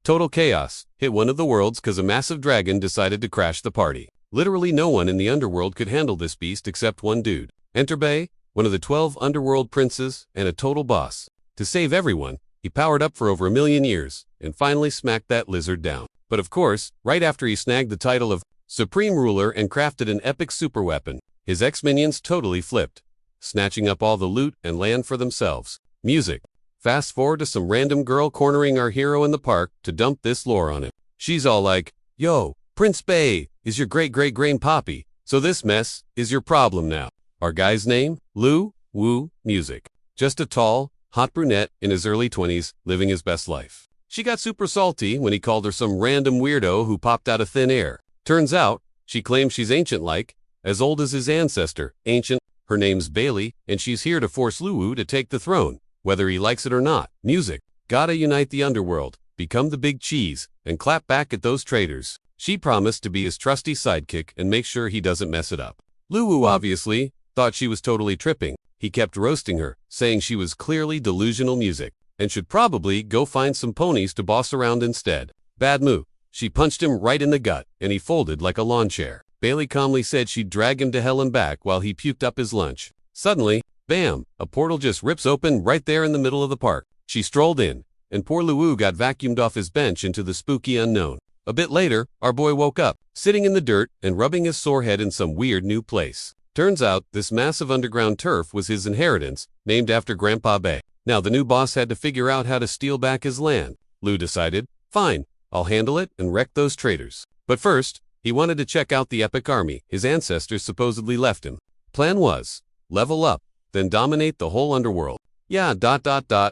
Total chaos hit one of the worlds because a massive dragon decided to crash the party. Literally no one in the underworld could handle this beast except one dude. Enter Bay, one of the 12 underworld princes and a total boss. To save everyone, he powered up for over 1 million years and finally smacked that lizard down. But of course, right after he snagged the title of Supreme Ruler and crafted an epic superweapon, his ex-minions totally flipped, snatching up all the loot and land for themselves. Music. Fast forward to some random girl cornering our hero in the park to dump this lore on him. She's all like, "Yo, Prince Bay is your great-great-grandpappy, so this mess is your problem now." Our guy's name? Lu Wu Music. Just a tall, hot brunette in his early 20s, living his best life. She got super salty when he called her some random weirdo who popped out of thin air. Turns out, she claims she's ancient-like, as old as his ancestor, ancient. Her name's Bailey, and she's here to force Luwu to take the throne, whether he likes it or not. Music. Gotta unite the underworld, become the big cheese, and clap back at those traitors. She promised to be his trusty sidekick and make sure he doesn't mess it up. Luwu obviously thought she was totally tripping. He kept roasting her, saying she was clearly delusional music, and should probably go find some ponies to boss around instead. Bad move. She punched him right in the gut, and he folded like a lawn chair. Bailey calmly said she'd drag him to hell and back while he puked up his lunch. Suddenly, bam, a portal just rips open right there in the middle of the park. She strolled in, and poor Luwu got vacuumed off his bench into the spooky unknown. A bit later, our boy woke up, sitting in the dirt and rubbing his sore head in some weird new place. Turns out, this massive underground turf was his inheritance, named after Grandpa Bay. Now the new boss had to figure out how to steal back his land. Lu decided, fine, I'll handle it and wreck those traitors. But first, he wanted to check out the epic army his ancestors supposedly left him. Plan was, level up, then dominate the whole underworld. Yeah, ...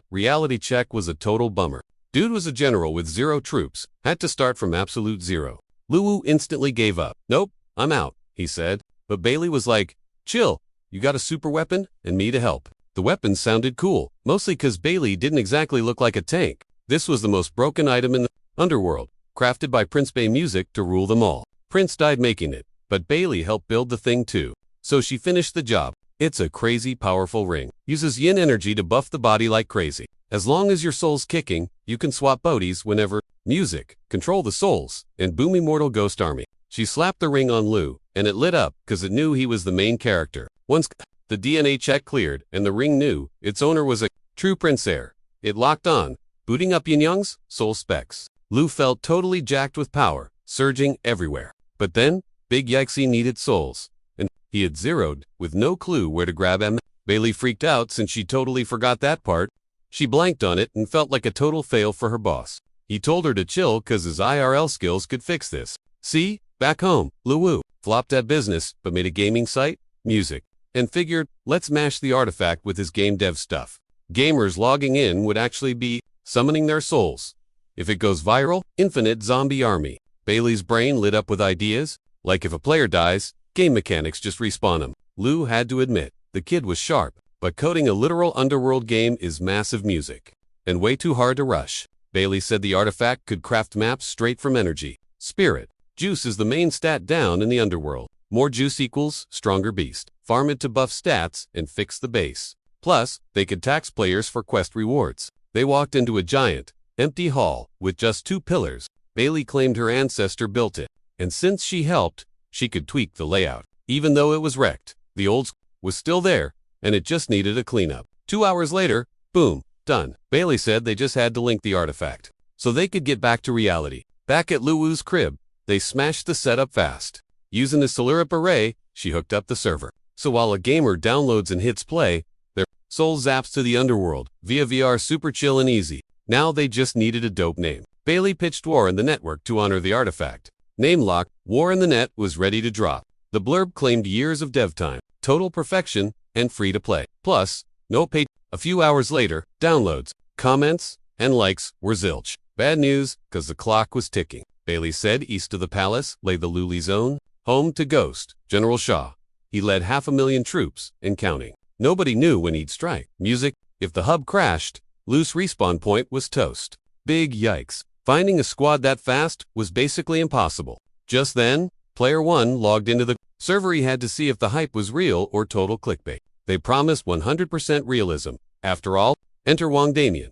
Reality check was a total bummer. Dude was a general with 0 troops, had to start from absolute 0. Luwu instantly gave up. Nope, I'm out, he said. But Bailey was like, chill, you got a super weapon and me to help. The weapon sounded cool, mostly cause Bailey didn't exactly look like a tank. This was the most broken item in the underworld, crafted by Prince Bay Music to rule them all. Prince died making it, but Bailey helped build the thing too. So she finished the job. It's a crazy powerful ring. Uses yin energy to buff the body like crazy. As long as your soul's kicking, you can swap bodies whenever. Music. Control the souls. And boom immortal ghost army. She slapped the ring on Lu, and it lit up because it knew he was the main character. Once the DNA check cleared and the ring knew its owner was a true prince heir, it locked on, booting up Yin Yang's soul specs. Lu felt totally jacked with power, surging everywhere. But then, big yikes, he needed souls. And he had zeroed, with no clue where to grab them. Bailey freaked out since she totally forgot that part. She blanked on it and felt like a total fail for her boss. He told her to chill cause his IRL skills could fix this. See, back home, Luwu flopped at business but made a gaming site, Music, and figured, let's mash the artifact with his game dev stuff. Gamers logging in would actually be summoning their souls. If it goes viral, infinite zombie army. Bailey's brain lit up with ideas, like if a player dies, game mechanics just respawn him. Lu had to admit, the kid was sharp, but coding a literal underworld game is massive music. And way too hard to rush. Bailey said the artifact could craft maps straight from energy. Spirit. Juice is the main stat down in the underworld. More juice equals stronger beast. Farm it to buff stats and fix the base. Plus, they could tax players for quest rewards. They walked into a giant, empty hall with just 2 pillars. Bailey claimed her ancestor built it, and since she helped, she could tweak the layout. Even though it was wrecked, the old was still there, and it just needed a cleanup. 2 hours later, boom, done. Bailey said they just had to link the artifact, so they could get back to reality. Back at Luwu's crib, they smashed the setup fast. Using the Solurip array, she hooked up the server. So while a gamer downloads and hits play, their soul zaps to the underworld via VR super chill and easy. Now they just needed a dope name. Bailey pitched War in the Network to honor the artifact. Name lock, War in the Net was ready to drop. The blurb claimed years of dev time, total perfection, and free to play. Plus, no pay. A few hours later, downloads, comments, and likes were zilch. Bad news, cause the clock was ticking. Bailey said east of the palace lay the Luli Zone, home to Ghost, General Shaw. He led 500,000 troops, and counting. Nobody knew when he'd strike. Music. If the hub crashed, loose respawn point was toast. Big yikes. Finding a squad that fast was basically impossible. Just then, Player 1 logged into the server. He had to see if the hype was real or total clickbait. They promised 100% realism. After all, enter Wang Damien.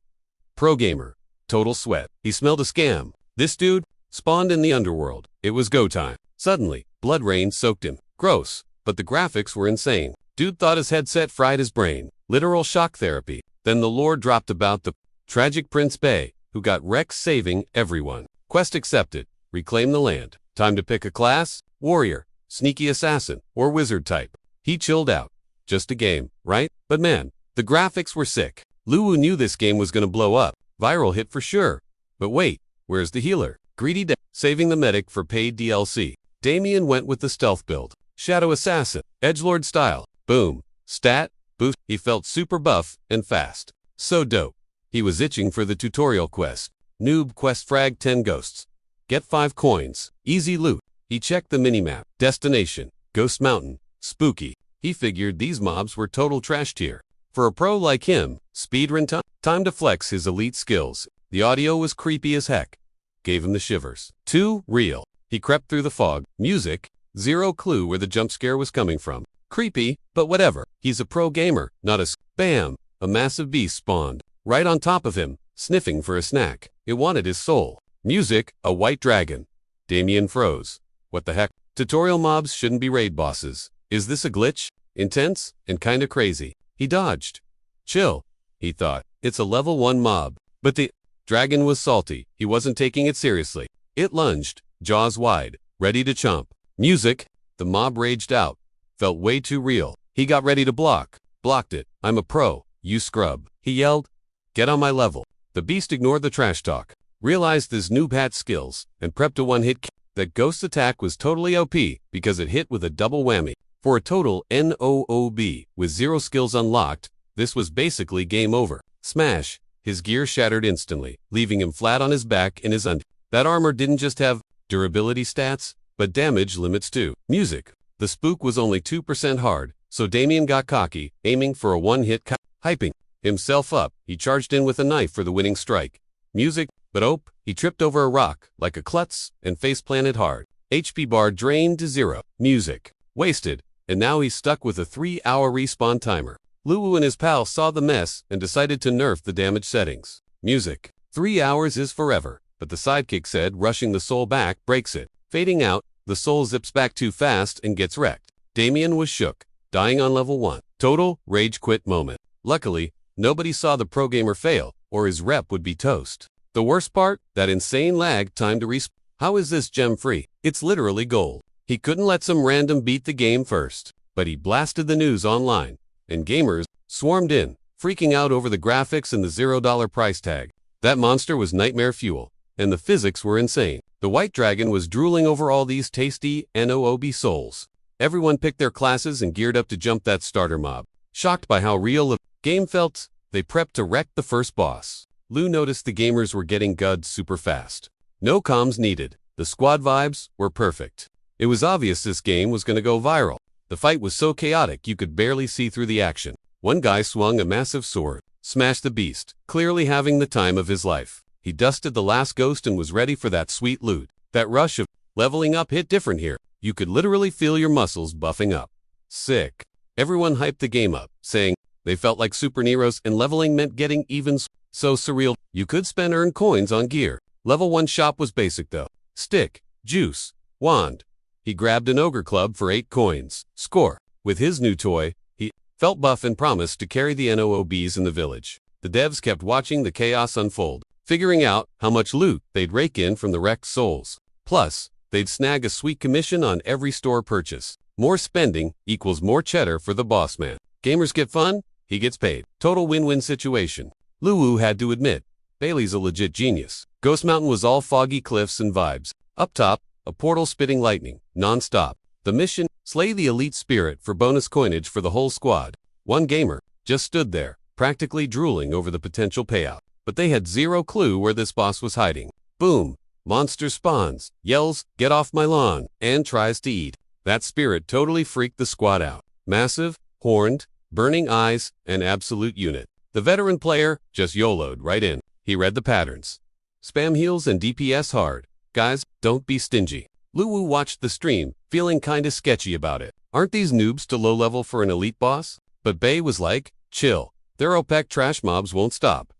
Pro gamer. total sweat. He smelled a scam. This dude spawned in the underworld. It was go time. Suddenly, blood rain soaked him. Gross, but the graphics were insane. Dude thought his headset fried his brain. Literal shock therapy. Then the lore dropped about the tragic Prince Bay, who got wrecked saving everyone. Quest accepted. Reclaim the land. Time to pick a class: warrior, sneaky assassin, or wizard type. He chilled out. Just a game, right? But man, the graphics were sick. Luwu knew this game was gonna blow up. Viral hit for sure. But wait, where's the healer? Greedy saving the medic for paid DLC. Damien went with the stealth build. Shadow assassin, edgelord style. Boom. Stat, boost. He felt super buff and fast. So dope. He was itching for the tutorial quest. Noob quest frag 10 ghosts. Get 5 coins. Easy loot. He checked the minimap. Destination, Ghost Mountain. Spooky. He figured these mobs were total trash tier. For a pro like him, speedrun time to flex his elite skills. The audio was creepy as heck. Gave him the shivers. Too real. He crept through the fog. Music, zero clue where the jump scare was coming from. Creepy, but whatever. He's a pro gamer, not a bam. A massive beast spawned. Right on top of him, sniffing for a snack. It wanted his soul. Music, a white dragon. Damien froze. What the heck? Tutorial mobs shouldn't be raid bosses. Is this a glitch? Intense and kinda crazy. He dodged. Chill, he thought. It's a level 1 mob. But the dragon was salty. He wasn't taking it seriously. It lunged, jaws wide, ready to chomp. Music, the mob raged out. Felt way too real. He got ready to block. Blocked it. I'm a pro, you scrub. He yelled. Get on my level. The beast ignored the trash talk. Realized his noob had skills, and prepped a one-hit kill. That ghost attack was totally OP because it hit with a double whammy. For a total NOOB with 0 skills unlocked, this was basically game over. Smash. His gear shattered instantly, leaving him flat on his back in his That armor didn't just have durability stats, but damage limits too. Music. The spook was only 2% hard, so Damien got cocky, aiming for a one-hit hyping himself up. He charged in with a knife for the winning strike. Music, but he tripped over a rock like a klutz and face-planted hard. HP bar drained to 0. Music. Wasted, and now he's stuck with a 3-hour respawn timer. Luwu and his pal saw the mess and decided to nerf the damage settings. Music. 3 hours is forever, but the sidekick said rushing the soul back breaks it. Fading out, the soul zips back too fast and gets wrecked. Damien was shook, dying on level 1. Total rage quit moment. Luckily, nobody saw the pro gamer fail, or his rep would be toast. The worst part? That insane lag time to respawn. How is this gem free? It's literally gold. He couldn't let some random beat the game first, but he blasted the news online, and gamers swarmed in, freaking out over the graphics and the $0 price tag. That monster was nightmare fuel, and the physics were insane. The white dragon was drooling over all these tasty NOOB souls. Everyone picked their classes and geared up to jump that starter mob. Shocked by how real the game felt, they prepped to wreck the first boss. Lou noticed the gamers were getting guds super fast. No comms needed. The squad vibes were perfect. It was obvious this game was gonna go viral. The fight was so chaotic you could barely see through the action. One guy swung a massive sword, smashed the beast, clearly having the time of his life. He dusted the last ghost and was ready for that sweet loot. That rush of leveling up hit different here. You could literally feel your muscles buffing up. Sick. Everyone hyped the game up, saying they felt like superheroes and leveling meant getting even so surreal. You could spend earned coins on gear. Level 1 shop was basic though. Stick, juice, wand. He grabbed an ogre club for 8 coins. Score. With his new toy, he felt buff and promised to carry the NOOBs in the village. The devs kept watching the chaos unfold, figuring out how much loot they'd rake in from the wrecked souls. Plus, they'd snag a sweet commission on every store purchase. More spending equals more cheddar for the boss man. Gamers get fun, he gets paid. Total win-win situation. Luwu had to admit, Bailey's a legit genius. Ghost Mountain was all foggy cliffs and vibes. Up top, a portal spitting lightning, non-stop. The mission, slay the elite spirit for bonus coinage for the whole squad. One gamer just stood there, practically drooling over the potential payout. But they had zero clue where this boss was hiding. Boom! Monster spawns, yells, "Get off my lawn," and tries to eat. That spirit totally freaked the squad out. Massive, horned, burning eyes, and absolute unit. The veteran player just YOLO'd right in. He read the patterns. Spam heals and DPS hard. Guys, don't be stingy. Luwu watched the stream, feeling kinda sketchy about it. Aren't these noobs too low level for an elite boss? But Bay was like, chill. Their OPEC trash mobs won't stop.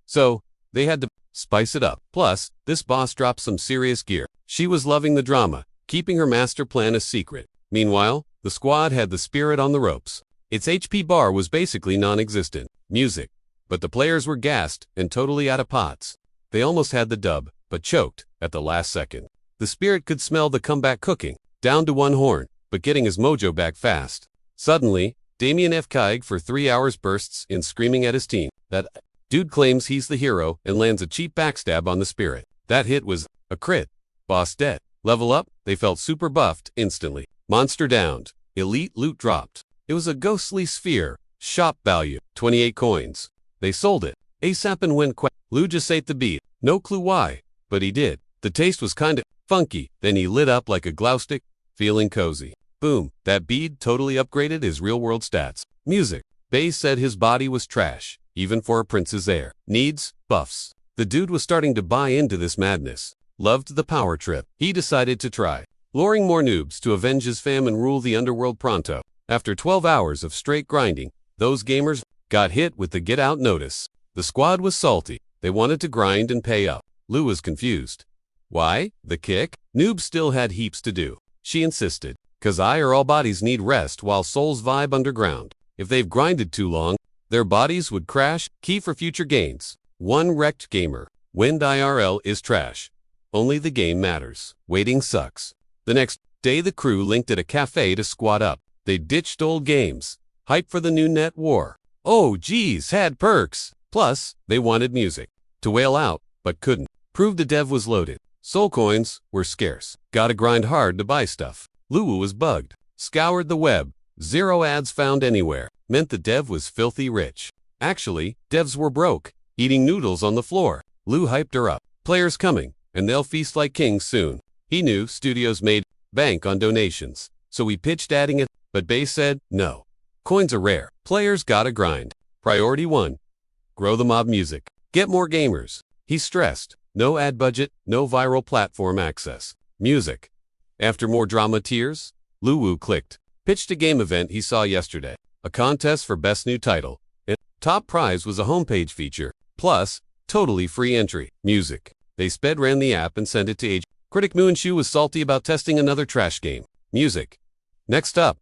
So, they had to spice it up. Plus, this boss dropped some serious gear. She was loving the drama, keeping her master plan a secret. Meanwhile, the squad had the spirit on the ropes. Its HP bar was basically non-existent. Music. But the players were gassed and totally out of pots. They almost had the dub, but choked at the last second. The spirit could smell the comeback cooking, down to one horn, but getting his mojo back fast. Suddenly, Damien F. Kaig for 3 hours bursts in screaming at his team. That dude claims he's the hero and lands a cheap backstab on the spirit. That hit was a crit. Boss dead. Level up, they felt super buffed instantly. Monster downed. Elite loot dropped. It was a ghostly sphere. Shop value, 28 coins. They sold it. ASAP and went quick. Lou just ate the beat. No clue why, but he did. The taste was kinda funky. Then he lit up like a glow stick, feeling cozy. Boom, that bead totally upgraded his real-world stats. Music. Bay said his body was trash, even for a prince's heir. Needs buffs. The dude was starting to buy into this madness. Loved the power trip. He decided to try, luring more noobs to avenge his fam and rule the underworld pronto. After 12 hours of straight grinding, those gamers got hit with the get out notice. The squad was salty. They wanted to grind and pay up. Lou was confused. Why? The kick? Noob still had heaps to do. She insisted. Cause eye or all bodies need rest while souls vibe underground. If they've grinded too long, their bodies would crash. Key for future gains. One wrecked gamer. Wind IRL is trash. Only the game matters. Waiting sucks. The next day the crew linked at a cafe to squat up. They ditched old games. Hype for the new net war. Oh geez, had perks. Plus, they wanted music. To wail out, but couldn't. Proved the dev was loaded. Soul coins were scarce. Gotta grind hard to buy stuff. Luu was bugged. Scoured the web. 0 ads found anywhere. Meant the dev was filthy rich. Actually, devs were broke. Eating noodles on the floor. Lou hyped her up. Players coming, and they'll feast like kings soon. He knew studios made bank on donations. So we pitched adding it, but Bay said, no. Coins are rare. Players gotta grind. Priority 1. Grow the mob music. Get more gamers. He stressed. No ad budget, no viral platform access. Music. After more drama tears, Luwu clicked. Pitched a game event he saw yesterday. A contest for best new title. And top prize was a homepage feature. Plus, totally free entry. Music. They sped ran the app and sent it to Age. Critic Moonshu was salty about testing another trash game. Music. Next up.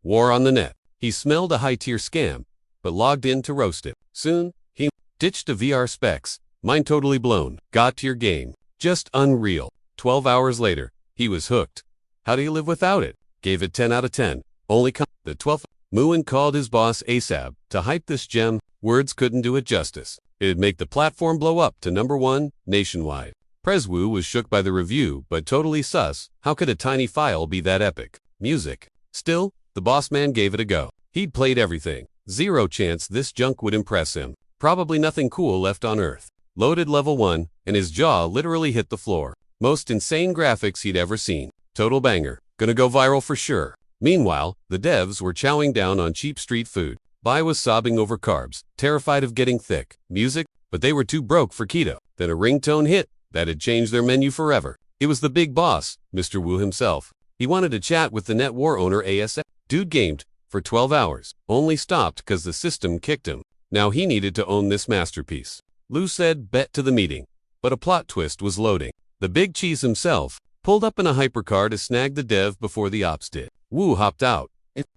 War on the net. He smelled a high-tier scam, but logged in to roast it. Soon, he ditched the VR specs. Mind totally blown. Got to your game. Just unreal. 12 hours later, he was hooked. How do you live without it? Gave it 10 out of 10. Only the 12th. Muin called his boss ASAP to hype this gem. Words couldn't do it justice. It'd make the platform blow up to #1 nationwide. Prezwu was shook by the review, but totally sus. How could a tiny file be that epic? Music. Still, the boss man gave it a go. He'd played everything. 0 chance this junk would impress him. Probably nothing cool left on Earth. Loaded level 1, and his jaw literally hit the floor. Most insane graphics he'd ever seen. Total banger. Gonna go viral for sure. Meanwhile, the devs were chowing down on cheap street food. Bai was sobbing over carbs, terrified of getting thick. Music, but they were too broke for keto. Then a ringtone hit that had changed their menu forever. It was the big boss, Mr. Wu himself. He wanted to chat with the net war owner ASF. Dude gamed for 12 hours. Only stopped cause the system kicked him. Now he needed to own this masterpiece. Lou said bet to the meeting. But a plot twist was loading. The big cheese himself pulled up in a hypercar to snag the dev before the ops did. Wu hopped out.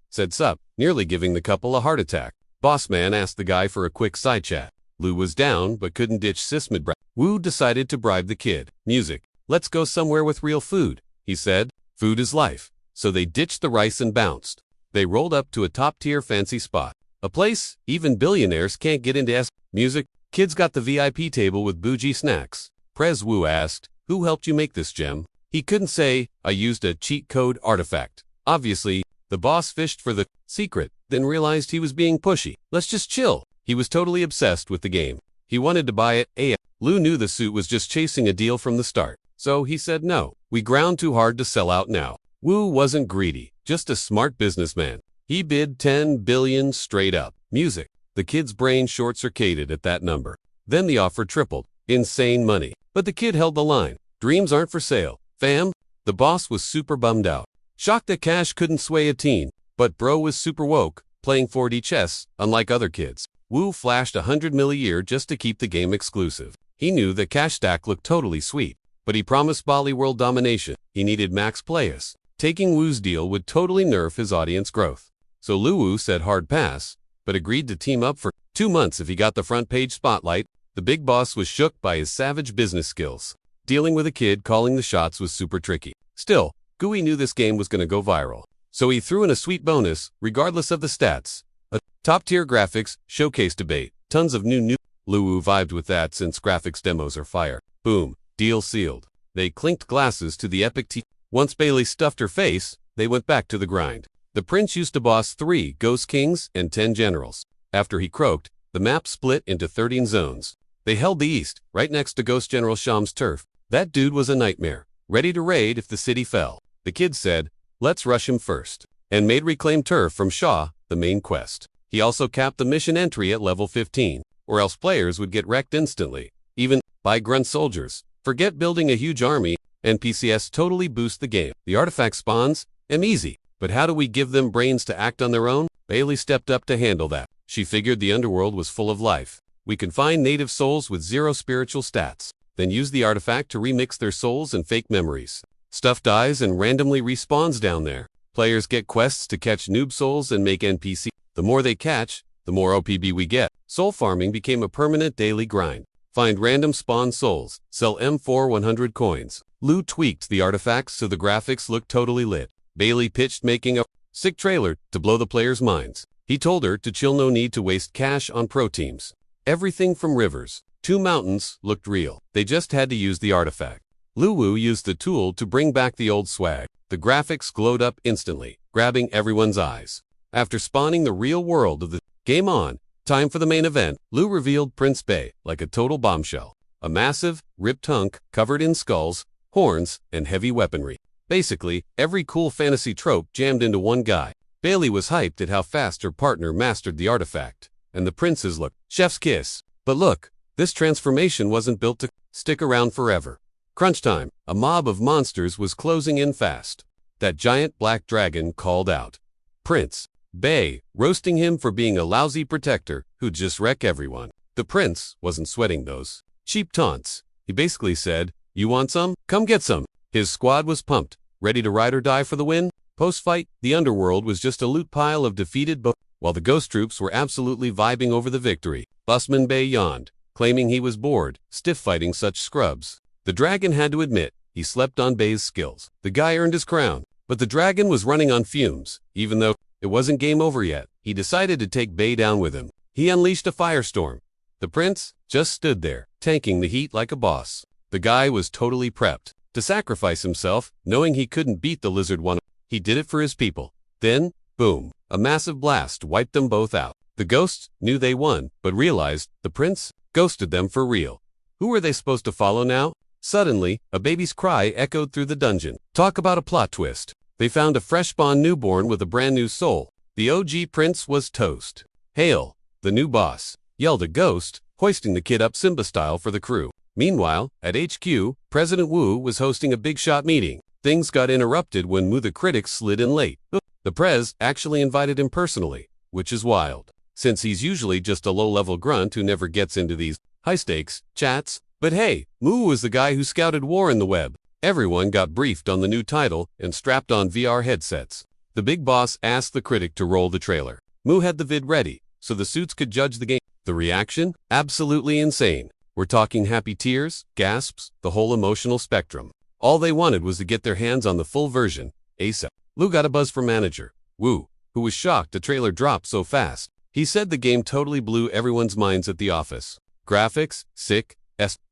Said sup, nearly giving the couple a heart attack. Boss man asked the guy for a quick side chat. Lou was down but couldn't ditch Sismid. Wu decided to bribe the kid. Music. Let's go somewhere with real food, he said. Food is life. So they ditched the rice and bounced. They rolled up to a top-tier fancy spot. A place even billionaires can't get into. Music. Kids got the VIP table with bougie snacks. Prez Wu asked, who helped you make this gem? He couldn't say, I used a cheat code artifact. Obviously, the boss fished for the secret, then realized he was being pushy. Let's just chill. He was totally obsessed with the game. He wanted to buy it. Lou knew the suit was just chasing a deal from the start. So he said no. We ground too hard to sell out now. Wu wasn't greedy, just a smart businessman. He bid 10 billion straight up. Music. The kid's brain short-circuited at that number. Then the offer tripled. Insane money. But the kid held the line. Dreams aren't for sale. Fam? The boss was super bummed out. Shocked that cash couldn't sway a teen. But bro was super woke, playing 4D chess, unlike other kids. Wu flashed 100 mil a year just to keep the game exclusive. He knew that Cash Stack looked totally sweet, but he promised Bali world domination. He needed max players. Taking Wu's deal would totally nerf his audience growth. So Luwu said hard pass, but agreed to team up for 2 months if he got the front page spotlight. The big boss was shook by his savage business skills. Dealing with a kid calling the shots was super tricky. Still, Gui knew this game was going to go viral. So he threw in a sweet bonus, regardless of the stats. A top-tier graphics, showcase debate, tons of new Luwu vibed with that since graphics demos are fire. Boom, deal sealed. They clinked glasses to the epic tea. Once Bailey stuffed her face, they went back to the grind. The prince used to boss 3 ghost kings and 10 generals. After he croaked, the map split into 13 zones. They held the east, right next to Ghost General Sham's turf. That dude was a nightmare, ready to raid if the city fell. The kid said, let's rush him first, and made reclaim turf from Shaw the main quest. He also capped the mission entry at level 15, or else players would get wrecked instantly, even by grunt soldiers. Forget building a huge army, NPCs totally boost the game. The artifact spawns, easy, but how do we give them brains to act on their own? Bailey stepped up to handle that. She figured the underworld was full of life. We can find native souls with 0 spiritual stats, then use the artifact to remix their souls and fake memories. Stuff dies and randomly respawns down there. Players get quests to catch noob souls and make NPC. The more they catch, the more OPB we get. Soul farming became a permanent daily grind. Find random spawn souls, sell M4 100 coins. Lu tweaked the artifacts so the graphics looked totally lit. Bailey pitched making a sick trailer to blow the players' minds. He told her to chill, no need to waste cash on pro teams. Everything from rivers to mountains looked real. They just had to use the artifact. Luwu used the tool to bring back the old swag. The graphics glowed up instantly, grabbing everyone's eyes. After spawning the real world of the game on, time for the main event, Lu revealed Prince Bei like a total bombshell. A massive, ripped hunk covered in skulls, horns, and heavy weaponry. Basically, every cool fantasy trope jammed into one guy. Bailey was hyped at how fast her partner mastered the artifact, and the prince's look, chef's kiss. But look, this transformation wasn't built to stick around forever. Crunch time, a mob of monsters was closing in fast. That giant black dragon called out. Prince Bei, roasting him for being a lousy protector who'd just wreck everyone. The prince wasn't sweating those cheap taunts. He basically said, you want some? Come get some. His squad was pumped, ready to ride or die for the win. Post-fight, the underworld was just a loot pile of defeated while the ghost troops were absolutely vibing over the victory. Busman Bei yawned, claiming he was bored, stiff fighting such scrubs. The dragon had to admit, he slept on Bei's skills. The guy earned his crown, but the dragon was running on fumes. Even though it wasn't game over yet, he decided to take Bei down with him. He unleashed a firestorm. The prince just stood there, tanking the heat like a boss. The guy was totally prepped to sacrifice himself, knowing he couldn't beat the lizard one. He did it for his people. Then, boom, a massive blast wiped them both out. The ghosts knew they won, but realized the prince ghosted them for real. Who were they supposed to follow now? Suddenly, a baby's cry echoed through the dungeon. Talk about a plot twist. They found a fresh-spawned newborn with a brand new soul. The OG prince was toast. Hail, the new boss, yelled a ghost, hoisting the kid up Simba style for the crew. Meanwhile, at HQ, President Wu was hosting a big shot meeting. Things got interrupted when Mu the critic slid in late. The prez actually invited him personally, which is wild, since he's usually just a low-level grunt who never gets into these high-stakes chats. But hey, Mu was the guy who scouted war in the web. Everyone got briefed on the new title and strapped on VR headsets. The big boss asked the critic to roll the trailer. Mu had the vid ready, so the suits could judge the game. The reaction? Absolutely insane. We're talking happy tears, gasps, the whole emotional spectrum. All they wanted was to get their hands on the full version, ASAP. Lu got a buzz from manager Wu, who was shocked the trailer dropped so fast. He said the game totally blew everyone's minds at the office. Graphics, sick,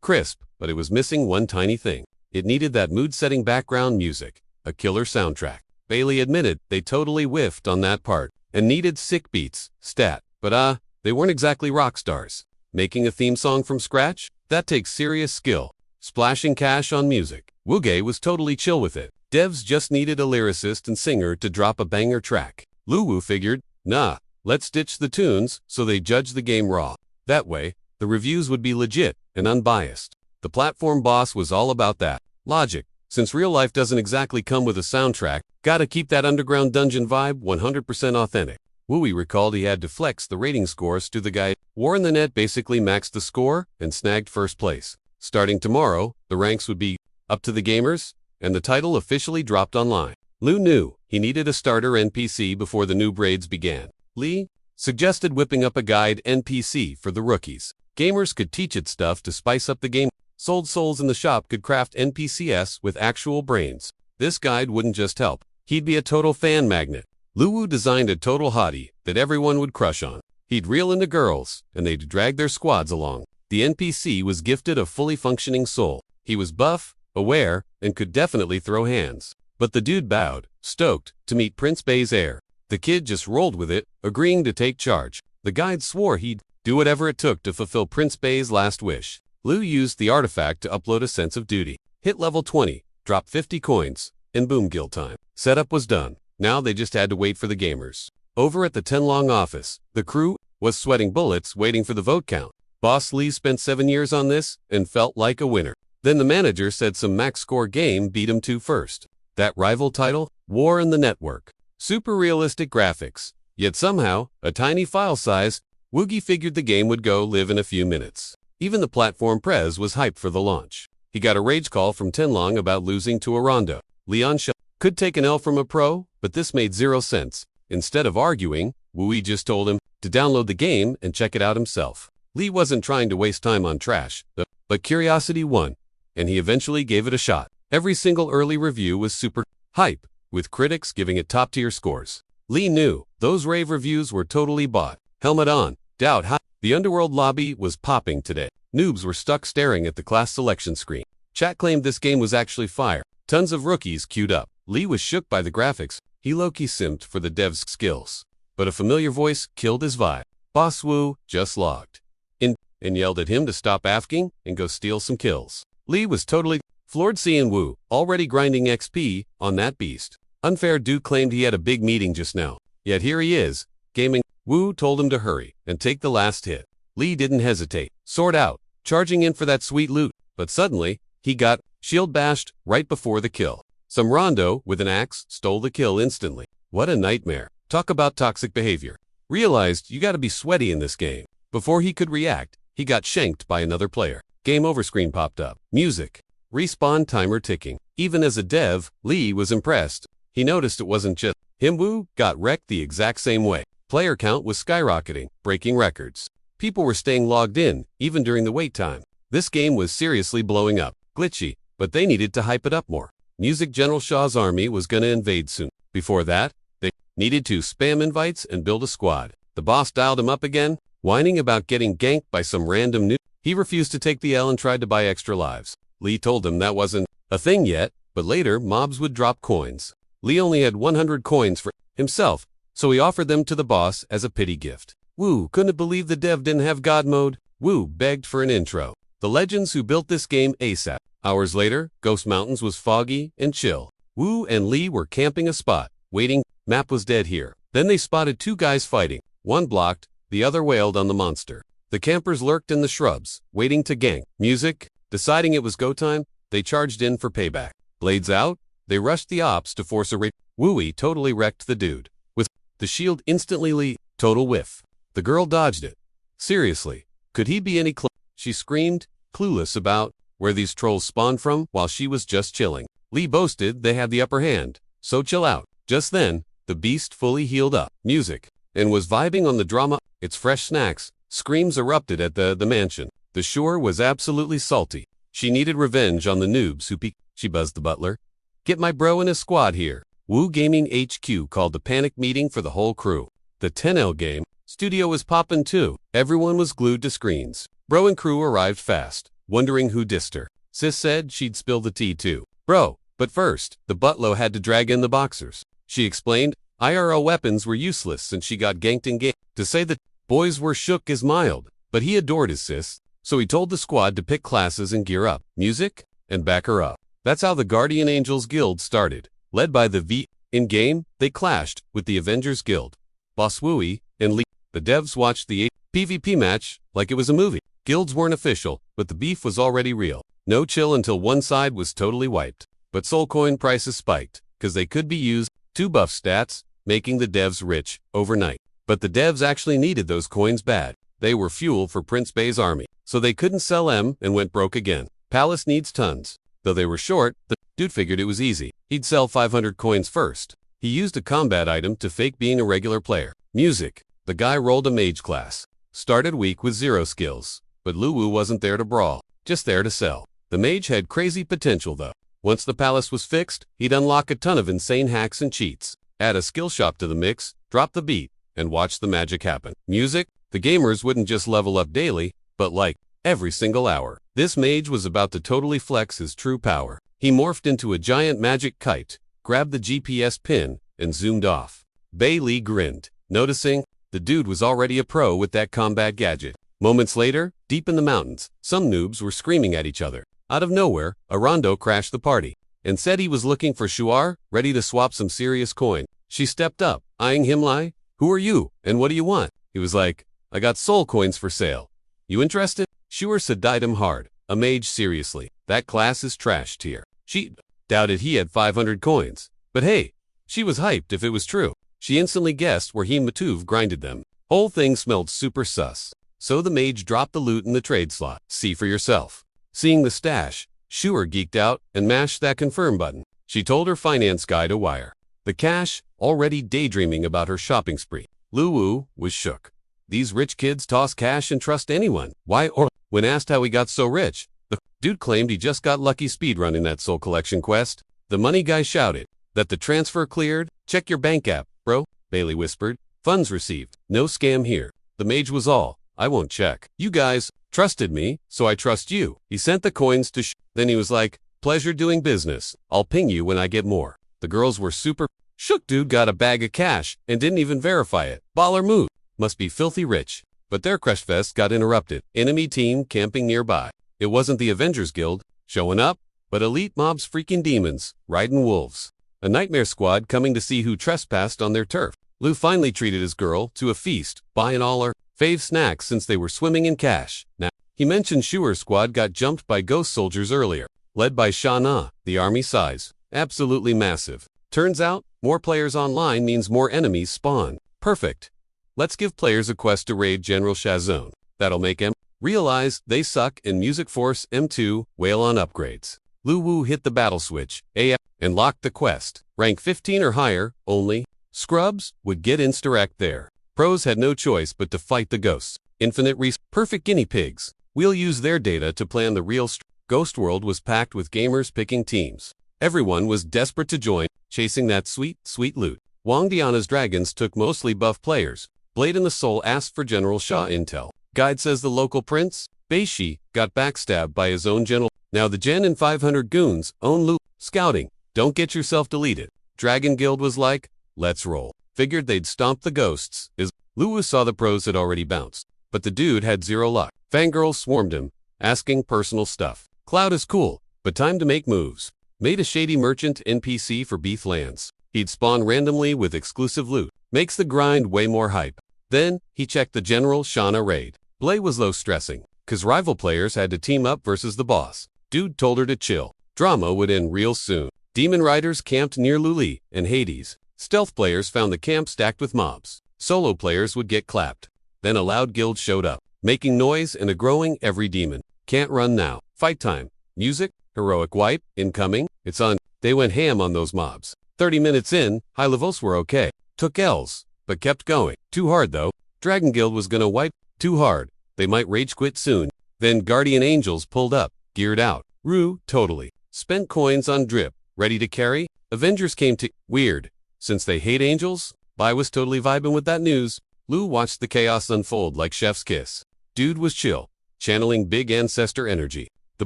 crisp, but it was missing one tiny thing. It needed that mood-setting background music, a killer soundtrack. Bailey admitted they totally whiffed on that part and needed sick beats, stat. But they weren't exactly rock stars. Making a theme song from scratch? That takes serious skill. Splashing cash on music. Wuge was totally chill with it. Devs just needed a lyricist and singer to drop a banger track. Luwu figured, nah, let's ditch the tunes so they judge the game raw. That way, the reviews would be legit and unbiased. The platform boss was all about that. Logic, since real life doesn't exactly come with a soundtrack, gotta keep that underground dungeon vibe 100% authentic. Wooey recalled he had to flex the rating scores to the guy. War in the Net basically maxed the score and snagged first place. Starting tomorrow, the ranks would be up to the gamers, and the title officially dropped online. Lou knew he needed a starter NPC before the new raids began. Lee suggested whipping up a guide NPC for the rookies. Gamers could teach it stuff to spice up the game. Sold souls in the shop could craft NPCs with actual brains. This guide wouldn't just help. He'd be a total fan magnet. Luwu designed a total hottie that everyone would crush on. He'd reel in the girls, and they'd drag their squads along. The NPC was gifted a fully functioning soul. He was buff, aware, and could definitely throw hands. But the dude bowed, stoked, to meet Prince Bai's heir. The kid just rolled with it, agreeing to take charge. The guide swore he'd do whatever it took to fulfill Prince Bai's last wish. Lou used the artifact to upload a sense of duty. Hit level 20, drop 50 coins, and boom, guild time. Setup was done. Now they just had to wait for the gamers. Over at the Tenlong office, the crew was sweating bullets waiting for the vote count. Boss Lee spent 7 years on this and felt like a winner. Then the manager said some max score game beat him to first. That rival title? War in the Network. Super realistic graphics, yet somehow, a tiny file size. Woogie figured the game would go live in a few minutes. Even the platform prez was hyped for the launch. He got a rage call from Tenlong about losing to a Rondo. Leon could take an L from a pro, but this made 0 sense. Instead of arguing, Wooey just told him to download the game and check it out himself. Lee wasn't trying to waste time on trash, but curiosity won, and he eventually gave it a shot. Every single early review was super hype, with critics giving it top-tier scores. Lee knew those rave reviews were totally bought. Helmet on, doubt high. The Underworld lobby was popping today. Noobs were stuck staring at the class selection screen. Chat claimed this game was actually fire. Tons of rookies queued up. Lee was shook by the graphics. He low-key simped for the dev's skills. But a familiar voice killed his vibe. Boss Wu just logged in and yelled at him to stop asking and go steal some kills. Lee was totally floored seeing Wu already grinding XP on that beast. Unfair dude claimed he had a big meeting just now. Yet here he is, gaming. Wu told him to hurry and take the last hit. Lee didn't hesitate. Sword out, charging in for that sweet loot. But suddenly, he got shield bashed right before the kill. Some Rondo with an axe stole the kill instantly. What a nightmare. Talk about toxic behavior. Realized you gotta be sweaty in this game. Before he could react, he got shanked by another player. Game over screen popped up. Music. Respawn timer ticking. Even as a dev, Lee was impressed. He noticed it wasn't just him. Wu got wrecked the exact same way. Player count was skyrocketing, breaking records. People were staying logged in, even during the wait time. This game was seriously blowing up. Glitchy, but they needed to hype it up more. Music General Shah's army was gonna invade soon. Before that, they needed to spam invites and build a squad. The boss dialed him up again, whining about getting ganked by some random noob. He refused to take the L and tried to buy extra lives. Lee told him that wasn't a thing yet, but later mobs would drop coins. Lee only had 100 coins for himself, so he offered them to the boss as a pity gift. Wu couldn't believe the dev didn't have God mode. Wu begged for an intro. The legends who built this game ASAP. Hours later, Ghost Mountains was foggy and chill. Wu and Lee were camping a spot, waiting. Map was dead here. Then they spotted 2 guys fighting. One blocked, the other wailed on the monster. The campers lurked in the shrubs, waiting to gank. Music. Deciding it was go time, they charged in for payback. Blades out, they rushed the ops to force a raid. Wooey totally wrecked the dude. With the shield instantly Lee, total whiff. The girl dodged it. Seriously, could he be any She screamed, clueless about where these trolls spawned from while she was just chilling. Lee boasted they had the upper hand, so chill out. Just then, the beast fully healed up. Music. And was vibing on the drama. Its fresh snacks. Screams erupted at the mansion. The shore was absolutely salty. She needed revenge on the noobs who peeked. She buzzed the butler. Get my bro in a squad here. Wu Gaming HQ called the panic meeting for the whole crew. The 10L game studio was poppin' too. Everyone was glued to screens. Bro and crew arrived fast, wondering who dissed her. Sis said she'd spill the tea too. Bro, but first, the butler had to drag in the boxers. She explained, IRL weapons were useless since she got ganked in game. To say that boys were shook is mild, but he adored his sis, so he told the squad to pick classes and gear up. Music, and back her up. That's how the Guardian Angels Guild started. Led by the V. In-game, they clashed with the Avengers Guild. Boss Wooey and Lee. The devs watched the PvP match like it was a movie. Guilds weren't official, but the beef was already real. No chill until one side was totally wiped. But soul coin prices spiked, cause they could be used. 2 buff stats, making the devs rich overnight. But the devs actually needed those coins bad. They were fuel for Prince Bey's army, so they couldn't sell M and went broke again. Palace needs tons. Though they were short, the dude figured it was easy. He'd sell 500 coins first. He used a combat item to fake being a regular player. Music. The guy rolled a mage class. Started weak with 0 skills. But Luwu wasn't there to brawl, just there to sell. The mage had crazy potential though. Once the palace was fixed, he'd unlock a ton of insane hacks and cheats. Add a skill shop to the mix, drop the beat, and watch the magic happen. Music. The gamers wouldn't just level up daily, but like every single hour. This mage was about to totally flex his true power. He morphed into a giant magic kite, grabbed the GPS pin, and zoomed off. Bailey grinned, noticing the dude was already a pro with that combat gadget. Moments later, deep in the mountains, some noobs were screaming at each other. Out of nowhere, a rondo crashed the party and said he was looking for Shuar, ready to swap some serious coin. She stepped up, eyeing him like, "Who are you, and what do you want?" He was like, "I got soul coins for sale. You interested?" Shuar side-eyed him hard. A mage, seriously. That class is trash tier. She doubted he had 500 coins. But hey, she was hyped if it was true. She instantly guessed where he Matuv grinded them. Whole thing smelled super sus. So the mage dropped the loot in the trade slot. See for yourself. Seeing the stash, Shuar geeked out and mashed that confirm button. She told her finance guy to wire the cash, already daydreaming about her shopping spree. Luwu was shook. These rich kids toss cash and trust anyone. Why? Or when asked how he got so rich, the dude claimed he just got lucky speedrunning that soul collection quest. The money guy shouted that the transfer cleared. "Check your bank app, bro," Bailey whispered. "Funds received. No scam here." The mage was all, "I won't check. You guys trusted me, so I trust you." He sent the coins to Then he was like, "Pleasure doing business. I'll ping you when I get more." The girls were super shook. Dude got a bag of cash and didn't even verify it. Baller move. Must be filthy rich. But their crush fest got interrupted. Enemy team camping nearby. It wasn't the Avengers Guild showing up, but elite mobs freaking demons, riding wolves. A nightmare squad coming to see who trespassed on their turf. Lou finally treated his girl to a feast, buying all her fave snacks since they were swimming in cash. Now, he mentioned Shuar's squad got jumped by ghost soldiers earlier, led by Shana, the army size. Absolutely massive. Turns out, more players online means more enemies spawn. Perfect. Let's give players a quest to raid General Shazone. That'll make them realize they suck and Music Force M2 wail on upgrades. Luwu hit the battle switch, AF, and locked the quest. Rank 15 or higher, only. Scrubs would get insta-wrecked there. Pros had no choice but to fight the ghosts. Infinite perfect guinea pigs. We'll use their data to plan the real Ghost World was packed with gamers picking teams. Everyone was desperate to join, chasing that sweet, sweet loot. Wang Diana's dragons took mostly buff players. Blade in the Soul asked for General Shah intel. Guide says the local prince, Beishi, got backstabbed by his own general. Now the Gen and 500 goons own loot. Scouting. Don't get yourself deleted. Dragon Guild was like, let's roll. Figured they'd stomp the ghosts. Luwu saw the pros had already bounced. But the dude had 0 luck. Fangirls swarmed him, asking personal stuff. Cloud is cool, but time to make moves. Made a shady merchant NPC for Beef Lands. He'd spawn randomly with exclusive loot. Makes the grind way more hype. Then, he checked the General Shana raid. Blay was low stressing, cause rival players had to team up versus the boss. Dude told her to chill. Drama would end real soon. Demon Riders camped near Luli and Hades. Stealth players found the camp stacked with mobs. Solo players would get clapped. Then a loud guild showed up, making noise and aggroing every demon. Can't run now. Fight time. Music, heroic wipe, incoming, it's on. They went ham on those mobs. 30 minutes in, high levels were okay. Took L's, but kept going. Too hard though. Dragon Guild was gonna wipe. Too hard. They might rage quit soon. Then Guardian Angels pulled up, geared out. Rue, totally. Spent coins on drip, ready to carry. Avengers came to, weird. Since they hate angels, Bai was totally vibing with that news. Lou watched the chaos unfold like chef's kiss. Dude was chill, channeling big ancestor energy. The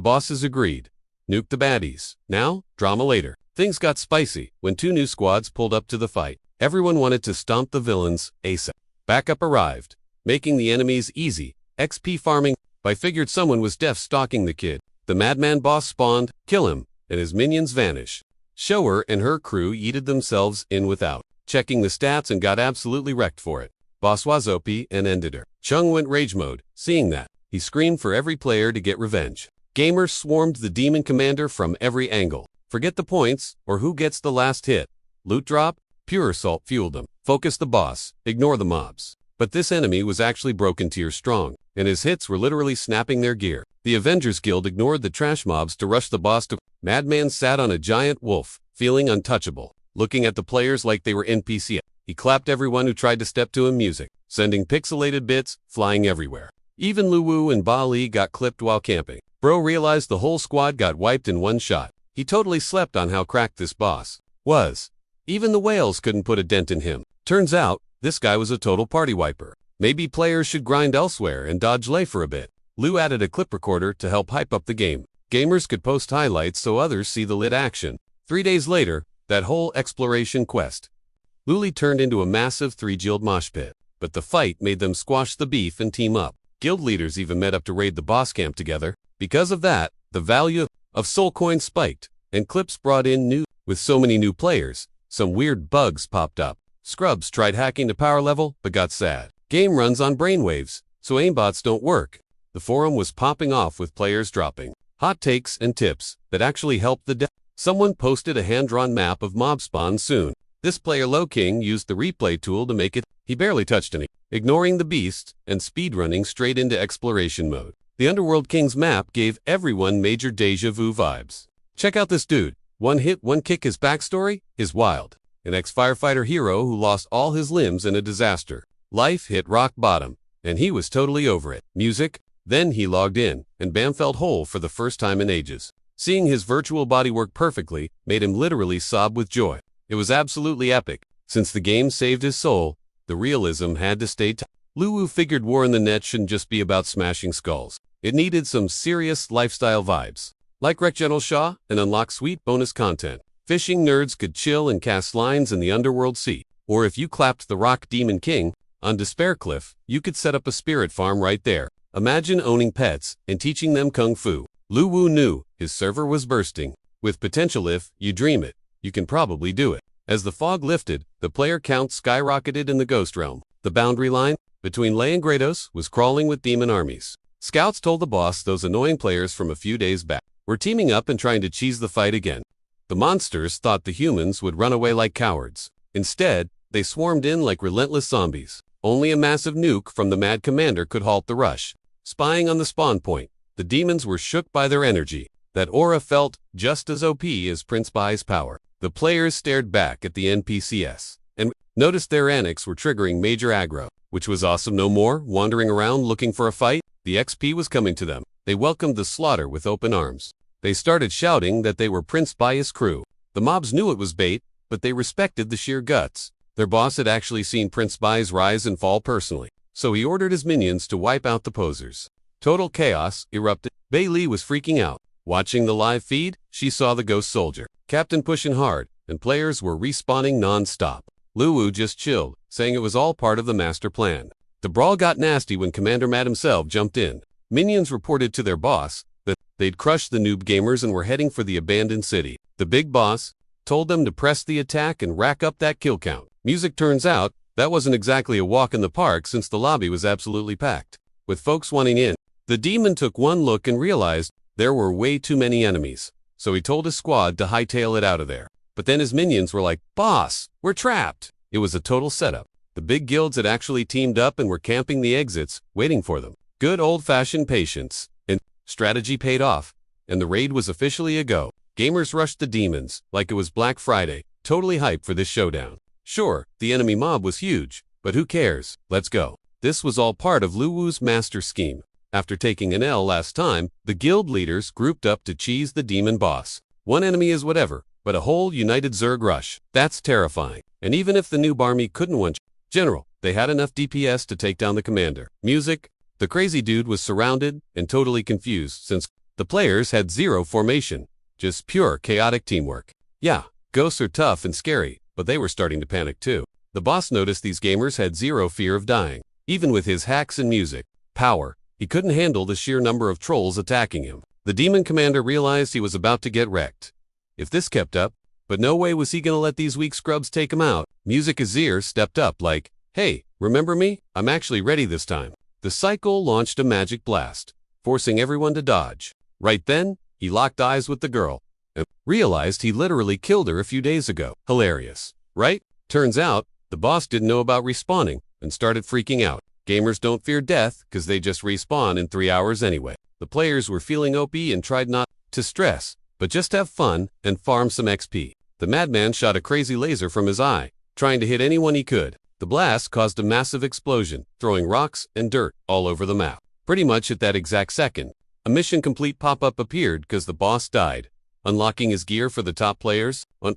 bosses agreed. Nuke the baddies. Now, drama later. Things got spicy when 2 new squads pulled up to the fight. Everyone wanted to stomp the villains ASAP. Backup arrived, making the enemies easy. XP farming. Bai figured someone was def stalking the kid. The madman boss spawned, kill him, and his minions vanish. Shower and her crew yeeted themselves in without checking the stats and got absolutely wrecked for it. Boss was OP and ended her. Chung went rage mode. Seeing that, he screamed for every player to get revenge. Gamers swarmed the demon commander from every angle. Forget the points, or who gets the last hit. Loot drop, pure assault fueled them. Focus the boss, ignore the mobs. But this enemy was actually broken tier strong, and his hits were literally snapping their gear. The Avengers Guild ignored the trash mobs to rush the boss to. Madman sat on a giant wolf, feeling untouchable, looking at the players like they were NPC. He clapped everyone who tried to step to him music, sending pixelated bits flying everywhere. Even Luwu and Bali got clipped while camping. Bro realized the whole squad got wiped in one shot. He totally slept on how cracked this boss was. Even the whales couldn't put a dent in him. Turns out, this guy was a total party wiper. Maybe players should grind elsewhere and dodge lay for a bit. Lu added a clip recorder to help hype up the game. Gamers could post highlights so others see the lit action. 3 days later, that whole exploration quest Luli turned into a massive 3-guild mosh pit. But the fight made them squash the beef and team up. Guild leaders even met up to raid the boss camp together. Because of that, the value of soul coins spiked, and clips brought in new. With so many new players, some weird bugs popped up. Scrubs tried hacking to power level, but got sad. Game runs on brainwaves, so aimbots don't work. The forum was popping off with players dropping hot takes and tips that actually helped the Someone posted a hand-drawn map of mob spawn soon. This player Low King used the replay tool to make it. He barely touched any, ignoring the beasts and speedrunning straight into exploration mode. The Underworld King's map gave everyone major deja vu vibes. Check out this dude. One hit, one kick. His backstory is wild. An ex-firefighter hero who lost all his limbs in a disaster. Life hit rock bottom, and he was totally over it. Music. Then he logged in, and Bam felt whole for the first time in ages. Seeing his virtual body work perfectly made him literally sob with joy. It was absolutely epic. Since the game saved his soul, the realism had to stay tight. Luwu figured War in the Net shouldn't just be about smashing skulls. It needed some serious lifestyle vibes. Like Recgenal Shaw and unlock sweet bonus content. Fishing nerds could chill and cast lines in the Underworld Sea. Or if you clapped the Rock Demon King on Despair Cliff, you could set up a spirit farm right there. Imagine owning pets and teaching them kung fu. Luwu knew his server was bursting with potential. If you dream it, you can probably do it. As the fog lifted, the player count skyrocketed in the Ghost Realm. The boundary line between Ley and Grados was crawling with demon armies. Scouts told the boss those annoying players from a few days back were teaming up and trying to cheese the fight again. The monsters thought the humans would run away like cowards. Instead, they swarmed in like relentless zombies. Only a massive nuke from the Mad Commander could halt the rush. Spying on the spawn point, the demons were shook by their energy. That aura felt just as OP as Prince Bai's power. The players stared back at the NPCs and noticed their annex were triggering major aggro, which was awesome. No more wandering around looking for a fight. The XP was coming to them. They welcomed the slaughter with open arms. They started shouting that they were Prince Bai's crew. The mobs knew it was bait, but they respected the sheer guts. Their boss had actually seen Prince Bai's rise and fall personally, so he ordered his minions to wipe out the posers. Total chaos erupted. Bai Li was freaking out. Watching the live feed, she saw the ghost soldier captain pushing hard, and players were respawning non-stop. Luwu just chilled, saying it was all part of the master plan. The brawl got nasty when Commander Mad himself jumped in. Minions reported to their boss that they'd crushed the noob gamers and were heading for the abandoned city. The big boss told them to press the attack and rack up that kill count. Music. Turns out, that wasn't exactly a walk in the park since the lobby was absolutely packed with folks wanting in. The demon took one look and realized there were way too many enemies, so he told his squad to hightail it out of there. But then his minions were like, "Boss, we're trapped." It was a total setup. The big guilds had actually teamed up and were camping the exits, waiting for them. Good old-fashioned patience and strategy paid off, and the raid was officially a go. Gamers rushed the demons like it was Black Friday, totally hyped for this showdown. Sure, the enemy mob was huge, but who cares? Let's go. This was all part of Luwu's master scheme. After taking an L last time, the guild leaders grouped up to cheese the demon boss. One enemy is whatever, but a whole united Zerg rush. That's terrifying. And even if the noob army couldn't one general, they had enough DPS to take down the commander. Music. The crazy dude was surrounded and totally confused since the players had zero formation. Just pure chaotic teamwork. Yeah, ghosts are tough and scary, but they were starting to panic too. The boss noticed these gamers had zero fear of dying. Even with his hacks and music power, he couldn't handle the sheer number of trolls attacking him. The demon commander realized he was about to get wrecked if this kept up, but no way was he gonna let these weak scrubs take him out. Music Azir stepped up like, "Hey, remember me? I'm actually ready this time." The cycle launched a magic blast, forcing everyone to dodge. Right then, he locked eyes with the girl and realized he literally killed her a few days ago. Hilarious, right? Turns out, The boss didn't know about respawning and started freaking out. Gamers don't fear death because they just respawn in 3 hours anyway. The players were feeling OP and tried not to stress, but just have fun and farm some XP. The madman shot a crazy laser from his eye, trying to hit anyone he could. The blast caused a massive explosion, throwing rocks and dirt all over the map. Pretty much at that exact second, a mission complete pop-up appeared because the boss died, unlocking his gear for the top players. On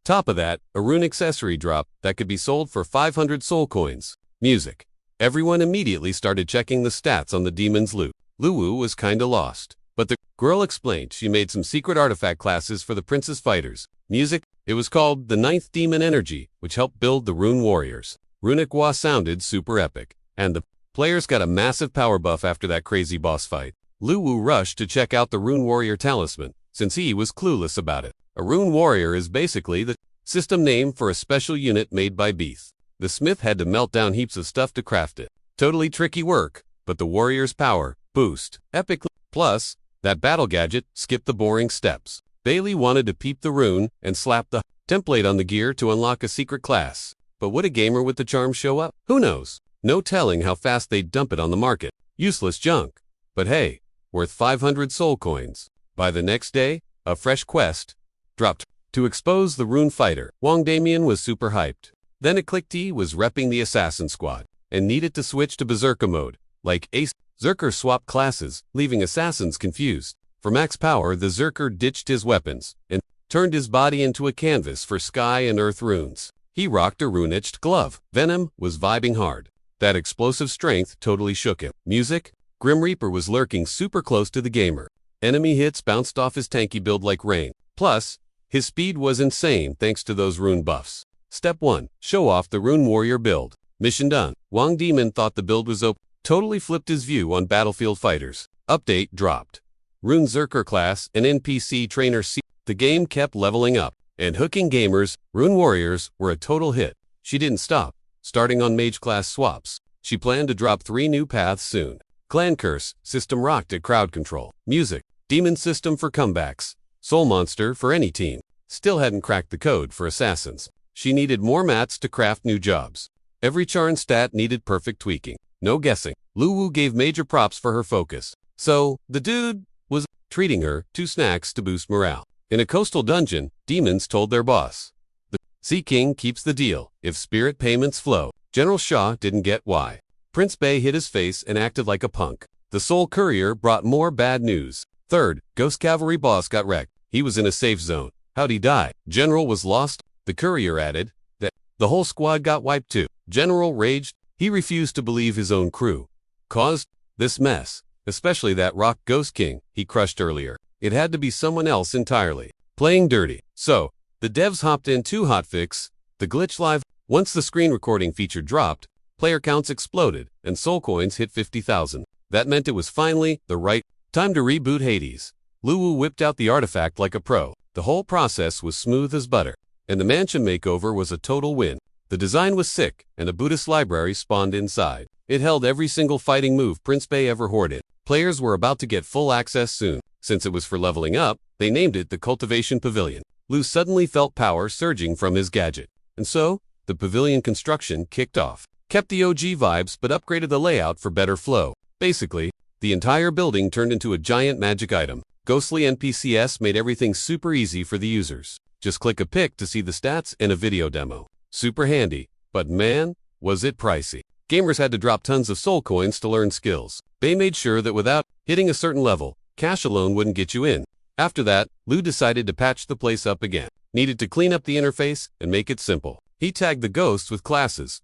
top of that, a rune accessory drop that could be sold for 500 soul coins. Music. Everyone immediately started checking the stats on the demon's loot. Luwu was kinda lost, but the girl explained she made some secret artifact classes for the princess fighters. Music. It was called the 9th Demon Energy, which helped build the rune warriors. Runiqua sounded super epic, and the players got a massive power buff after that crazy boss fight. Luwu rushed to check out the rune warrior talisman, since he was clueless about it. A rune warrior is basically the system name for a special unit made by Beath. The smith had to melt down heaps of stuff to craft it. Totally tricky work, but the warrior's power boost epically. Plus, that battle gadget skipped the boring steps. Bailey wanted to peep the rune and slap the template on the gear to unlock a secret class. But would a gamer with the charm show up? Who knows? No telling how fast they'd dump it on the market. Useless junk. But hey, worth 500 soul coins. By the next day, a fresh quest dropped to expose the rune fighter. Wang Damien was super hyped. Then Aniclimax was repping the assassin squad and needed to switch to berserker mode. Like Ace, Zerker swapped classes, leaving assassins confused. For max power, the Zerker ditched his weapons and turned his body into a canvas for sky and earth runes. He rocked a rune-etched glove. Venom was vibing hard. That explosive strength totally shook him. Music. Grim Reaper was lurking super close to the gamer. Enemy hits bounced off his tanky build like rain. Plus, his speed was insane thanks to those rune buffs. Step 1. Show off the rune warrior build. Mission done. Wang Demon thought the build was OP. Totally flipped his view on battlefield fighters. Update dropped. Rune Zerker class and NPC trainer C. The game kept leveling up, and hooking gamers. Rune warriors were a total hit. She didn't stop. Starting on mage class swaps, she planned to drop 3 new paths soon. Clan Curse system rocked at crowd control. Music. Demon system for comebacks. Soul Monster for any team. Still hadn't cracked the code for assassins. She needed more mats to craft new jobs. Every charn stat needed perfect tweaking. No guessing. Luwu gave major props for her focus. So, the dude was treating her 2 snacks to boost morale. In a coastal dungeon, demons told their boss, the Sea King keeps the deal if spirit payments flow. General Shaw didn't get why. Prince Bay hit his face and acted like a punk. The Soul Courier brought more bad news. Third, Ghost Cavalry boss got wrecked. He was in a safe zone. How'd he die? General was lost. The courier added that the whole squad got wiped too. General raged. He refused to believe his own crew caused this mess, especially that rock Ghost King he crushed earlier. It had to be someone else entirely. Playing dirty. So, the devs hopped in to hotfix the glitch live. Once the screen recording feature dropped, player counts exploded and soul coins hit 50,000. That meant it was finally the right time to reboot Hades. Luwu whipped out the artifact like a pro. The whole process was smooth as butter, and the mansion makeover was a total win. The design was sick, and a Buddhist library spawned inside. It held every single fighting move Prince Bay ever hoarded. Players were about to get full access soon. Since it was for leveling up, they named it the Cultivation Pavilion. Lu suddenly felt power surging from his gadget. And so, the pavilion construction kicked off. Kept the OG vibes but upgraded the layout for better flow. Basically, the entire building turned into a giant magic item. Ghostly NPCs made everything super easy for the users. Just click a pic to see the stats and a video demo. Super handy, but man, was it pricey. Gamers had to drop tons of soul coins to learn skills. They made sure that without hitting a certain level, cash alone wouldn't get you in. After that, Lu decided to patch the place up again. Needed to clean up the interface and make it simple. He tagged the ghosts with classes: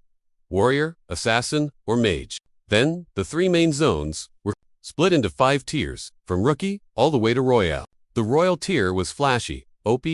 warrior, assassin, or mage. Then, the 3 main zones were split into 5 tiers, from rookie all the way to royale. The royal tier was flashy, OP,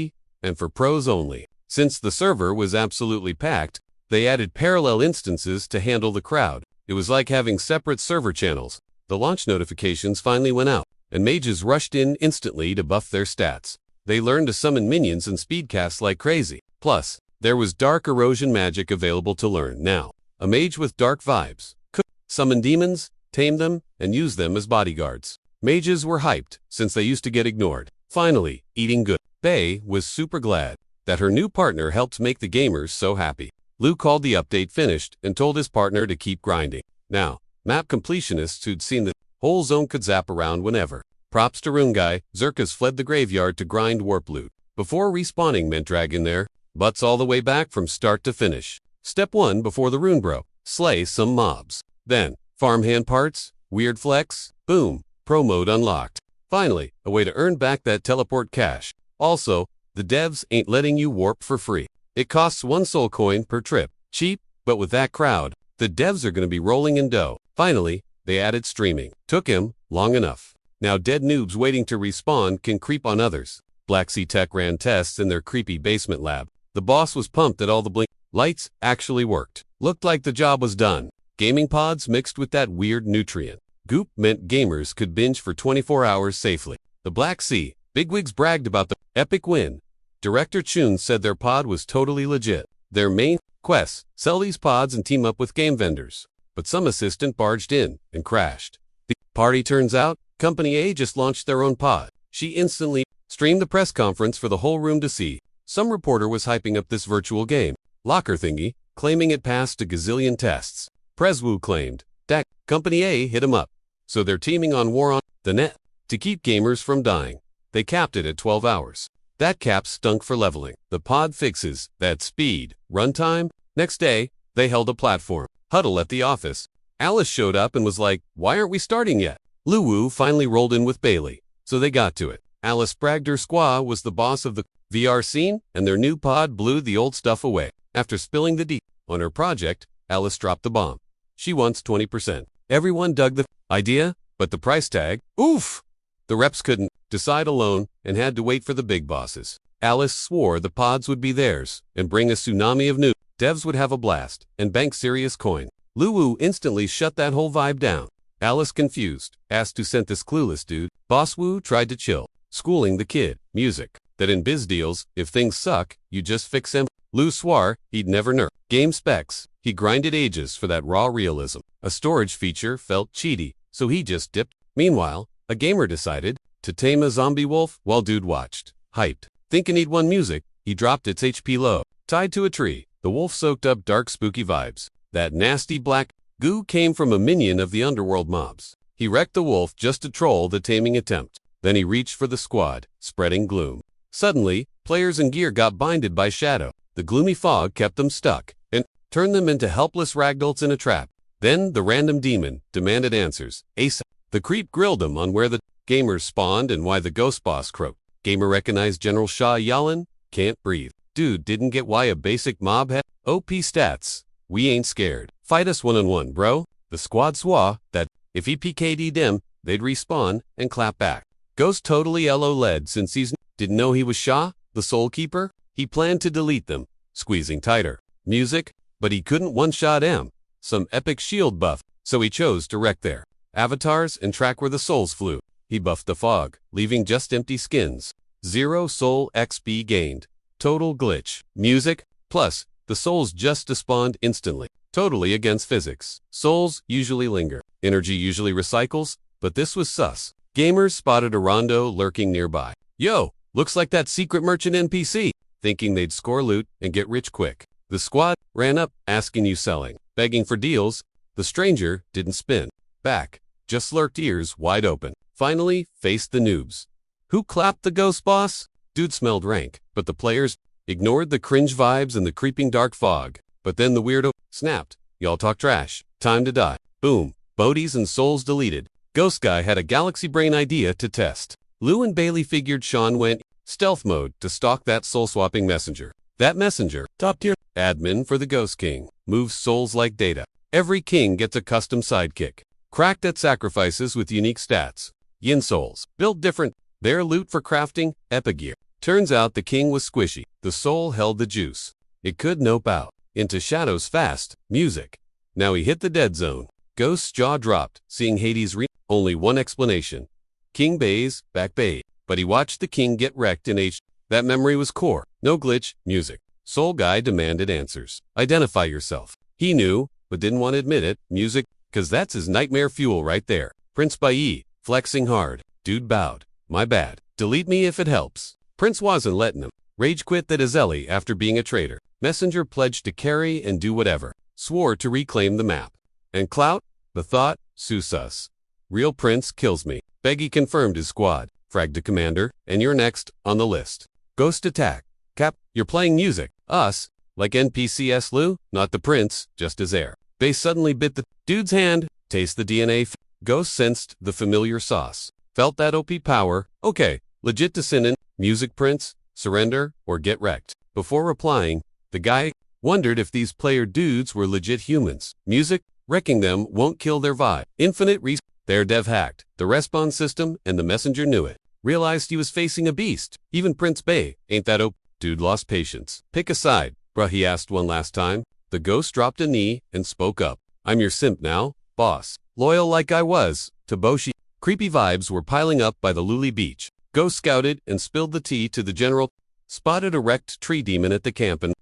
and for pros only. Since the server was absolutely packed, they added parallel instances to handle the crowd. It was like having separate server channels. The launch notifications finally went out, and mages rushed in instantly to buff their stats. They learned to summon minions and speedcast like crazy. Plus, there was dark erosion magic available to learn now. A mage with dark vibes could summon demons, tame them, and use them as bodyguards. Mages were hyped, since they used to get ignored. Finally, eating good. Bay was super glad that her new partner helped make the gamers so happy. Lou called the update finished and told his partner to keep grinding. Now, map completionists who'd seen the whole zone could zap around whenever. Props to Rungai, Zerkas fled the graveyard to grind warp loot. Before respawning meant dragging their butts all the way back from start to finish. Step 1 before the rune bro. Slay some mobs. Then, farmhand parts, weird flex, boom, pro mode unlocked. Finally, a way to earn back that teleport cash. Also, the devs ain't letting you warp for free. It costs 1 soul coin per trip. Cheap, but with that crowd, the devs are going to be rolling in dough. Finally, they added streaming. Took him long enough. Now dead noobs waiting to respawn can creep on others. Black Sea Tech ran tests in their creepy basement lab. The boss was pumped that all the blink lights actually worked. Looked like the job was done. Gaming pods mixed with that weird nutrient goop meant gamers could binge for 24 hours safely. The Black Sea bigwigs bragged about the epic win. Director Chun said their pod was totally legit. Their main quest, sell these pods and team up with game vendors. But some assistant barged in and crashed. The party turns out, Company A just launched their own pod. She instantly streamed the press conference for the whole room to see. Some reporter was hyping up this virtual game locker thingy, claiming it passed a gazillion tests. Preswu claimed that Company A hit him up. So they're teaming on war on the net to keep gamers from dying. They capped it at 12 hours. That cap stunk for leveling. The pod fixes that speed, runtime. Next day, they held a platform huddle at the office. Alice showed up and was like, "Why aren't we starting yet?" Luwu finally rolled in with Bailey, so they got to it. Alice bragged her squaw was the boss of the VR scene, and their new pod blew the old stuff away. After spilling the on her project, Alice dropped the bomb. She wants 20%. Everyone dug the idea, but the price tag, oof! The reps couldn't decide alone and had to wait for the big bosses. Alice swore the pods would be theirs and bring a tsunami of new devs would have a blast and bank serious coin. Luwu instantly shut that whole vibe down. Alice, confused, asked who sent this clueless dude. Boss Wu tried to chill, schooling the kid. Music. That in biz deals, if things suck, you just fix them. Lu swore he'd never nerf. Game specs. He grinded ages for that raw realism. A storage feature felt cheaty, so he just dipped. Meanwhile, a gamer decided to tame a zombie wolf while dude watched. Hyped. Thinking he'd won music, he dropped its HP low. Tied to a tree, the wolf soaked up dark spooky vibes. That nasty black goo came from a minion of the Underworld mobs. He wrecked the wolf just to troll the taming attempt. Then he reached for the squad, spreading gloom. Suddenly, players and gear got blinded by shadow. The gloomy fog kept them stuck and turned them into helpless ragdolls in a trap. Then the random demon demanded answers. ASAP. The creep grilled him on where the gamers spawned and why the ghost boss croaked. Gamer recognized General Shah Yalan. Can't breathe. Dude didn't get why a basic mob had OP stats. We ain't scared. Fight us one-on-one, bro. The squad swore that if he PK'd them, they'd respawn and clap back. Ghost totally LO led since he's didn't know he was Shah, the Soul Keeper. He planned to delete them, squeezing tighter. Music, but he couldn't one-shot M. Some epic shield buff, so he chose to wreck their avatars and track where the souls flew. He buffed the fog, leaving just empty skins. 0 soul XP gained. Total glitch. Music, plus, the souls just despawned instantly. Totally against physics. Souls usually linger. Energy usually recycles, but this was sus. Gamers spotted a rondo lurking nearby. Yo, looks like that secret merchant NPC. Thinking they'd score loot and get rich quick. The squad ran up, asking you selling, begging for deals. The stranger didn't spin back, just lurked ears wide open. Finally, faced the noobs. Who clapped the ghost boss? Dude smelled rank, but the players ignored the cringe vibes and the creeping dark fog. But then the weirdo snapped. Y'all talk trash. Time to die. Boom. Bodies and souls deleted. Ghost guy had a galaxy brain idea to test. Lou and Bailey figured Sean went stealth mode to stalk that soul-swapping messenger. That messenger, top-tier admin for the Ghost King, moves souls like data. Every king gets a custom sidekick. Cracked at sacrifices with unique stats. Yin souls, built different. Their loot for crafting, epigear. Turns out the king was squishy. The soul held the juice. It could nope out. Into shadows fast. Music. Now he hit the dead zone. Ghost's jaw dropped, seeing Hades only one explanation. King Bay's back bay. But he watched the king get wrecked in H. That memory was core. No glitch. Music. Soul guy demanded answers. Identify yourself. He knew, but didn't want to admit it. Music, cause that's his nightmare fuel right there. Prince Bai, flexing hard. Dude bowed. My bad. Delete me if it helps. Prince wasn't letting him. Rage quit the Dizeli after being a traitor. Messenger pledged to carry and do whatever. Swore to reclaim the map. And clout? The thought? Susus. Real prince kills me. Beggy confirmed his squad. Fragged to commander, and you're next on the list. Ghost attack. Cap, you're playing music. Us? Like NPCS Lou? Not the prince, just his heir. Base suddenly bit the dude's hand. Taste the DNA. Ghost sensed the familiar sauce. Felt that OP power. Okay, legit to sin in. Music prince, surrender, or get wrecked. Before replying, the guy wondered if these player dudes were legit humans. Music, wrecking them won't kill their vibe. Infinite their dev hacked the respawn system, and the messenger knew it. Realized he was facing a beast. Even Prince Bay ain't that OP. Dude lost patience. Pick a side, bruh, he asked one last time. The ghost dropped a knee and spoke up. I'm your simp now, boss. Loyal like I was to Boshi. Creepy vibes were piling up by the Luli beach. Ghost scouted and spilled the tea to the general. Spotted a wrecked tree demon at the camp and ...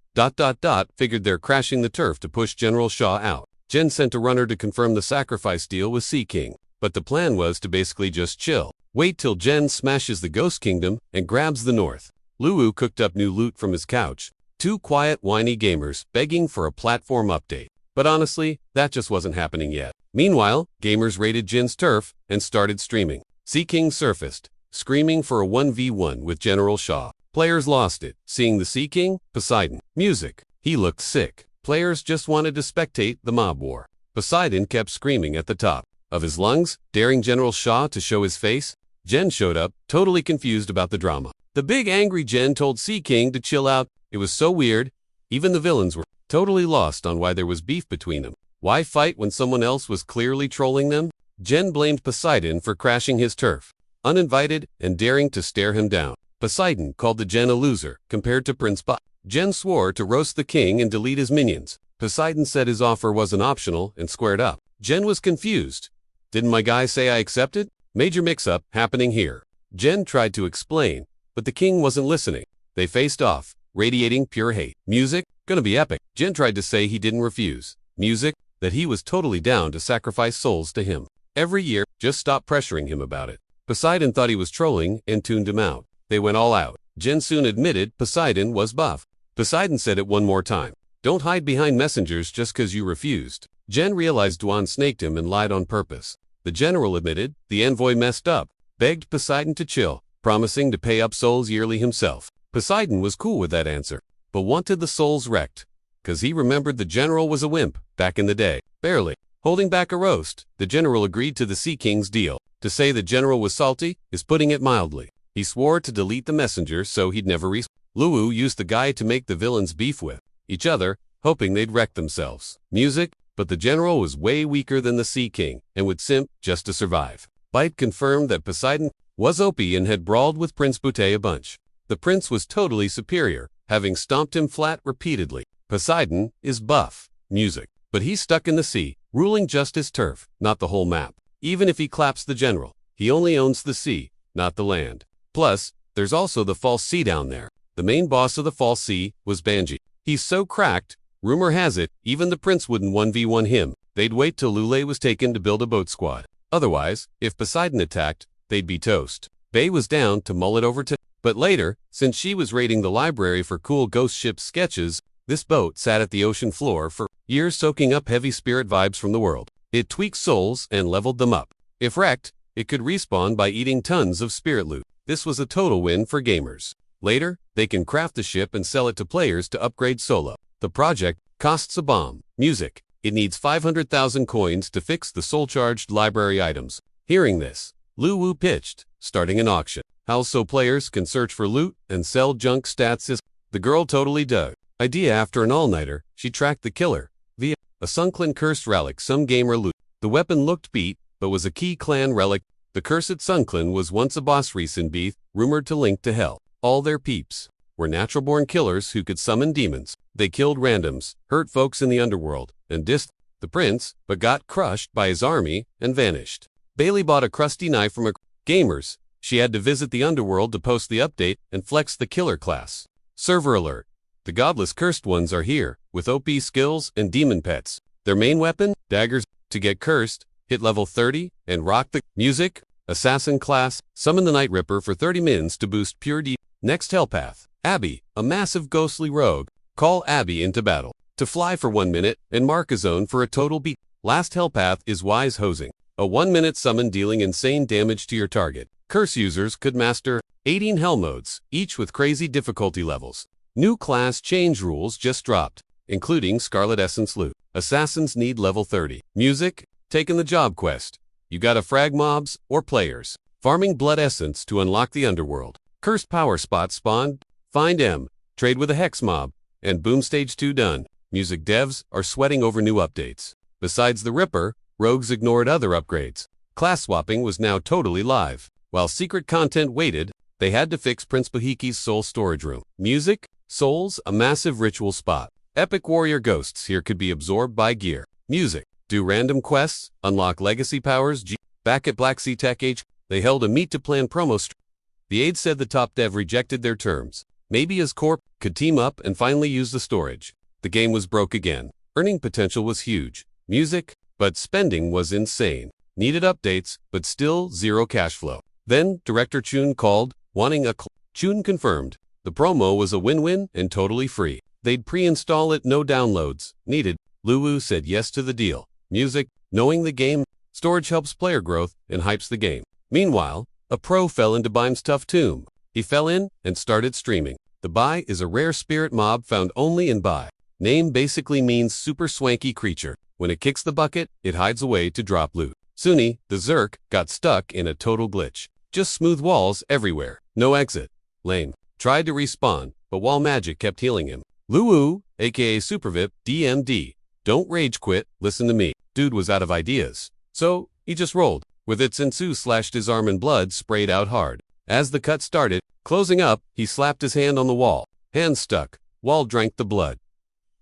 figured they're crashing the turf to push General Shaw out. Jen sent a runner to confirm the sacrifice deal with Sea King. But the plan was to basically just chill. Wait till Jen smashes the Ghost Kingdom and grabs the north. Luwu cooked up new loot from his couch. Two quiet, whiny gamers begging for a platform update. But honestly, that just wasn't happening yet. Meanwhile, gamers raided Jin's turf and started streaming. Sea King surfaced, screaming for a 1v1 with General Shaw. Players lost it, seeing the Sea King, Poseidon. Music. He looked sick. Players just wanted to spectate the mob war. Poseidon kept screaming at the top of his lungs, daring General Shaw to show his face. Jen showed up, totally confused about the drama. The big angry Jen told Sea King to chill out. It was so weird. Even the villains were totally lost on why there was beef between them. Why fight when someone else was clearly trolling them? Jen blamed Poseidon for crashing his turf, uninvited and daring to stare him down. Poseidon called the Jen a loser, compared to Prince Ba. Jen swore to roast the king and delete his minions. Poseidon said his offer wasn't optional and squared up. Jen was confused. Didn't my guy say I accepted? Major mix-up happening here. Jen tried to explain, but the king wasn't listening. They faced off, radiating pure hate. Music? Gonna be epic. Jen tried to say he didn't refuse. Music? That he was totally down to sacrifice souls to him. Every year, just stop pressuring him about it. Poseidon thought he was trolling and tuned him out. They went all out. Jen soon admitted Poseidon was buff. Poseidon said it one more time. Don't hide behind messengers just cause you refused. Jen realized Dwan snaked him and lied on purpose. The general admitted the envoy messed up, begged Poseidon to chill, promising to pay up souls yearly himself. Poseidon was cool with that answer, but wanted the souls wrecked, cause he remembered the general was a wimp back in the day. Barely holding back a roast, the general agreed to the Sea King's deal. To say the general was salty is putting it mildly. He swore to delete the messenger so he'd never Luwu used the guy to make the villains beef with each other, hoping they'd wreck themselves. Music, but the general was way weaker than the Sea King and would simp just to survive. Bite confirmed that Poseidon was OP and had brawled with Prince Butte a bunch. The prince was totally superior, having stomped him flat repeatedly. Poseidon is buff. Music. But he's stuck in the sea, ruling just his turf, not the whole map. Even if he claps the general, he only owns the sea, not the land. Plus, there's also the false sea down there. The main boss of the false sea was Banji. He's so cracked, rumor has it, even the prince wouldn't 1v1 him. They'd wait till Lule was taken to build a boat squad. Otherwise, if Poseidon attacked, they'd be toast. Bay was down to mull it over to... But later, since she was raiding the library for cool ghost ship sketches, this boat sat at the ocean floor for years soaking up heavy spirit vibes from the world. It tweaked souls and leveled them up. If wrecked, it could respawn by eating tons of spirit loot. This was a total win for gamers. Later, they can craft the ship and sell it to players to upgrade solo. The project costs a bomb. Music. It needs 500,000 coins to fix the soul-charged library items. Hearing this, Luwu pitched, starting an auction. How so players can search for loot and sell junk stats is... The girl totally dug. Idea after an all-nighter, she tracked the killer via a sunken cursed relic some gamer loot. The weapon looked beat, but was a key clan relic. The cursed sunken was once a boss recent beef, rumored to link to hell. All their peeps were natural-born killers who could summon demons. They killed randoms, hurt folks in the underworld, and dissed the prince, but got crushed by his army and vanished. Bailey bought a crusty knife from a gamers. She had to visit the underworld to post the update and flex the killer class. Server alert. The godless cursed ones are here, with OP skills and demon pets. Their main weapon, daggers. To get cursed, hit level 30, and rock the music. Assassin class, summon the Night Ripper for 30 mins to boost pure D. Next Hellpath. Abby, a massive ghostly rogue, Call Abby into battle. To fly for 1 minute and mark a zone for a total beat. Last hell path is wise hosing. A 1-minute summon dealing insane damage to your target. Curse users could master 18 hell modes, each with crazy difficulty levels. New class change rules just dropped, including Scarlet Essence loot. Assassins need level 30. Music, taking the job quest. You gotta frag mobs or players. Farming blood essence to unlock the underworld. Cursed power spots spawned. Find M, trade with a hex mob, and boom stage 2 done. Music devs are sweating over new updates. Besides the Ripper, rogues ignored other upgrades. Class swapping was now totally live. While secret content waited, they had to fix Prince Bahiki's soul storage room. Music, souls, a massive ritual spot. Epic warrior ghosts here could be absorbed by gear. Music, do random quests, unlock legacy powers. Back at Black Sea Tech Age, they held a meet to plan promo. The aide said the top dev rejected their terms. Maybe his corp could team up and finally use the storage. The game was broke again. Earning potential was huge. Music, but spending was insane. Needed updates, but still zero cash flow. Then, Director Chun called, wanting a Chun confirmed. The promo was a win-win and totally free. They'd pre-install it, no downloads needed. Luwu said yes to the deal. Music, knowing the game, storage helps player growth and hypes the game. Meanwhile, a pro fell into Bime's tough tomb. He fell in and started streaming. The Bai is a rare spirit mob found only in Bai. Name basically means super swanky creature. When it kicks the bucket, it hides away to drop loot. Suni, the Zerk, got stuck in a total glitch. Just smooth walls everywhere. No exit. Lame. Tried to respawn, but wall magic kept healing him. Luwu, aka Supervip, DMD. Don't rage quit, listen to me. Dude was out of ideas. So, he just rolled. With its Sensu slashed his arm and blood sprayed out hard. As the cut started, closing up, he slapped his hand on the wall. Hand stuck. Wall drank the blood.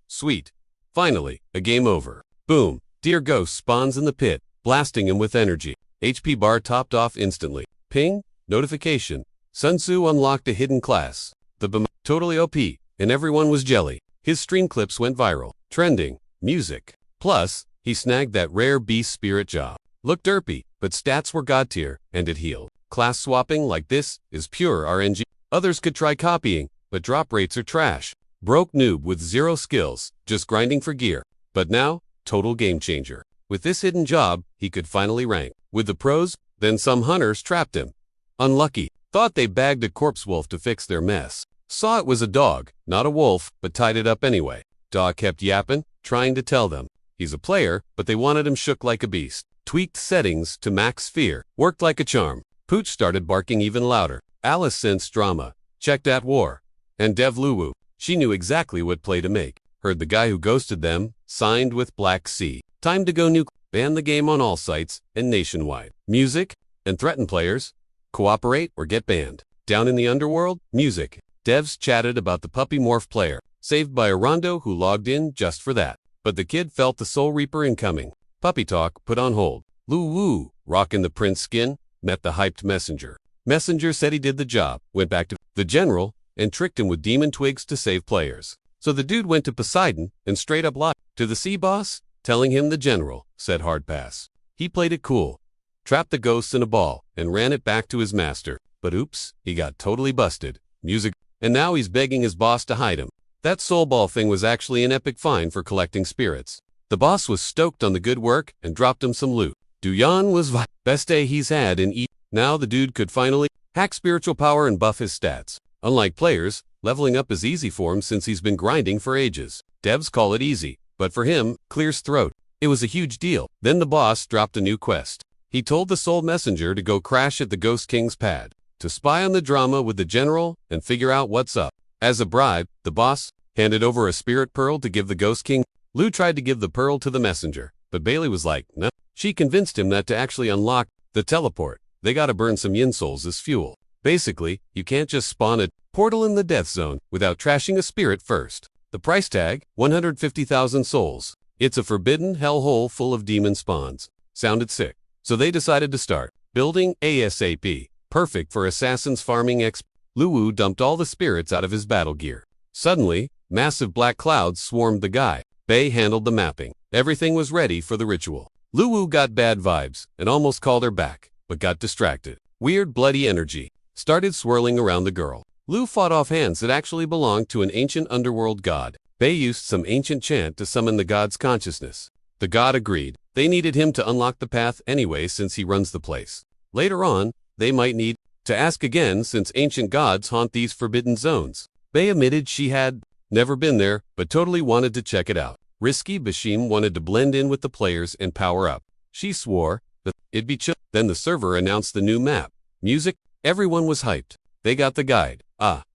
Sweet. Finally, a game over. Boom. Dear Ghost spawns in the pit, blasting him with energy. HP bar topped off instantly. Ping. Notification. Sun Tzu unlocked a hidden class. The BM. Totally OP. And everyone was jelly. His stream clips went viral. Trending. Music. Plus, he snagged that rare beast spirit job. Looked derpy, but stats were god tier, and it healed. Class swapping like this is pure RNG. Others could try copying, but drop rates are trash. Broke noob with zero skills, just grinding for gear. But now, total game changer. With this hidden job, he could finally rank. With the pros, then some hunters trapped him. Unlucky. Thought they bagged a corpse wolf to fix their mess. Saw it was a dog, not a wolf, but tied it up anyway. Dog kept yapping, trying to tell them. He's a player, but they wanted him shook like a beast. Tweaked settings to max fear. Worked like a charm. Pooch started barking even louder. Alice sensed drama. Checked at war. And Dev Luwu. She knew exactly what play to make. Heard the guy who ghosted them, signed with Black Sea. Time to go nuke. Ban the game on all sites and nationwide. Music, and threaten players. Cooperate or get banned. Down in the underworld, music. Devs chatted about the puppy morph player, saved by a rondo who logged in just for that. But the kid felt the Soul Reaper incoming. Puppy talk put on hold. Luwu, rocking the prince skin, met the hyped messenger. Messenger said he did the job, went back to the general, and tricked him with demon twigs to save players. So the dude went to Poseidon and straight up lied to the sea boss, telling him the general said hard pass. He played it cool, trapped the ghosts in a ball, and ran it back to his master. But oops, he got totally busted. Music, and now he's begging his boss to hide him. That soul ball thing was actually an epic fine for collecting spirits. The boss was stoked on the good work and dropped him some loot. Duyan was best day he's had in E. Now the dude could finally hack spiritual power and buff his stats. Unlike players, leveling up is easy for him since he's been grinding for ages. Devs call it easy, but for him, clears throat. It was a huge deal. Then the boss dropped a new quest. He told the soul messenger to go crash at the Ghost King's pad, to spy on the drama with the general and figure out what's up. As a bribe, the boss handed over a spirit pearl to give the Ghost King. Lou tried to give the pearl to the messenger, but Bailey was like, no. She convinced him that to actually unlock the teleport, they gotta burn some yin souls as fuel. Basically, you can't just spawn a portal in the death zone without trashing a spirit first. The price tag, 150,000 souls. It's a forbidden hellhole full of demon spawns. Sounded sick. So they decided to start building ASAP. Perfect for assassins farming XP. Luwu dumped all the spirits out of his battle gear. Suddenly, massive black clouds swarmed the guy. Bay handled the mapping. Everything was ready for the ritual. Luwu got bad vibes and almost called her back, but got distracted. Weird bloody energy started swirling around the girl. Lu fought off hands that actually belonged to an ancient underworld god. Bei used some ancient chant to summon the god's consciousness. The god agreed. They needed him to unlock the path anyway since he runs the place. Later on, they might need to ask again since ancient gods haunt these forbidden zones. Bei admitted she had never been there, but totally wanted to check it out. Risky Bashim wanted to blend in with the players and power up. She swore that it'd be chill. Then the server announced the new map. Music, everyone was hyped. They got the guide.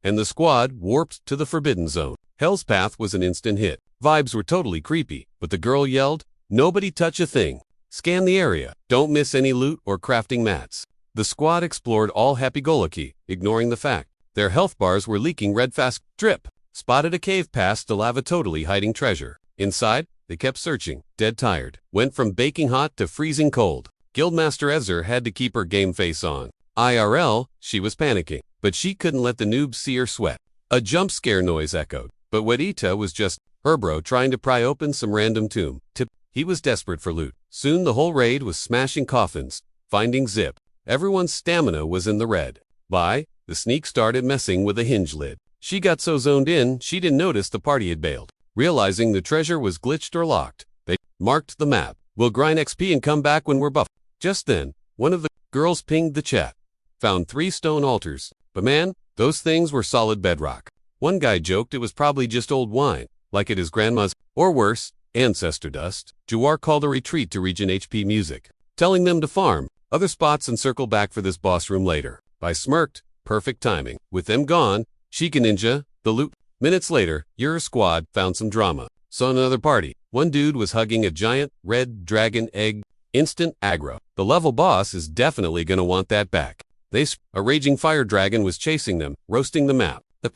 And the squad warped to the Forbidden Zone. Hell's Path was an instant hit. Vibes were totally creepy, but the girl yelled, "Nobody touch a thing. Scan the area. Don't miss any loot or crafting mats." The squad explored all happy-go-lucky, ignoring the fact their health bars were leaking red fast. Drip. Spotted a cave past the lava totally hiding treasure. Inside, they kept searching, dead tired. Went from baking hot to freezing cold. Guildmaster Ezer had to keep her game face on. IRL, she was panicking, but she couldn't let the noobs see her sweat. A jump scare noise echoed, but Wedita was just her bro trying to pry open some random tomb. He was desperate for loot. Soon the whole raid was smashing coffins, finding Zip. Everyone's stamina was in the red. The sneak started messing with a hinge lid. She got so zoned in, she didn't notice the party had bailed. Realizing the treasure was glitched or locked, they marked the map. "We'll grind XP and come back when we're buff." Just then, one of the girls pinged the chat. Found 3 stone altars, but man, those things were solid bedrock. One guy joked it was probably just old wine, like at his grandma's, or worse, ancestor dust. Jawar called a retreat to regen HP music, telling them to farm other spots and circle back for this boss room later. I smirked, perfect timing. With them gone, Sheikah Ninja, the loot. Minutes later, your squad found some drama. Saw another party. One dude was hugging a giant, red dragon egg. Instant aggro. The level boss is definitely gonna want that back. A raging fire dragon was chasing them, roasting the map. The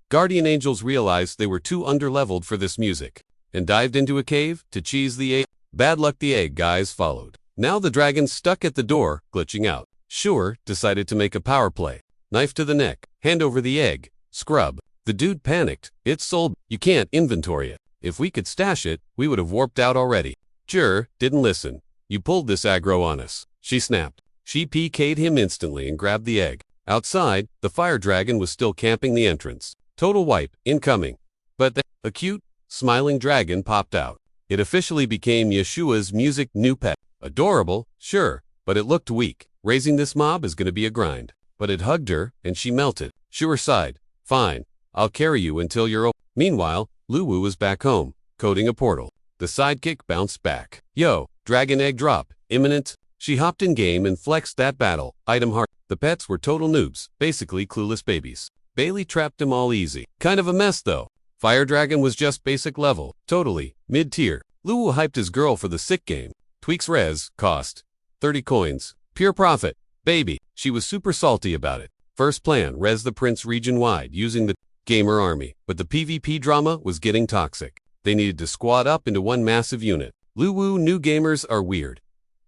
guardian angels realized they were too underleveled for this music, and dived into a cave to cheese the egg. Bad luck, the egg guys followed. Now the dragon's stuck at the door, glitching out. Sure decided to make a power play. Knife to the neck, hand over the egg, scrub. The dude panicked. "It's sold. You can't inventory it. If we could stash it, we would have warped out already." Jur didn't listen. "You pulled this aggro on us," she snapped. She PK'd him instantly and grabbed the egg. Outside, the fire dragon was still camping the entrance. Total wipe, incoming. But a cute, smiling dragon popped out. It officially became Yeshua's music new pet. Adorable, sure, but it looked weak. Raising this mob is gonna be a grind. But it hugged her, and she melted. Shua sighed. "Fine, I'll carry you until you're old." Meanwhile, Luwu was back home, coding a portal. The sidekick bounced back. "Yo, dragon egg drop, imminent." She hopped in game and flexed that battle. Item heart. The pets were total noobs, basically clueless babies. Bailey trapped them all easy. Kind of a mess though. Fire Dragon was just basic level, totally, mid-tier. Luwu hyped his girl for the sick game. Tweaks res, cost 30 coins. Pure profit. Baby. She was super salty about it. First plan, res the prince region-wide using the gamer army. But the PvP drama was getting toxic. They needed to squad up into one massive unit. Luwu knew gamers are weird.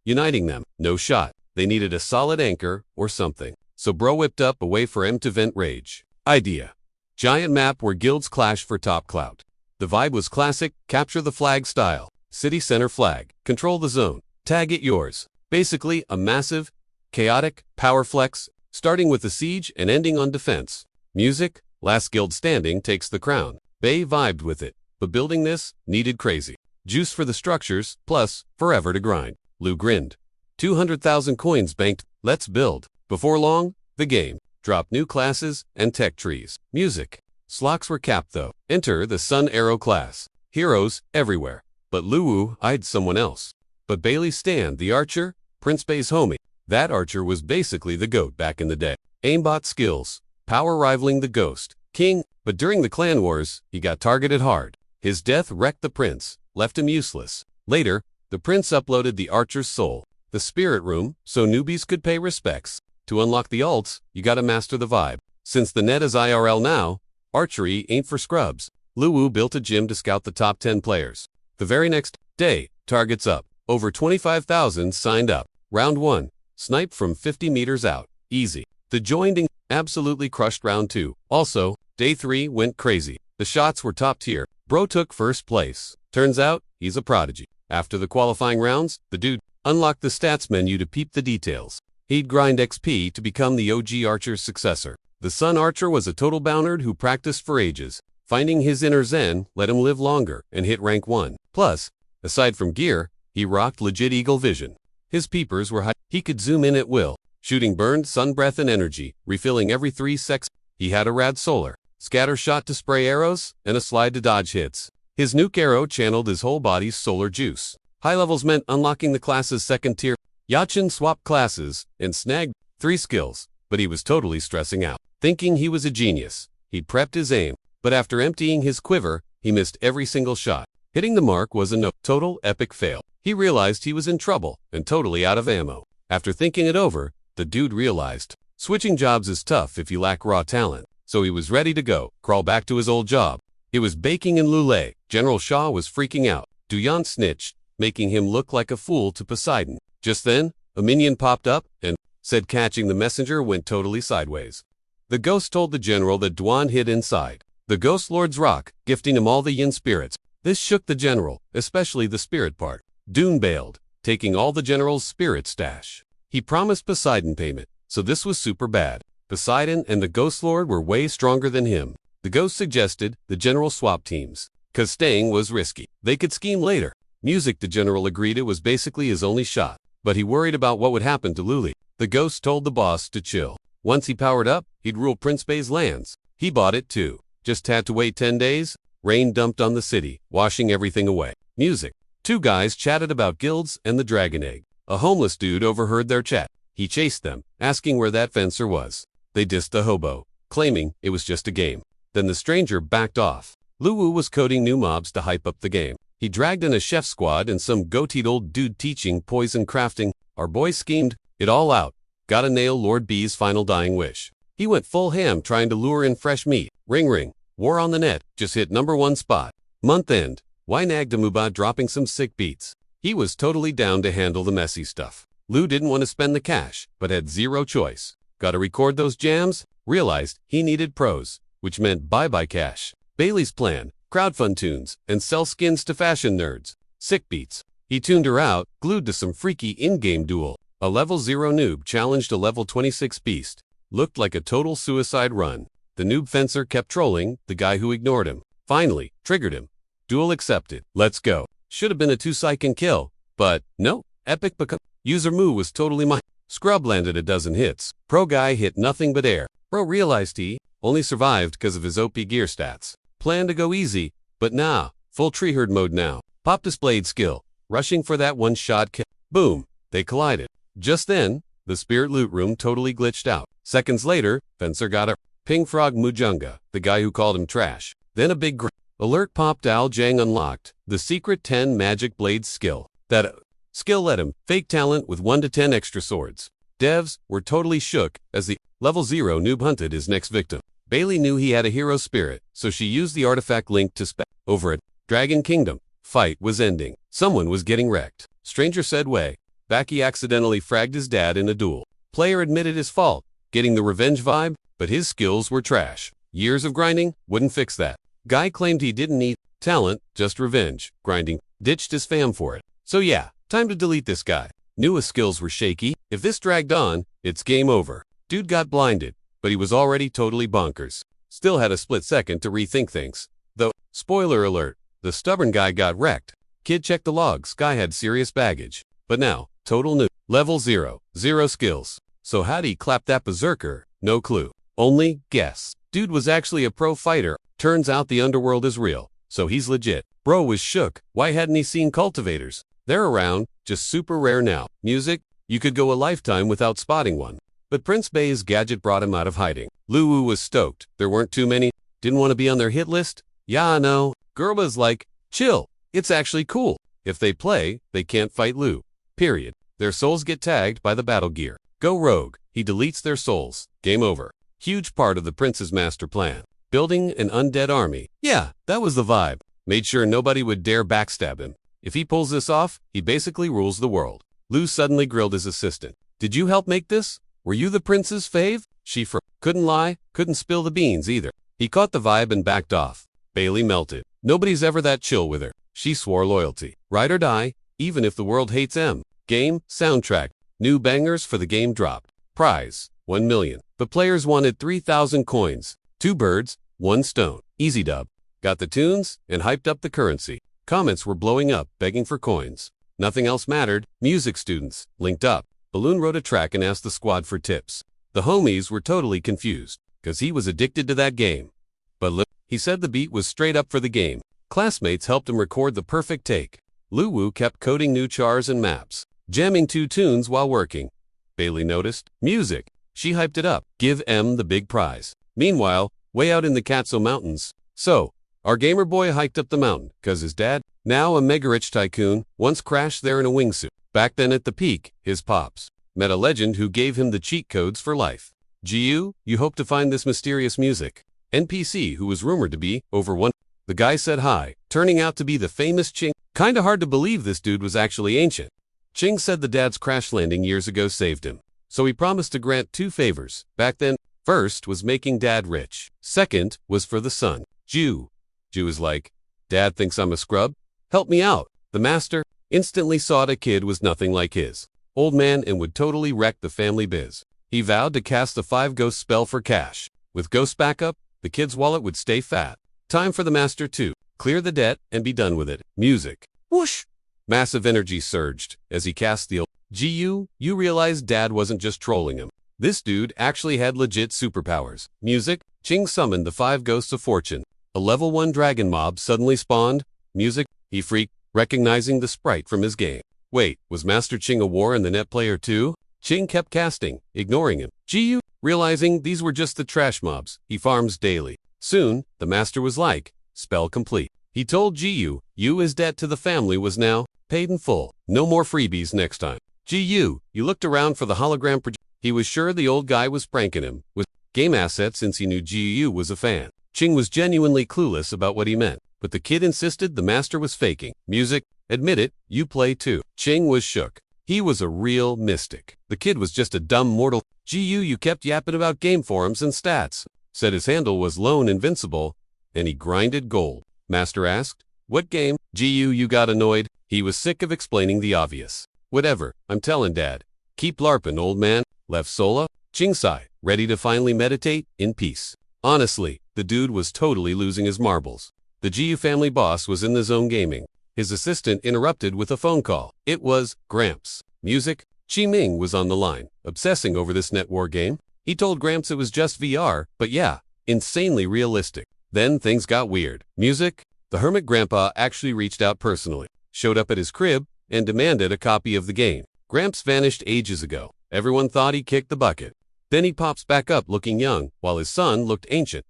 Uniting them, no shot. They needed a solid anchor or something. So bro whipped up a way for M to vent rage. Idea. Giant map where guilds clash for top clout. The vibe was classic, capture the flag style. City center flag. Control the zone. Tag it yours. Basically a massive, chaotic, power flex, starting with the siege and ending on defense. Music, last guild standing takes the crown. Bei vibed with it, but building this needed crazy. Juice for the structures, plus forever to grind. Lu grinned. 200,000 coins banked. Let's build. Before long, the game dropped new classes and tech trees. Music. Slocks were capped though. Enter the Sun Arrow class. Heroes everywhere. But Luwu eyed someone else. But Bailey Stan, the archer, Prince Bei's homie. That archer was basically the GOAT back in the day. Aimbot skills. Power rivaling the Ghost. King. But during the clan wars, he got targeted hard. His death wrecked the prince. Left him useless. Later, the prince uploaded the archer's soul, the spirit room, so newbies could pay respects. To unlock the ults, you gotta master the vibe. Since the net is IRL now, archery ain't for scrubs. Luwu built a gym to scout the top 10 players. The very next day, targets up. Over 25,000 signed up. Round 1. Snipe from 50 meters out. Easy. The joining absolutely crushed round 2. Also, day 3 went crazy. The shots were top tier. Bro took first place. Turns out, he's a prodigy. After the qualifying rounds, the dude unlocked the stats menu to peep the details. He'd grind XP to become the OG archer's successor. The Sun Archer was a total bounard who practiced for ages. Finding his inner zen let him live longer and hit rank 1. Plus, aside from gear, he rocked legit eagle vision. His peepers were high. He could zoom in at will, shooting burned sun breath and energy, refilling every 3 seconds. He had a rad solar, scatter shot to spray arrows, and a slide to dodge hits. His nuke arrow channeled his whole body's solar juice. High levels meant unlocking the class's second tier. Yachin swapped classes and snagged 3 skills, but he was totally stressing out. Thinking he was a genius, he'd prepped his aim, but after emptying his quiver, he missed every single shot. Hitting the mark was a total epic fail. He realized he was in trouble and totally out of ammo. After thinking it over, the dude realized switching jobs is tough if you lack raw talent, so he was ready to go, crawl back to his old job. He was baking in Lulé. General Shaw was freaking out. Duyan snitched, making him look like a fool to Poseidon. Just then, a minion popped up and said catching the messenger went totally sideways. The ghost told the general that Duan hid inside the Ghost Lord's rock, gifting him all the yin spirits. This shook the general, especially the spirit part. Dune bailed, taking all the general's spirit stash. He promised Poseidon payment, so this was super bad. Poseidon and the Ghost Lord were way stronger than him. The ghost suggested the general swap teams, cause staying was risky. They could scheme later. Music the general agreed it was basically his only shot, but he worried about what would happen to Luli. The ghost told the boss to chill. Once he powered up, he'd rule Prince Bay's lands. He bought it too. Just had to wait 10 days. Rain dumped on the city, washing everything away. Music. 2 guys chatted about guilds and the dragon egg. A homeless dude overheard their chat. He chased them, asking where that fencer was. They dissed the hobo, claiming it was just a game. Then the stranger backed off. Luwu was coding new mobs to hype up the game. He dragged in a chef squad and some goateed old dude teaching poison crafting. Our boy schemed it all out. Gotta nail Lord B's final dying wish. He went full ham trying to lure in fresh meat. Ring ring. War on the net. Just hit #1 spot. Month end. Wynagdamuba dropping some sick beats. He was totally down to handle the messy stuff. Lou didn't want to spend the cash, but had zero choice. Gotta record those jams? Realized he needed pros, which meant bye-bye cash. Bailey's plan, crowdfund tunes, and sell skins to fashion nerds. Sick beats. He tuned her out, glued to some freaky in-game duel. A level 0 noob challenged a level 26 beast. Looked like a total suicide run. The noob fencer kept trolling the guy who ignored him. Finally, triggered him. Duel accepted. Let's go. Should have been a 2-second kill, but no. Epic because user Moo was totally mine. Scrub landed a dozen hits. Pro guy hit nothing but air. Pro realized he only survived because of his OP gear stats. Planned to go easy, but nah. Full tree herd mode now. Pop displayed skill. Rushing for that one-shot kill. Boom. They collided. Just then, the spirit loot room totally glitched out. Seconds later, Fencer got a ping frog Mujunga, the guy who called him trash. Then a big alert popped. Al Jang unlocked the secret 10 magic blades skill. That skill let him fake talent with 1 to 10 extra swords. Devs were totally shook as the level 0 noob hunted his next victim. Bailey knew he had a hero spirit, so she used the artifact link to spec over it. Dragon Kingdom. Fight was ending. Someone was getting wrecked. Stranger said way. Backy accidentally fragged his dad in a duel. Player admitted his fault, getting the revenge vibe, but his skills were trash. Years of grinding wouldn't fix that. Guy claimed he didn't need talent, just revenge. Grinding. Ditched his fam for it. So yeah, time to delete this guy. Knew his skills were shaky. If this dragged on, it's game over. Dude got blinded, but he was already totally bonkers. Still had a split second to rethink things. Though, spoiler alert, the stubborn guy got wrecked. Kid checked the logs. Guy had serious baggage. But now, total new. Level 0. 0 skills. So how'd he clap that berserker? No clue. Only guess. Dude was actually a pro fighter. Turns out the underworld is real, so he's legit. Bro was shook. Why hadn't he seen Cultivators? They're around, just super rare now. Music? You could go a lifetime without spotting one. But Prince Bay's gadget brought him out of hiding. Luwu was stoked. There weren't too many. Didn't want to be on their hit list? Yeah, I know. Gerba's like, chill. It's actually cool. If they play, they can't fight Lu. Period. Their souls get tagged by the battle gear. Go rogue. He deletes their souls. Game over. Huge part of the prince's master plan. Building an undead army. Yeah, that was the vibe. Made sure nobody would dare backstab him. If he pulls this off, he basically rules the world. Lu suddenly grilled his assistant. Did you help make this? Were you the prince's fave? She couldn't lie, couldn't spill the beans either. He caught the vibe and backed off. Bailey melted. Nobody's ever that chill with her. She swore loyalty. Ride or die, even if the world hates M. Game, soundtrack. New bangers for the game dropped. Prize. 1 million. But players wanted 3,000 coins, 2 birds, 1 stone. Easy dub. Got the tunes and hyped up the currency. Comments were blowing up, begging for coins. Nothing else mattered. Music students linked up. Balloon wrote a track and asked the squad for tips. The homies were totally confused, cause he was addicted to that game. But he said the beat was straight up for the game. Classmates helped him record the perfect take. Luwu kept coding new chars and maps, jamming 2 tunes while working. Bailey noticed. Music. She hyped it up. Give M the big prize. Meanwhile, way out in the Katso Mountains. So, our gamer boy hiked up the mountain, cause his dad, now a mega-rich tycoon, once crashed there in a wingsuit. Back then at the peak, his pops met a legend who gave him the cheat codes for life. GU, you hope to find this mysterious music. NPC who was rumored to be over 1. The guy said hi, turning out to be the famous Ching. Kinda hard to believe this dude was actually ancient. Ching said the dad's crash landing years ago saved him, so he promised to grant 2 favors. Back then, first was making dad rich. Second was for the son. Ju is like, Dad thinks I'm a scrub? Help me out. The master instantly saw a kid was nothing like his old man and would totally wreck the family biz. He vowed to cast the 5 ghost spell for cash. With ghost backup, the kid's wallet would stay fat. Time for the master to clear the debt and be done with it. Music. Whoosh! Massive energy surged as he cast the GU. You realized Dad wasn't just trolling him. This dude actually had legit superpowers. Music. Ching summoned the 5 ghosts of fortune. A level 1 dragon mob suddenly spawned. Music. He freaked, recognizing the sprite from his game. Wait, was Master Ching a war in the net player too? Ching kept casting, ignoring him. GU, realizing these were just the trash mobs he farms daily. Soon, the master was like, spell complete. He told GU, his debt to the family was now paid in full. No more freebies next time. GU, you looked around for the hologram project. He was sure the old guy was pranking him with game assets since he knew GU was a fan. Ching was genuinely clueless about what he meant, but the kid insisted the master was faking. Music. Admit it, you play too. Ching was shook. He was a real mystic. The kid was just a dumb mortal. GU, you kept yapping about game forums and stats. Said his handle was Lone Invincible, and he grinded gold. Master asked, what game? GU, you got annoyed. He was sick of explaining the obvious. Whatever, I'm telling Dad. Keep larping, old man. Left Sola. Ching sighed, ready to finally meditate in peace. Honestly, the dude was totally losing his marbles. The GU family boss was in the zone gaming. His assistant interrupted with a phone call. It was Gramps. Music. Chi Ming was on the line, obsessing over this net war game. He told Gramps it was just VR, but yeah, insanely realistic. Then things got weird. Music. The hermit grandpa actually reached out personally, showed up at his crib, and demanded a copy of the game. Gramps vanished ages ago. Everyone thought he kicked the bucket. Then he pops back up looking young, while his son looked ancient.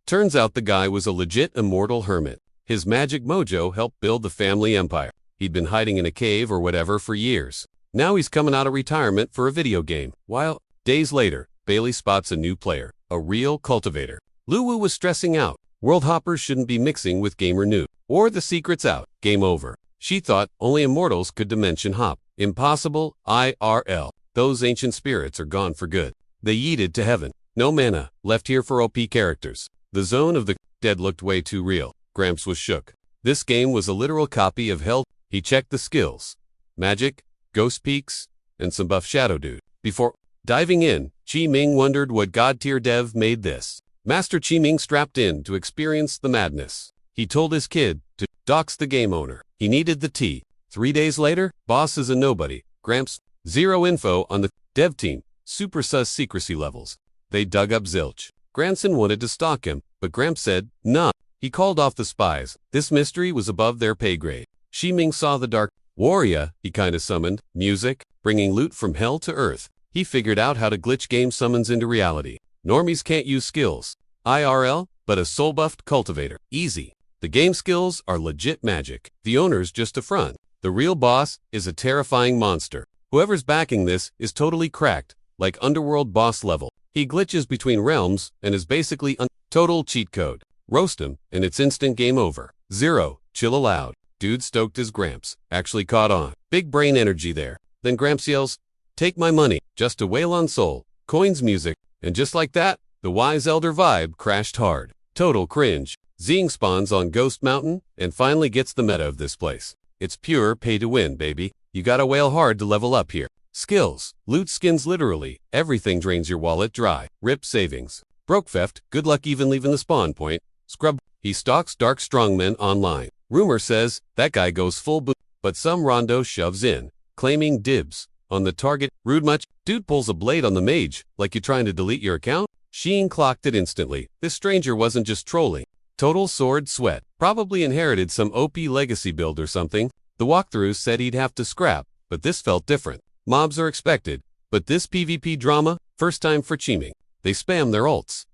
Turns out the guy was a legit immortal hermit. His magic mojo helped build the family empire. He'd been hiding in a cave or whatever for years. Now he's coming out of retirement for a video game. While days later, Bailey spots a new player, a real cultivator. Luwu was stressing out. World hoppers shouldn't be mixing with gamer noob. Or the secret's out. Game over. She thought only immortals could dimension hop. Impossible, IRL. Those ancient spirits are gone for good. They yeeted to heaven. No mana, left here for OP characters. The zone of the dead looked way too real. Gramps was shook. This game was a literal copy of Hell. He checked the skills. Magic, ghost peaks, and some buff shadow dude. Before diving in, Chi Ming wondered what god-tier dev made this. Master Chi Ming strapped in to experience the madness. He told his kid to dox the game owner. He needed the tea. 3 days later, boss is a nobody. Gramps, zero info on the dev team. Super sus secrecy levels. They dug up zilch. Grandson wanted to stalk him, but Gramps said, nah. He called off the spies. This mystery was above their pay grade. Shi Ming saw the dark warrior he kinda summoned. Music, bringing loot from hell to earth. He figured out how to glitch game summons into reality. Normies can't use skills. IRL, but a soul-buffed cultivator. Easy. The game skills are legit magic. The owner's just a front. The real boss is a terrifying monster. Whoever's backing this is totally cracked, like Underworld boss level. He glitches between realms and is basically total cheat code. Roast him, and it's instant game over. Zero, chill allowed. Dude stoked his Gramps. Actually caught on. Big brain energy there. Then Gramps yells, take my money, just to wail on soul. Coins music. And just like that, the wise elder vibe crashed hard. Total cringe. Zing spawns on Ghost Mountain and finally gets the meta of this place. It's pure pay to win, baby. You gotta wail hard to level up here. Skills. Loot skins literally. Everything drains your wallet dry. Rip savings. Broke theft. Good luck even leaving the spawn point. Scrub. He stalks dark strongmen online. Rumor says that guy goes full boot, but some rondo shoves in, claiming dibs on the target. Rude much? Dude pulls a blade on the mage, like you trying to delete your account? Sheen clocked it instantly. This stranger wasn't just trolling. Total sword sweat. Probably inherited some OP legacy build or something. The walkthrough said he'd have to scrap, but this felt different. Mobs are expected, but this PvP drama, first time for Chiming. They spam their ults.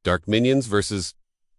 Dark minions versus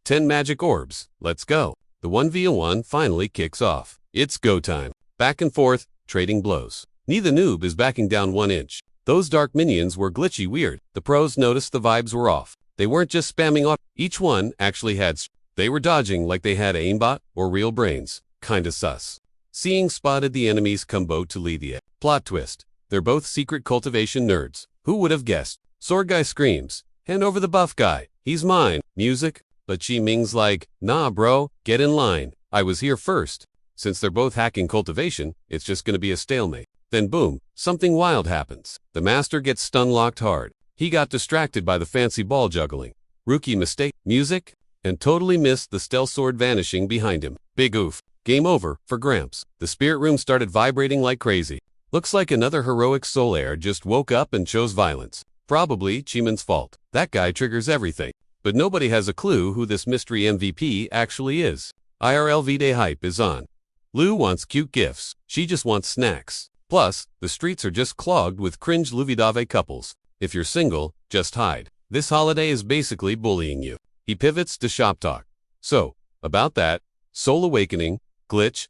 10 magic orbs. Let's go. The 1v1 finally kicks off. It's go time. Back and forth, trading blows. Neither noob is backing down 1 inch. Those dark minions were glitchy weird. The pros noticed the vibes were off. They weren't just spamming off. Each one actually had. They were dodging like they had aimbot or real brains. Kinda sus. Seeing spotted the enemies combo to lead the plot twist. They're both secret cultivation nerds. Who would have guessed? Sword guy screams, "Hand over the buff guy. He's mine." Music. But Chi Ming's like, "Nah bro, get in line. I was here first." Since they're both hacking cultivation, it's just gonna be a stalemate. Then boom, something wild happens. The master gets stun locked hard. He got distracted by the fancy ball juggling. Rookie mistake. Music. And totally missed the stealth sword vanishing behind him. Big oof. Game over for Gramps. The spirit room started vibrating like crazy. Looks like another heroic soul heir just woke up and chose violence. Probably Chiman's fault. That guy triggers everything. But nobody has a clue who this mystery MVP actually is. IRL V-Day hype is on. Lou wants cute gifts. She just wants snacks. Plus, the streets are just clogged with cringe Luvidave couples. If you're single, just hide. This holiday is basically bullying you. He pivots to shop talk. So, about that, Soul Awakening, glitch, ...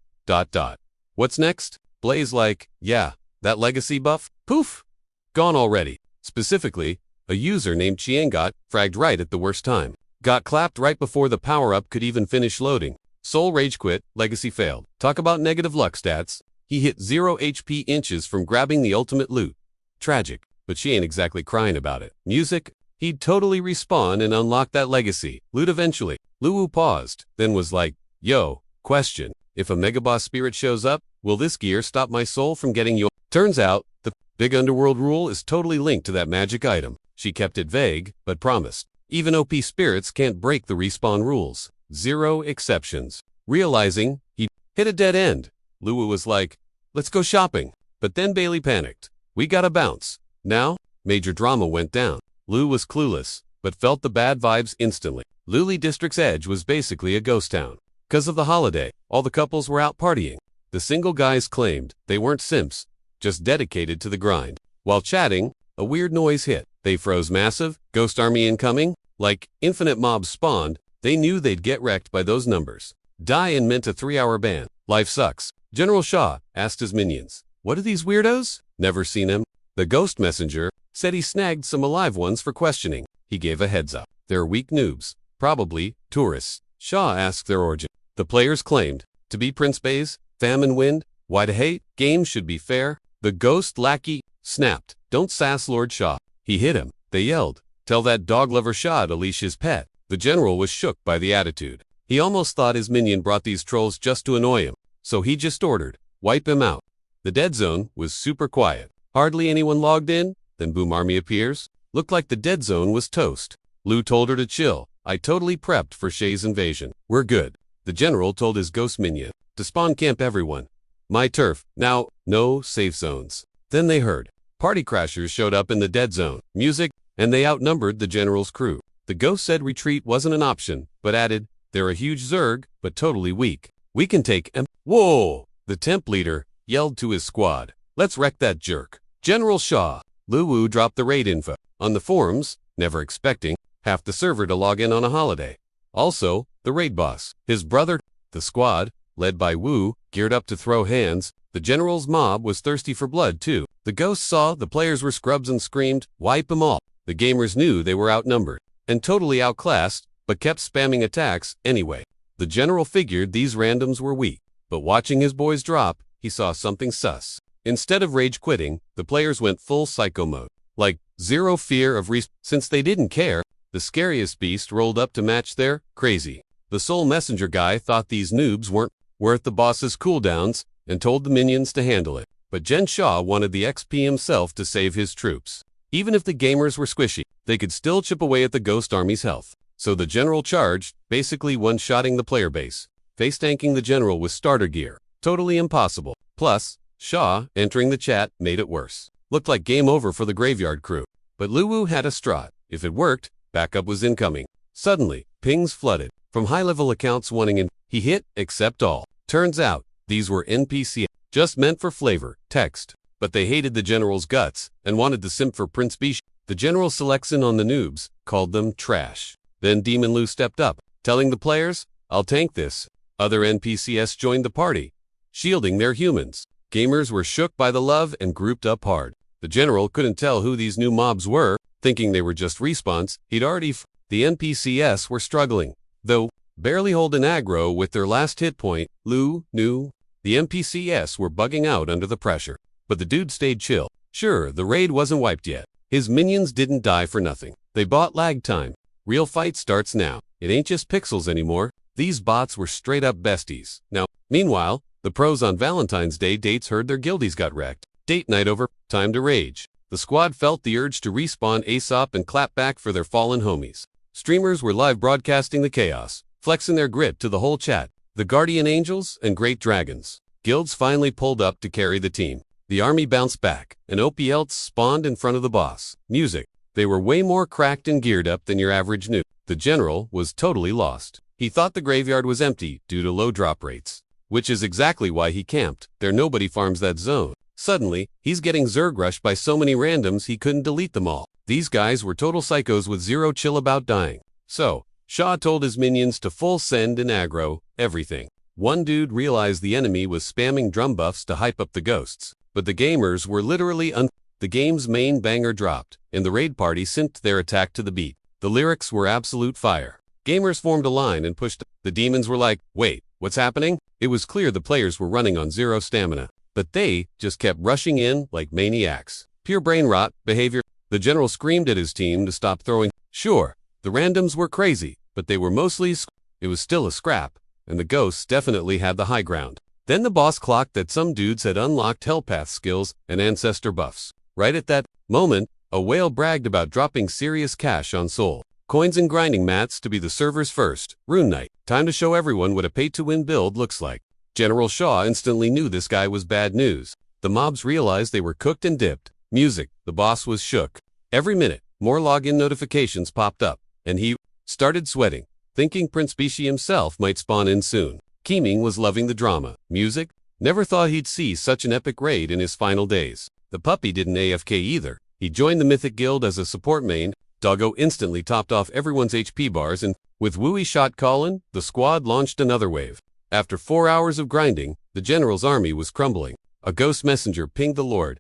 What's next? Blaze like, yeah, that legacy buff? Poof! Gone already. Specifically, a user named Chien got fragged right at the worst time. Got clapped right before the power-up could even finish loading. Soul rage quit, legacy failed. Talk about negative luck stats. He hit 0 HP inches from grabbing the ultimate loot. Tragic, but she ain't exactly crying about it. Music. He'd totally respawn and unlock that legacy. Loot eventually. Luwu paused, then was like, yo, question. If a megaboss spirit shows up, will this gear stop my soul from getting you? Turns out, the big underworld rule is totally linked to that magic item. She kept it vague, but promised. Even OP spirits can't break the respawn rules. 0 exceptions. Realizing he hit a dead end, Luwu was like, let's go shopping. But then Bailey panicked. We gotta bounce. Now, major drama went down. Lu was clueless, but felt the bad vibes instantly. Luli District's edge was basically a ghost town. 'Cause of the holiday, all the couples were out partying. The single guys claimed they weren't simps, just dedicated to the grind. While chatting, a weird noise hit. They froze massive, ghost army incoming, like infinite mobs spawned. They knew they'd get wrecked by those numbers. Die and meant a 3-hour ban. Life sucks. General Shaw asked his minions, what are these weirdos? Never seen him. The ghost messenger said he snagged some alive ones for questioning. He gave a heads up. They're weak noobs. Probably tourists. Shaw asked their origin. The players claimed to be Prince Bays, Famine Wind, why to hate, game should be fair. The ghost lackey snapped, don't sass Lord Shaw. He hit him. They yelled, tell that dog lover Shaw to leash his pet. The general was shook by the attitude. He almost thought his minion brought these trolls just to annoy him. So he just ordered, wipe him out. The dead zone was super quiet. Hardly anyone logged in, then boom army appears. Looked like the dead zone was toast. Lou told her to chill. I totally prepped for Shay's invasion. We're good. The general told his ghost minion to spawn camp everyone. My turf. Now, no safe zones. Then they heard. Party crashers showed up in the dead zone. Music, and they outnumbered the general's crew. The ghost said retreat wasn't an option, but added, they're a huge Zerg, but totally weak. We can take em. Whoa! The temp leader yelled to his squad. Let's wreck that jerk. General Shaw. Luwu dropped the raid info on the forums, never expecting half the server to log in on a holiday. Also, the raid boss, his brother, the squad, led by Wu, geared up to throw hands. The general's mob was thirsty for blood too. The ghost saw the players were scrubs and screamed, wipe them all. The gamers knew they were outnumbered and totally outclassed, but kept spamming attacks anyway. The general figured these randoms were weak, but watching his boys drop, he saw something sus. Instead of rage quitting, the players went full psycho mode. Like, zero fear of since they didn't care, the scariest beast rolled up to match their crazy. The soul messenger guy thought these noobs weren't worth the boss's cooldowns and told the minions to handle it. but Jen Shaw wanted the XP himself to save his troops. Even if the gamers were squishy, they could still chip away at the Ghost Army's health. So the general charged, basically one-shotting the player base, face-tanking the general with starter gear. Totally impossible. Plus, Shaw entering the chat made it worse. Looked like game over for the graveyard crew. But Luwu had a strat. If it worked, backup was incoming. Suddenly, pings flooded from high-level accounts wanting in. He hit accept all. Turns out, these were NPC, just meant for flavor, text. But they hated the general's guts and wanted to simp for Prince Bish. The general selects in on the noobs, called them trash. Then Demon Lu stepped up, telling the players, "I'll tank this." Other NPCs joined the party, shielding their humans. Gamers were shook by the love and grouped up hard. The general couldn't tell who these new mobs were, thinking they were just respawns. He'd already The NPCs were struggling, though, barely holding aggro with their last hit point. Lu knew the NPCs were bugging out under the pressure. But the dude stayed chill. Sure, the raid wasn't wiped yet. His minions didn't die for nothing. They bought lag time. Real fight starts now. It ain't just pixels anymore. These bots were straight up besties. Now, meanwhile, the pros on Valentine's Day dates heard their guildies got wrecked. Date night over, time to rage. The squad felt the urge to respawn ASAP and clap back for their fallen homies. Streamers were live broadcasting the chaos, flexing their grit to the whole chat. The Guardian Angels and Great Dragons. Guilds finally pulled up to carry the team. The army bounced back, and OPLs spawned in front of the boss. Music. They were way more cracked and geared up than your average noob. The general was totally lost. He thought the graveyard was empty due to low drop rates, which is exactly why he camped. There nobody farms that zone. Suddenly, he's getting Zerg rushed by so many randoms he couldn't delete them all. These guys were total psychos with zero chill about dying. So, Shaw told his minions to full send and aggro everything. One dude realized the enemy was spamming drum buffs to hype up the ghosts, but the gamers were literally The game's main banger dropped, and the raid party synced their attack to the beat. The lyrics were absolute fire. Gamers formed a line and pushed. The demons were like, "Wait, what's happening?" It was clear the players were running on zero stamina, but they just kept rushing in like maniacs. Pure brain rot behavior. The general screamed at his team to stop throwing. Sure, the randoms were crazy, but they were mostly it was still a scrap, and the ghosts definitely had the high ground. Then the boss clocked that some dudes had unlocked Hellpath skills and ancestor buffs. Right at that moment, a whale bragged about dropping serious cash on soul coins and grinding mats to be the server's first rune night. Time to show everyone what a pay-to-win build looks like. General Shaw instantly knew this guy was bad news. The mobs realized they were cooked and dipped. Music. The boss was shook. Every minute, more login notifications popped up, and he started sweating, thinking Prince Bishi himself might spawn in soon. Keeming was loving the drama. Music. Never thought he'd see such an epic raid in his final days. The puppy didn't AFK either. He joined the Mythic Guild as a support main. Doggo instantly topped off everyone's HP bars, and with Wooey shot Colin, the squad launched another wave. After 4 hours of grinding, the general's army was crumbling. A ghost messenger pinged the Lord.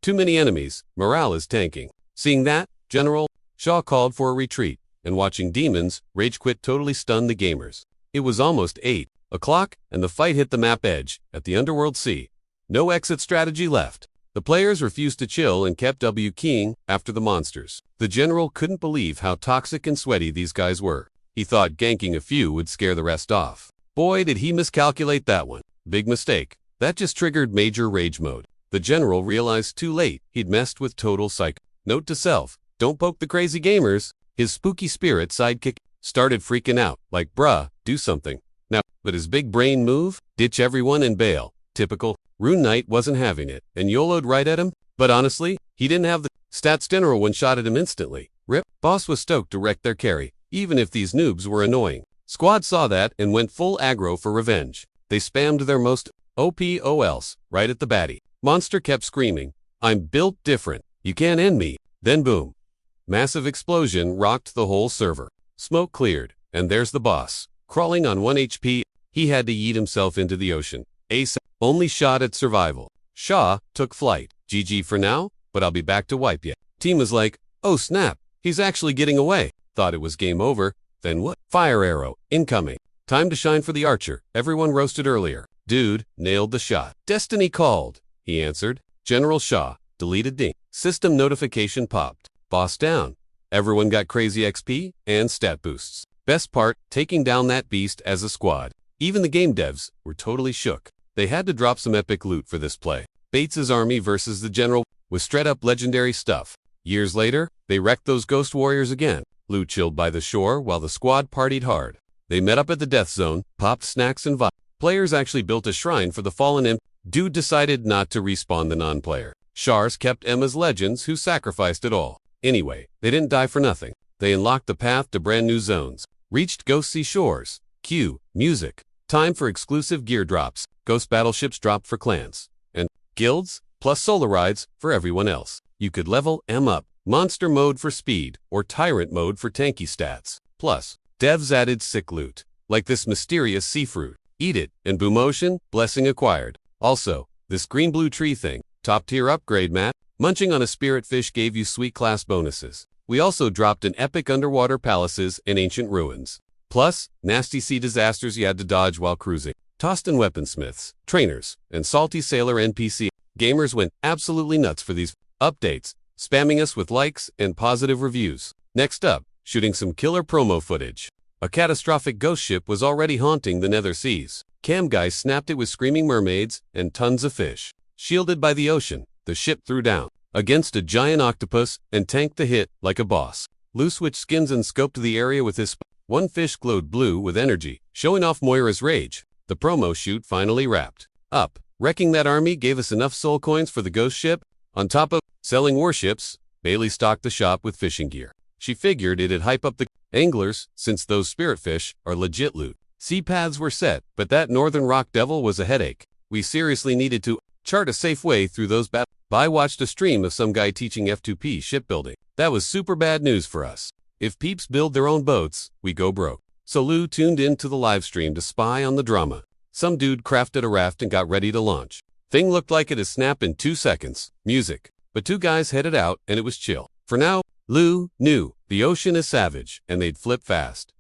Too many enemies, morale is tanking. Seeing that, General Shaw called for a retreat, and watching demons rage quit totally stunned the gamers. It was almost 8 o'clock, and the fight hit the map edge at the Underworld Sea. No exit strategy left. The players refused to chill and kept W-keying after the monsters. The general couldn't believe how toxic and sweaty these guys were. He thought ganking a few would scare the rest off. Boy, did he miscalculate that one. Big mistake. That just triggered major rage mode. The general realized too late he'd messed with total psych. Note to self, don't poke the crazy gamers. His spooky spirit sidekick started freaking out, like, bruh, do something. Now, but his big brain move? Ditch everyone and bail. Typical. Rune Knight wasn't having it, and YOLO'd right at him, but honestly, he didn't have the stats. General one-shotted him instantly. Rip. Boss was stoked to wreck their carry, even if these noobs were annoying. Squad saw that and went full aggro for revenge. They spammed their most OPOLs right at the baddie. Monster kept screaming, "I'm built different. You can't end me." Then boom. Massive explosion rocked the whole server. Smoke cleared, and there's the boss. Crawling on 1 HP, he had to yeet himself into the ocean. Ace only shot at survival. Shaw took flight. GG for now, but I'll be back to wipe ya. Team was like, oh snap, he's actually getting away. Thought it was game over. Then what? Fire arrow, incoming. Time to shine for the archer. Everyone roasted earlier. Dude, nailed the shot. Destiny called, he answered. General Shaw, deleted ding. System notification popped. Boss down. Everyone got crazy XP and stat boosts. Best part, taking down that beast as a squad. Even the game devs were totally shook. They had to drop some epic loot for this play. Bates's army versus the general was straight up legendary stuff. Years later, they wrecked those ghost warriors again. Lu chilled by the shore while the squad partied hard. They met up at the death zone, popped snacks and vibed. Players actually built a shrine for the fallen imp. Dude decided not to respawn the non-player. Shars kept Emma's legends who sacrificed it all. Anyway, they didn't die for nothing. They unlocked the path to brand new zones. Reached ghostly shores. Cue music. Time for exclusive gear drops. Ghost battleships dropped for clans. And guilds, plus solo rides for everyone else. You could level M up. Monster mode for speed, or tyrant mode for tanky stats. Plus, devs added sick loot, like this mysterious sea fruit. Eat it, and boom ocean, blessing acquired. Also, this green-blue tree thing, top-tier upgrade mat, munching on a spirit fish gave you sweet class bonuses. We also dropped an epic underwater palaces and ancient ruins. Plus, nasty sea disasters you had to dodge while cruising. Tossed in weaponsmiths, trainers, and salty sailor NPC. Gamers went absolutely nuts for these updates, spamming us with likes and positive reviews. Next up, shooting some killer promo footage. A catastrophic ghost ship was already haunting the nether seas. Cam guys snapped it with screaming mermaids and tons of fish. Shielded by the ocean, the ship threw down against a giant octopus and tanked the hit like a boss. Lu switched skins and scoped the area with his one fish glowed blue with energy, showing off Moira's rage. The promo shoot finally wrapped up. Wrecking that army gave us enough soul coins for the ghost ship. On top of selling warships, Bailey stocked the shop with fishing gear. She figured it'd hype up the anglers, since those spirit fish are legit loot. Sea paths were set, but that northern rock devil was a headache. We seriously needed to chart a safe way through those battles. I watched a stream of some guy teaching F2P shipbuilding. That was super bad news for us. If peeps build their own boats, we go broke. So Lu tuned in to the live stream to spy on the drama. Some dude crafted a raft and got ready to launch. Thing looked like it'd snap in 2 seconds. Music. But 2 guys headed out and it was chill. For now, Lu knew the ocean is savage and they'd flip fast.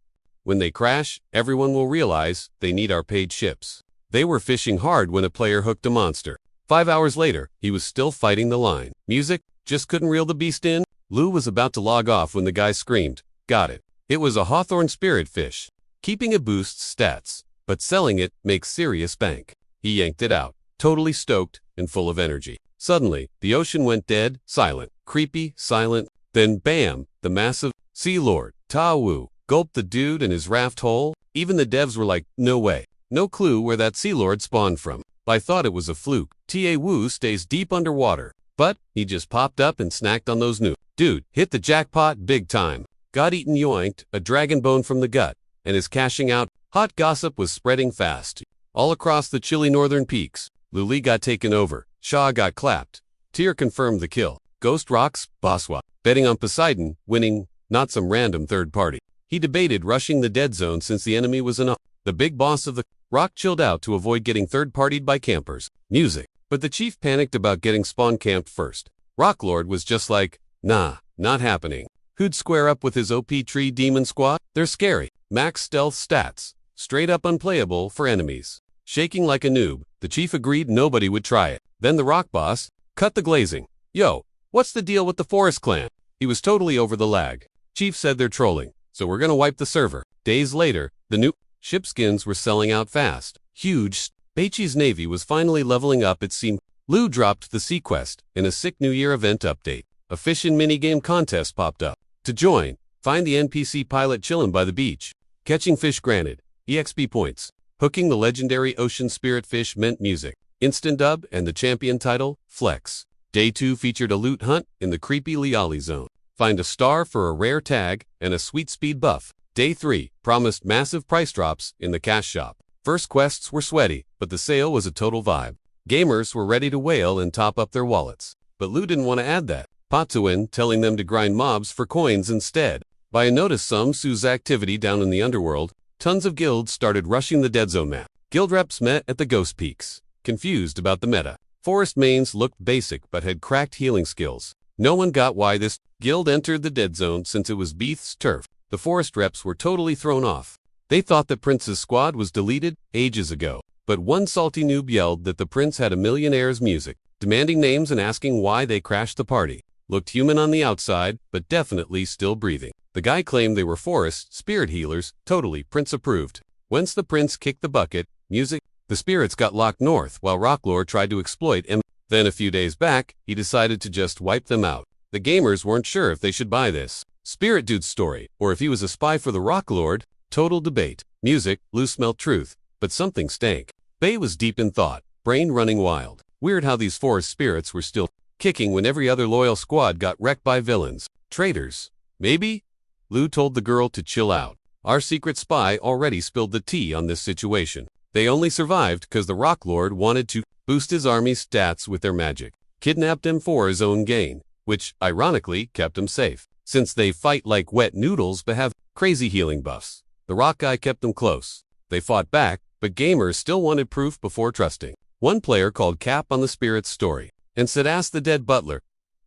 When they crash, everyone will realize they need our paid ships. They were fishing hard when a player hooked a monster. 5 hours later, he was still fighting the line. Music just couldn't reel the beast in. Lu was about to log off when the guy screamed, "Got it." It was a hawthorn spirit fish. Keeping it boosts stats, but selling it makes serious bank. He yanked it out, totally stoked and full of energy. Suddenly, the ocean went dead, silent, creepy, silent. Then bam, the massive Sea Lord, Ta Wu, gulped the dude and his raft whole. Even the devs were like, no way. No clue where that Sea Lord spawned from. I thought it was a fluke. Ta Wu stays deep underwater. But he just popped up and snacked on those new. Dude, hit the jackpot big time. Got eaten yoinked, a dragon bone from the gut, and is cashing out. Hot gossip was spreading fast. All across the chilly northern peaks. Luli got taken over. Shaw got clapped. Tyr confirmed the kill. Ghost Rocks, Baswa, betting on Poseidon, winning, not some random third party. He debated rushing the dead zone since the enemy was enough. The big boss of the rock chilled out to avoid getting third-partied by campers. Music. But the chief panicked about getting spawn camped first. Rocklord was just like, nah, not happening. Who'd square up with his OP tree demon squad? They're scary. Max stealth stats. Straight up unplayable for enemies. Shaking like a noob, the chief agreed nobody would try it. Then the rock boss cut the glazing. Yo, what's the deal with the Forest Clan? He was totally over the lag. Chief said they're trolling, so we're gonna wipe the server. Days later, the new ship skins were selling out fast. Huge. Beichi's navy was finally leveling up its seam. Lu dropped the Sea Quest in a sick New Year event update. A fishing minigame contest popped up. To join, find the NPC pilot chillin' by the beach. Catching fish granted. EXP points. Hooking the legendary ocean spirit fish meant music. Instant dub and the champion title, Flex. Day 2 featured a loot hunt in the creepy Liali zone. Find a star for a rare tag and a sweet speed buff. Day 3 promised massive price drops in the cash shop. First quests were sweaty, but the sale was a total vibe. Gamers were ready to wail and top up their wallets. But Lu didn't want to add that. Patuin telling them to grind mobs for coins instead. By a notice some Sue's activity down in the Underworld, tons of guilds started rushing the Dead Zone map. Guild reps met at the Ghost Peaks, confused about the meta. Forest mains looked basic but had cracked healing skills. No one got why this guild entered the Dead Zone since it was Beath's turf. The forest reps were totally thrown off. They thought that Prince's squad was deleted ages ago. But one salty noob yelled that the prince had a millionaire's music, demanding names and asking why they crashed the party. Looked human on the outside, but definitely still breathing. The guy claimed they were forest spirit healers, totally prince approved. Once the prince kicked the bucket, music, the spirits got locked north while Rocklore tried to exploit Then a few days back, he decided to just wipe them out. The gamers weren't sure if they should buy this Spirit Dude's story, or if he was a spy for the Rock Lord. Total debate. Music, Lou smelled truth, but something stank. Bay was deep in thought, brain running wild. Weird how these forest spirits were still kicking when every other loyal squad got wrecked by villains. Traitors. Maybe? Lou told the girl to chill out. Our secret spy already spilled the tea on this situation. They only survived because the Rock Lord wanted to boost his army's stats with their magic. Kidnapped him for his own gain, which, ironically, kept him safe. Since they fight like wet noodles but have crazy healing buffs, the rock guy kept them close. They fought back, but gamers still wanted proof before trusting. One player called Cap on the Spirit's story and said ask the dead butler.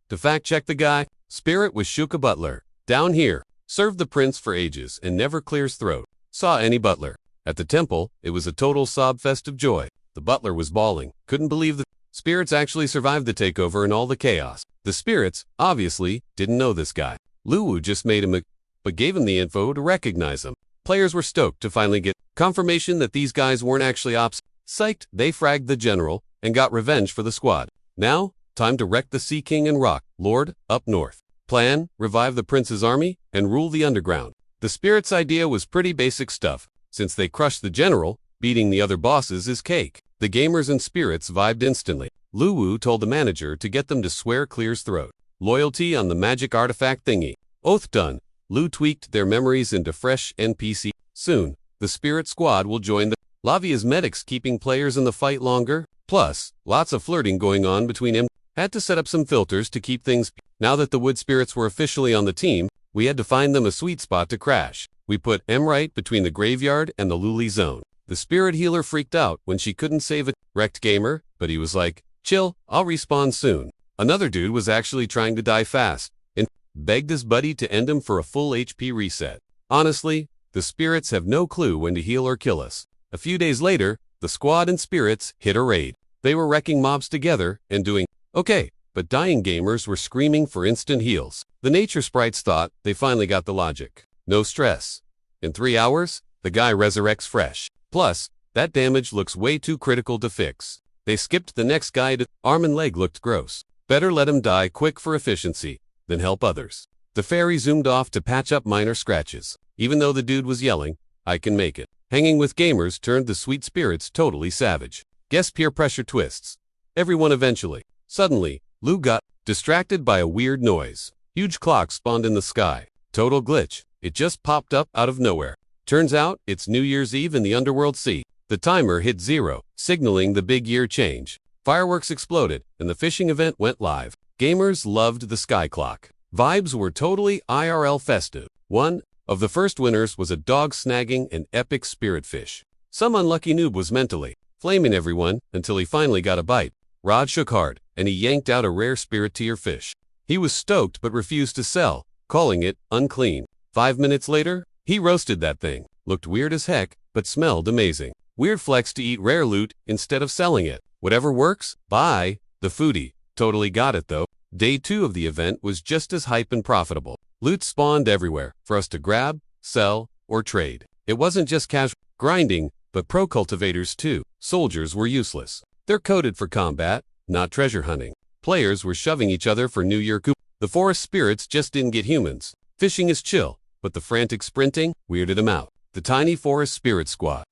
To fact-check the guy, Spirit was Shuka Butler. Down here, served the prince for ages and never clears throat. Saw any butler. At the temple, it was a total sob fest of joy. The butler was bawling, couldn't believe the spirits actually survived the takeover and all the chaos. The spirits, obviously, didn't know this guy. Luwu just made him but gave him the info to recognize him. Players were stoked to finally get confirmation that these guys weren't actually ops. Psyched, they fragged the general and got revenge for the squad. Now, time to wreck the Sea King and Rock Lord up north. Plan, revive the prince's army, and rule the underground. The spirits' idea was pretty basic stuff. Since they crushed the general, beating the other bosses is cake. The gamers and spirits vibed instantly. Luwu told the manager to get them to swear Clear's throat. Loyalty on the magic artifact thingy. Oath done. Lu tweaked their memories into fresh NPC. Soon, the spirit squad will join the Lavia's medics, keeping players in the fight longer. Plus, lots of flirting going on between him. Had to set up some filters to keep things. Now that the wood spirits were officially on the team, we had to find them a sweet spot to crash. We put M right between the graveyard and the Luli zone. The spirit healer freaked out when she couldn't save a wrecked gamer, but he was like, chill, I'll respawn soon. Another dude was actually trying to die fast and begged his buddy to end him for a full HP reset. Honestly, the spirits have no clue when to heal or kill us. A few days later, the squad and spirits hit a raid. They were wrecking mobs together and doing okay, but dying gamers were screaming for instant heals. The nature sprites thought they finally got the logic. No stress. In 3 hours, the guy resurrects fresh. Plus, that damage looks way too critical to fix. They skipped the next guy to arm and leg looked gross. Better let him die quick for efficiency than help others. The fairy zoomed off to patch up minor scratches. Even though the dude was yelling, I can make it. Hanging with gamers turned the sweet spirits totally savage. Guess peer pressure twists. Everyone eventually. Suddenly, Lou got distracted by a weird noise. Huge clock spawned in the sky. Total glitch. It just popped up out of nowhere. Turns out, it's New Year's Eve in the Underworld Sea. The timer hit 0, signaling the big year change. Fireworks exploded, and the fishing event went live. Gamers loved the sky clock. Vibes were totally IRL festive. One of the first winners was a dog snagging an epic spirit fish. Some unlucky noob was mentally flaming everyone until he finally got a bite. Rod shook hard, and he yanked out a rare spirit tier fish. He was stoked but refused to sell, calling it unclean. 5 minutes later, he roasted that thing. Looked weird as heck, but smelled amazing. Weird flex to eat rare loot instead of selling it. Whatever works, buy. The foodie totally got it though. Day 2 of the event was just as hype and profitable. Loot spawned everywhere for us to grab, sell, or trade. It wasn't just casual grinding, but pro cultivators too. Soldiers were useless. They're coded for combat, not treasure hunting. Players were shoving each other for New Year coup. The forest spirits just didn't get humans. Fishing is chill, but the frantic sprinting weirded them out. The tiny forest spirit squad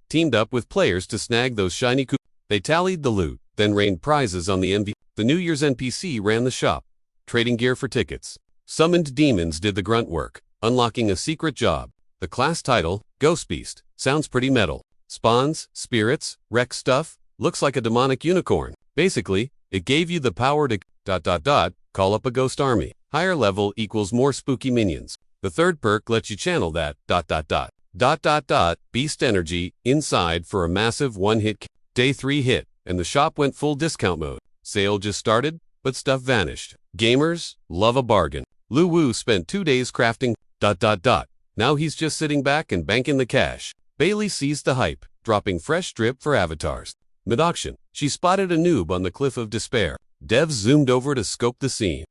teamed up with players to snag those shiny coupons. They tallied the loot, then rained prizes on the MVP. The New Year's NPC ran the shop, trading gear for tickets. Summoned demons did the grunt work, unlocking a secret job. The class title, Ghost Beast, sounds pretty metal. Spawns, spirits, wreck stuff, looks like a demonic unicorn. Basically, it gave you the power to call up a ghost army. Higher level equals more spooky minions. The third perk lets you channel that beast energy inside for a massive one-hit. Day 3 hit, and the shop went full discount mode. Sale just started, but stuff vanished. Gamers love a bargain. Lu Wu spent 2 days crafting ... Now he's just sitting back and banking the cash. Bailey seized the hype, dropping fresh drip for avatars. Mid-auction, she spotted a noob on the cliff of despair. Devs zoomed over to scope the scene.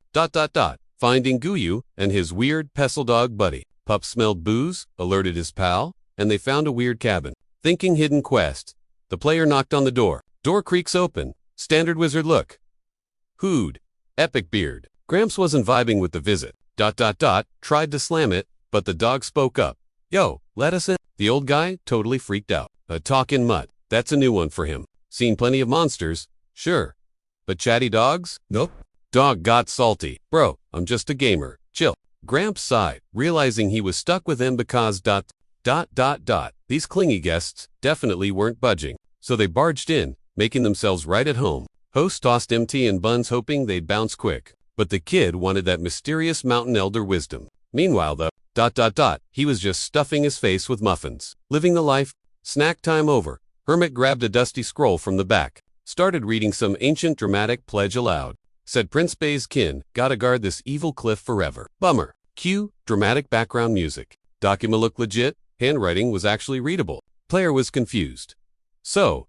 Finding Guyu and his weird pestle dog buddy. Pup smelled booze, alerted his pal, and they found a weird cabin. Thinking hidden quest. The player knocked on the door. Door creaks open. Standard wizard look. Hood. Epic beard. Gramps wasn't vibing with the visit. Tried to slam it, but the dog spoke up. Yo, let us in. The old guy totally freaked out. A talkin' mutt. That's a new one for him. Seen plenty of monsters. Sure. But chatty dogs? Nope. Dog got salty. Bro, I'm just a gamer. Chill. Gramps sighed, realizing he was stuck with him because ... These clingy guests definitely weren't budging. So they barged in, making themselves right at home. Host tossed him tea and buns hoping they'd bounce quick. But the kid wanted that mysterious mountain elder wisdom. Meanwhile though, he was just stuffing his face with muffins. Living the life. Snack time over. Hermit grabbed a dusty scroll from the back. Started reading some ancient dramatic pledge aloud. Said Prince Bay's kin, gotta guard this evil cliff forever. Bummer. Cue, dramatic background music. Document looked legit. Handwriting was actually readable. Player was confused. So,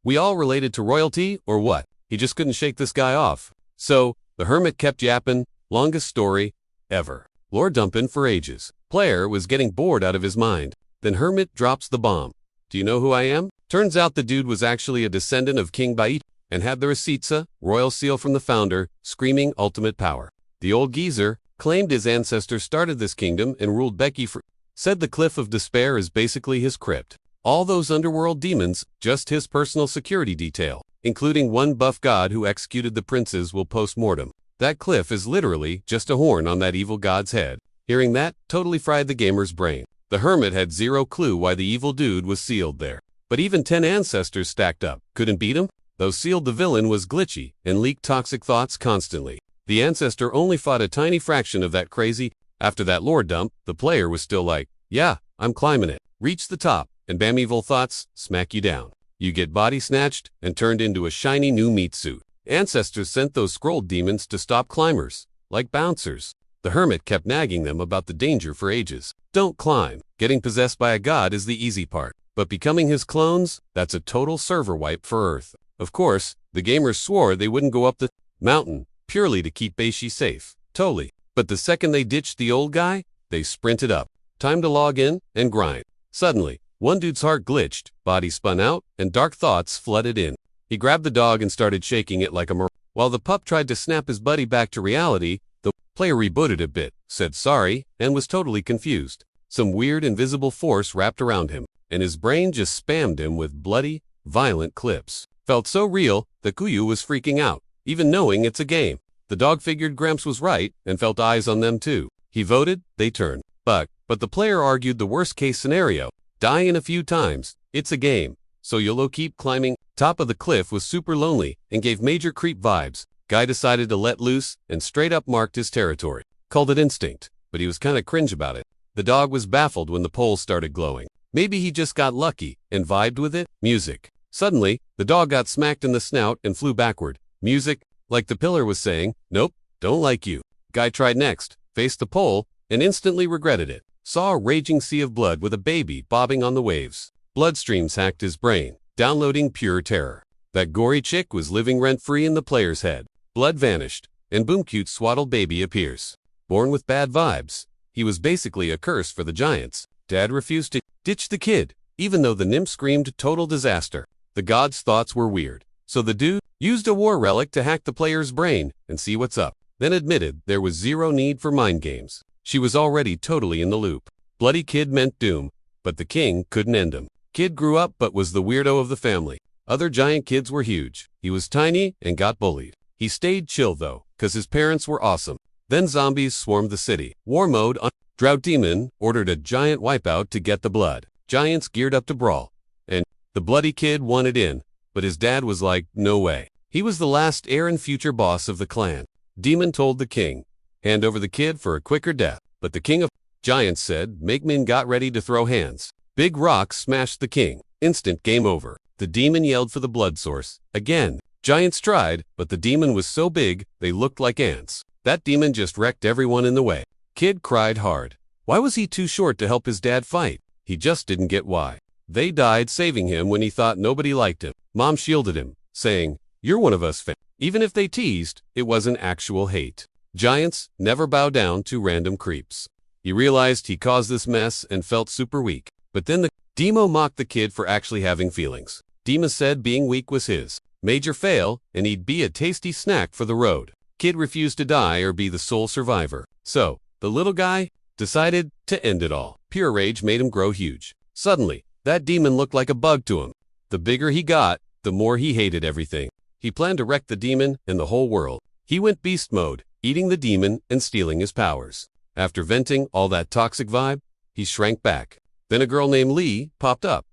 we all related to royalty, or what? He just couldn't shake this guy off. So, the hermit kept yappin', longest story ever. Lore dumpin' for ages. Player was getting bored out of his mind. Then hermit drops the bomb. Do you know who I am? Turns out the dude was actually a descendant of King Bait and had the Resitsa, royal seal from the founder, screaming ultimate power. The old geezer claimed his ancestors started this kingdom and ruled Becky for... Said the Cliff of Despair is basically his crypt. All those underworld demons, just his personal security detail, including one buff god who executed the princes will post-mortem. That cliff is literally just a horn on that evil god's head. Hearing that totally fried the gamer's brain. The hermit had zero clue why the evil dude was sealed there. But even 10 ancestors stacked up couldn't beat him? Though sealed, the villain was glitchy and leaked toxic thoughts constantly. The ancestor only fought a tiny fraction of that crazy. After that lore dump, the player was still like, yeah, I'm climbing it. Reach the top, and bam, evil thoughts smack you down. You get body snatched and turned into a shiny new meat suit. Ancestors sent those scrolled demons to stop climbers, like bouncers. The hermit kept nagging them about the danger for ages. Don't climb. Getting possessed by a god is the easy part. But becoming his clones, that's a total server wipe for Earth. Of course, the gamers swore they wouldn't go up the mountain, purely to keep Beishi safe. Totally. But the second they ditched the old guy, they sprinted up. Time to log in and grind. Suddenly, one dude's heart glitched, body spun out, and dark thoughts flooded in. He grabbed the dog and started shaking it like a While the pup tried to snap his buddy back to reality, the player rebooted a bit, said sorry, and was totally confused. Some weird invisible force wrapped around him, and his brain just spammed him with bloody, violent clips. Felt so real that Kuyu was freaking out, even knowing it's a game. The dog figured Gramps was right and felt eyes on them too. He voted, they turned. But the player argued the worst case scenario. Die in a few times. It's a game. So YOLO keep climbing. Top of the cliff was super lonely and gave major creep vibes. Guy decided to let loose and straight up marked his territory. Called it instinct, but he was kinda cringe about it. The dog was baffled when the poles started glowing. Maybe he just got lucky and vibed with it. Music. Suddenly, the dog got smacked in the snout and flew backward. Music, like the pillar was saying, nope, don't like you. Guy tried next, faced the pole, and instantly regretted it. Saw a raging sea of blood with a baby bobbing on the waves. Bloodstreams hacked his brain, downloading pure terror. That gory chick was living rent-free in the player's head. Blood vanished, and boom, cute swaddled baby appears. Born with bad vibes. He was basically a curse for the giants. Dad refused to ditch the kid, even though the nymph screamed total disaster. The god's thoughts were weird, so the dude used a war relic to hack the player's brain and see what's up. Then admitted there was zero need for mind games. She was already totally in the loop. Bloody kid meant doom, but the king couldn't end him. Kid grew up but was the weirdo of the family. Other giant kids were huge. He was tiny and got bullied. He stayed chill though, cause his parents were awesome. Then zombies swarmed the city. War mode on. Drought demon ordered a giant wipeout to get the blood. Giants geared up to brawl. And the bloody kid wanted in, but his dad was like, no way. He was the last heir and future boss of the clan. Demon told the king, hand over the kid for a quicker death. But the king of giants said, Megmin got ready to throw hands. Big rocks smashed the king. Instant game over. The demon yelled for the blood source. Again, giants tried, but the demon was so big, they looked like ants. That demon just wrecked everyone in the way. Kid cried hard. Why was he too short to help his dad fight? He just didn't get why. They died saving him when he thought nobody liked him. Mom shielded him, saying, you're one of us fam. Even if they teased, it wasn't actual hate. Giants never bow down to random creeps. He realized he caused this mess and felt super weak. But then the Demo mocked the kid for actually having feelings. Dema said being weak was his Major fail, and he'd be a tasty snack for the road. Kid refused to die or be the sole survivor. So, the little guy decided to end it all. Pure rage made him grow huge. Suddenly, that demon looked like a bug to him. The bigger he got, the more he hated everything. He planned to wreck the demon and the whole world. He went beast mode, eating the demon and stealing his powers. After venting all that toxic vibe, he shrank back. Then a girl named Lee popped up.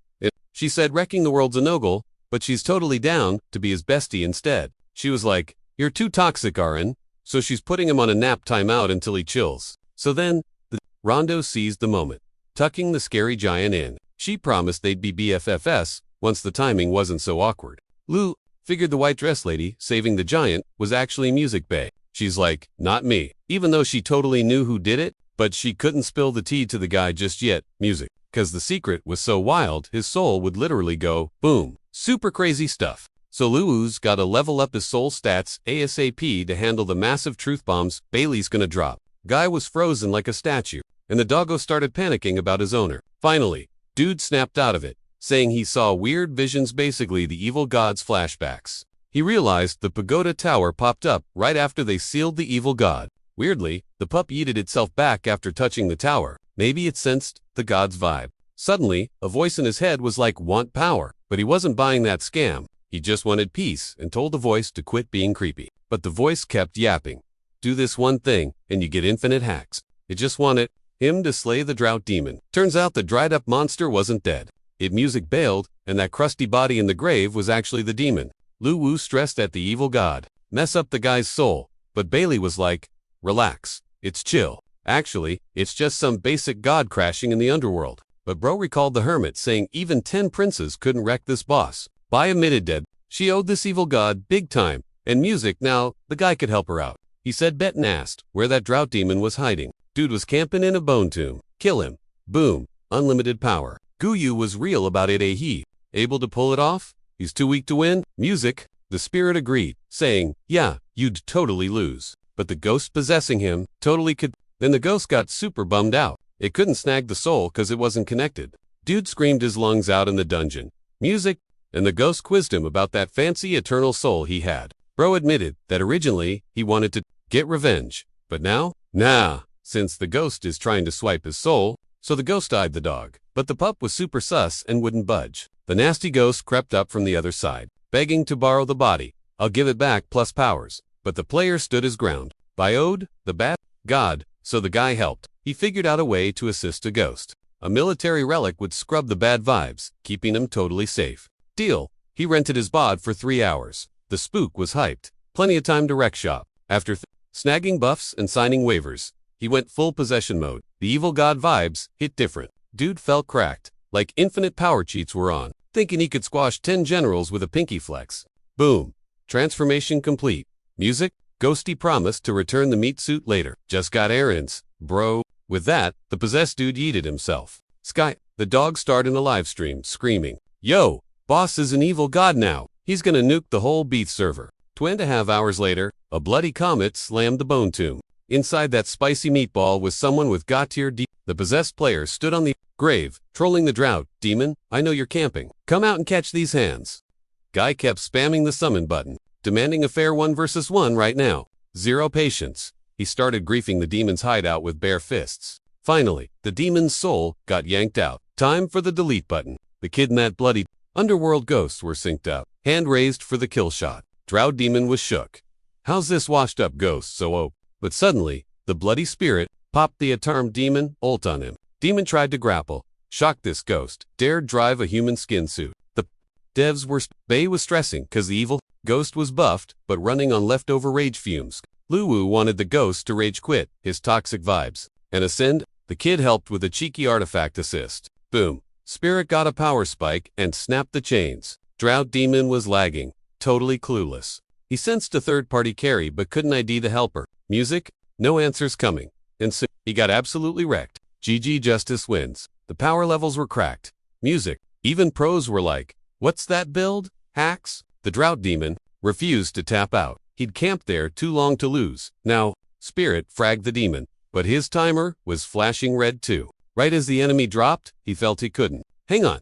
She said wrecking the world's a no-go, but she's totally down to be his bestie instead. She was like, "You're too toxic, RN." So she's putting him on a nap timeout until he chills. So then, Rondo seized the moment, tucking the scary giant in. She promised they'd be BFFs once the timing wasn't so awkward. Lou figured the white dress lady saving the giant was actually Music Bay. She's like, "Not me," even though she totally knew who did it, but she couldn't spill the tea to the guy just yet, Music, because the secret was so wild his soul would literally go boom. Super crazy stuff. So Luu's gotta level up his soul stats ASAP to handle the massive truth bombs Bailey's gonna drop. Guy was frozen like a statue, and the doggo started panicking about his owner. Finally, dude snapped out of it, saying he saw weird visions, basically the evil god's flashbacks. He realized the pagoda tower popped up right after they sealed the evil god. Weirdly, the pup yeeted itself back after touching the tower. Maybe it sensed the god's vibe. Suddenly, a voice in his head was like, "Want power." But he wasn't buying that scam. He just wanted peace and told the voice to quit being creepy. But the voice kept yapping. "Do this one thing, and you get infinite hacks." It just wanted him to slay the drought demon. Turns out the dried up monster wasn't dead. It Music bailed, and that crusty body in the grave was actually the demon. Luwu stressed at the evil god. Mess up the guy's soul. But Bailey was like, "Relax. It's chill. Actually, it's just some basic god crashing in the underworld." But bro recalled the hermit saying even 10 princes couldn't wreck this boss. Bai admitted dead. She owed this evil god big time, and Music now, the guy could help her out. He said bet and asked where that drought demon was hiding. Dude was camping in a bone tomb. Kill him. Boom. Unlimited power. Guyu was real about it. He able to pull it off? He's too weak to win? Music, the spirit agreed, saying, "Yeah, you'd totally lose." But the ghost possessing him totally could. Then the ghost got super bummed out. It couldn't snag the soul cause it wasn't connected. Dude screamed his lungs out in the dungeon. Music, and the ghost quizzed him about that fancy eternal soul he had. Bro admitted that originally he wanted to get revenge. But now? Nah, since the ghost is trying to swipe his soul, so the ghost eyed the dog. But the pup was super sus and wouldn't budge. The nasty ghost crept up from the other side, begging to borrow the body. "I'll give it back plus powers." But the player stood his ground. Biode, the bat, god, so the guy helped. He figured out a way to assist a ghost. A military relic would scrub the bad vibes, keeping him totally safe. Deal. He rented his bod for 3 hours. The spook was hyped. Plenty of time to wreck shop. After snagging buffs and signing waivers, he went full possession mode. The evil god vibes hit different. Dude felt cracked, like infinite power cheats were on, thinking he could squash 10 generals with a pinky flex. Boom. Transformation complete. Music, ghosty promised to return the meat suit later. Just got errands, bro. With that, the possessed dude yeeted himself. Sky, the dog started a live stream, screaming, "Yo, boss is an evil god now. He's gonna nuke the whole beat server." 2.5 hours later, a bloody comet slammed the bone tomb. Inside that spicy meatball was someone with god tier D. The possessed player stood on the grave, trolling the drought. "Demon, I know you're camping. Come out and catch these hands." Guy kept spamming the summon button, demanding a fair 1 versus 1 right now. Zero patience. He started griefing the demon's hideout with bare fists. Finally, the demon's soul got yanked out. Time for the delete button. The kid and that bloody underworld ghost were synced up. Hand raised for the kill shot. Drought demon was shook. How's this washed up ghost so OP? But suddenly, the bloody spirit popped the atarmed demon ult on him. Demon tried to grapple, shocked this ghost, dared drive a human skin suit. The devs were Bay was stressing cause the evil ghost was buffed but running on leftover rage fumes. Luwu wanted the ghost to rage quit his toxic vibes and ascend. The kid helped with a cheeky artifact assist. Boom. Spirit got a power spike and snapped the chains. Drought demon was lagging, totally clueless. He sensed a third-party carry but couldn't ID the helper. Music? No answers coming. And so he got absolutely wrecked. GG Justice wins. The power levels were cracked. Music. Even pros were like, "What's that build? Hacks?" The drought demon refused to tap out. He'd camped there too long to lose. Now, Spirit fragged the demon, but his timer was flashing red too. Right as the enemy dropped, he felt he couldn't. Hang on.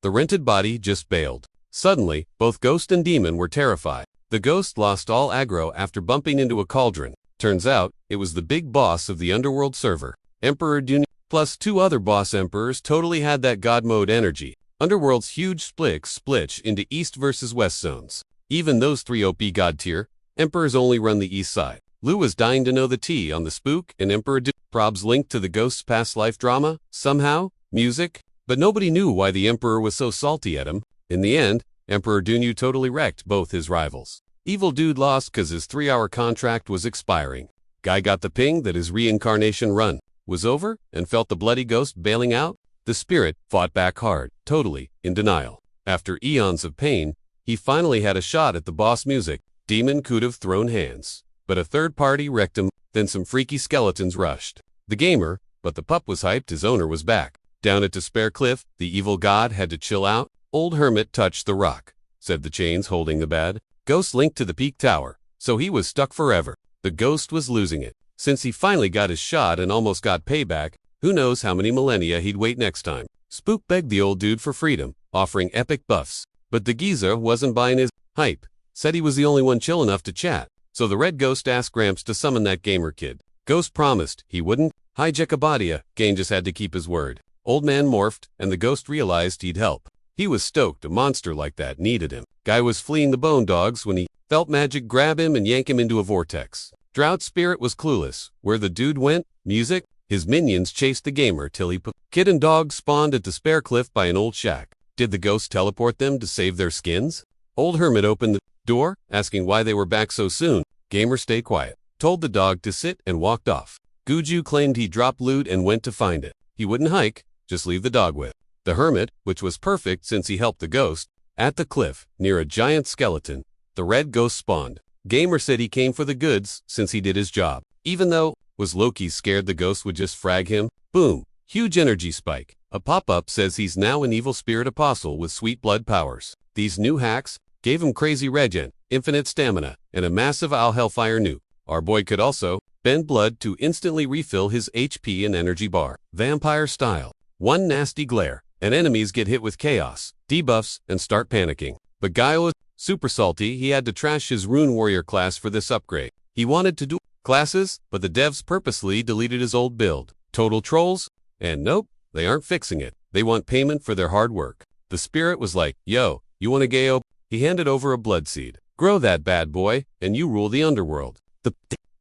The rented body just bailed. Suddenly, both ghost and demon were terrified. The ghost lost all aggro after bumping into a cauldron. Turns out, it was the big boss of the Underworld server. Emperor Dune, plus 2 other boss emperors totally had that god mode energy. Underworld's huge split into East versus West zones. Even those 3 OP god tier emperors only run the east side. Lou was dying to know the tea on the spook and Emperor Dune. Probs linked to the ghost's past life drama, somehow, music, but nobody knew why the emperor was so salty at him. In the end, Emperor Dunu totally wrecked both his rivals. Evil dude lost cause his 3-hour contract was expiring. Guy got the ping that his reincarnation run was over and felt the bloody ghost bailing out. The spirit fought back hard, totally in denial. After eons of pain, he finally had a shot at the boss music. Demon could have thrown hands, but a third party wrecked him. Then some freaky skeletons rushed the gamer, but the pup was hyped his owner was back. Down at Despair Cliff, the evil god had to chill out. Old hermit touched the rock, said the chains holding the bed. Ghost linked to the peak tower, so he was stuck forever. The ghost was losing it. Since he finally got his shot and almost got payback, who knows how many millennia he'd wait next time. Spook begged the old dude for freedom, offering epic buffs. But the geezer wasn't buying his hype, said he was the only one chill enough to chat. So the red ghost asked Gramps to summon that gamer kid. Ghost promised he wouldn't. Hi Jekabadia, Gain just had to keep his word. Old man morphed, and the ghost realized he'd help. He was stoked a monster like that needed him. Guy was fleeing the bone dogs when he felt magic grab him and yank him into a vortex. Drought spirit was clueless. Where the dude went, music, his minions chased the gamer till he Kid and dog spawned at the Spare Cliff by an old shack. Did the ghost teleport them to save their skins? Old hermit opened the door, asking why they were back so soon. Gamer stay quiet. Told the dog to sit and walked off. Guju claimed he dropped loot and went to find it. He wouldn't hike, just leave the dog with. The hermit, which was perfect since he helped the ghost, at the cliff, near a giant skeleton, the red ghost spawned. Gamer said he came for the goods since he did his job. Even though, was Loki scared the ghost would just frag him? Boom. Huge energy spike. A pop-up says he's now an evil spirit apostle with sweet blood powers. These new hacks gave him crazy regen, infinite stamina, and a massive Owl Hellfire nuke. Our boy could also bend blood to instantly refill his HP and energy bar. Vampire style. One nasty glare, and enemies get hit with chaos, debuffs, and start panicking. But Guy was super salty. He had to trash his Rune Warrior class for this upgrade. He wanted to do classes, but the devs purposely deleted his old build. Total trolls? And nope, they aren't fixing it. They want payment for their hard work. The spirit was like, yo, you want a gayo? He handed over a blood seed. Grow that bad boy, and you rule the underworld. The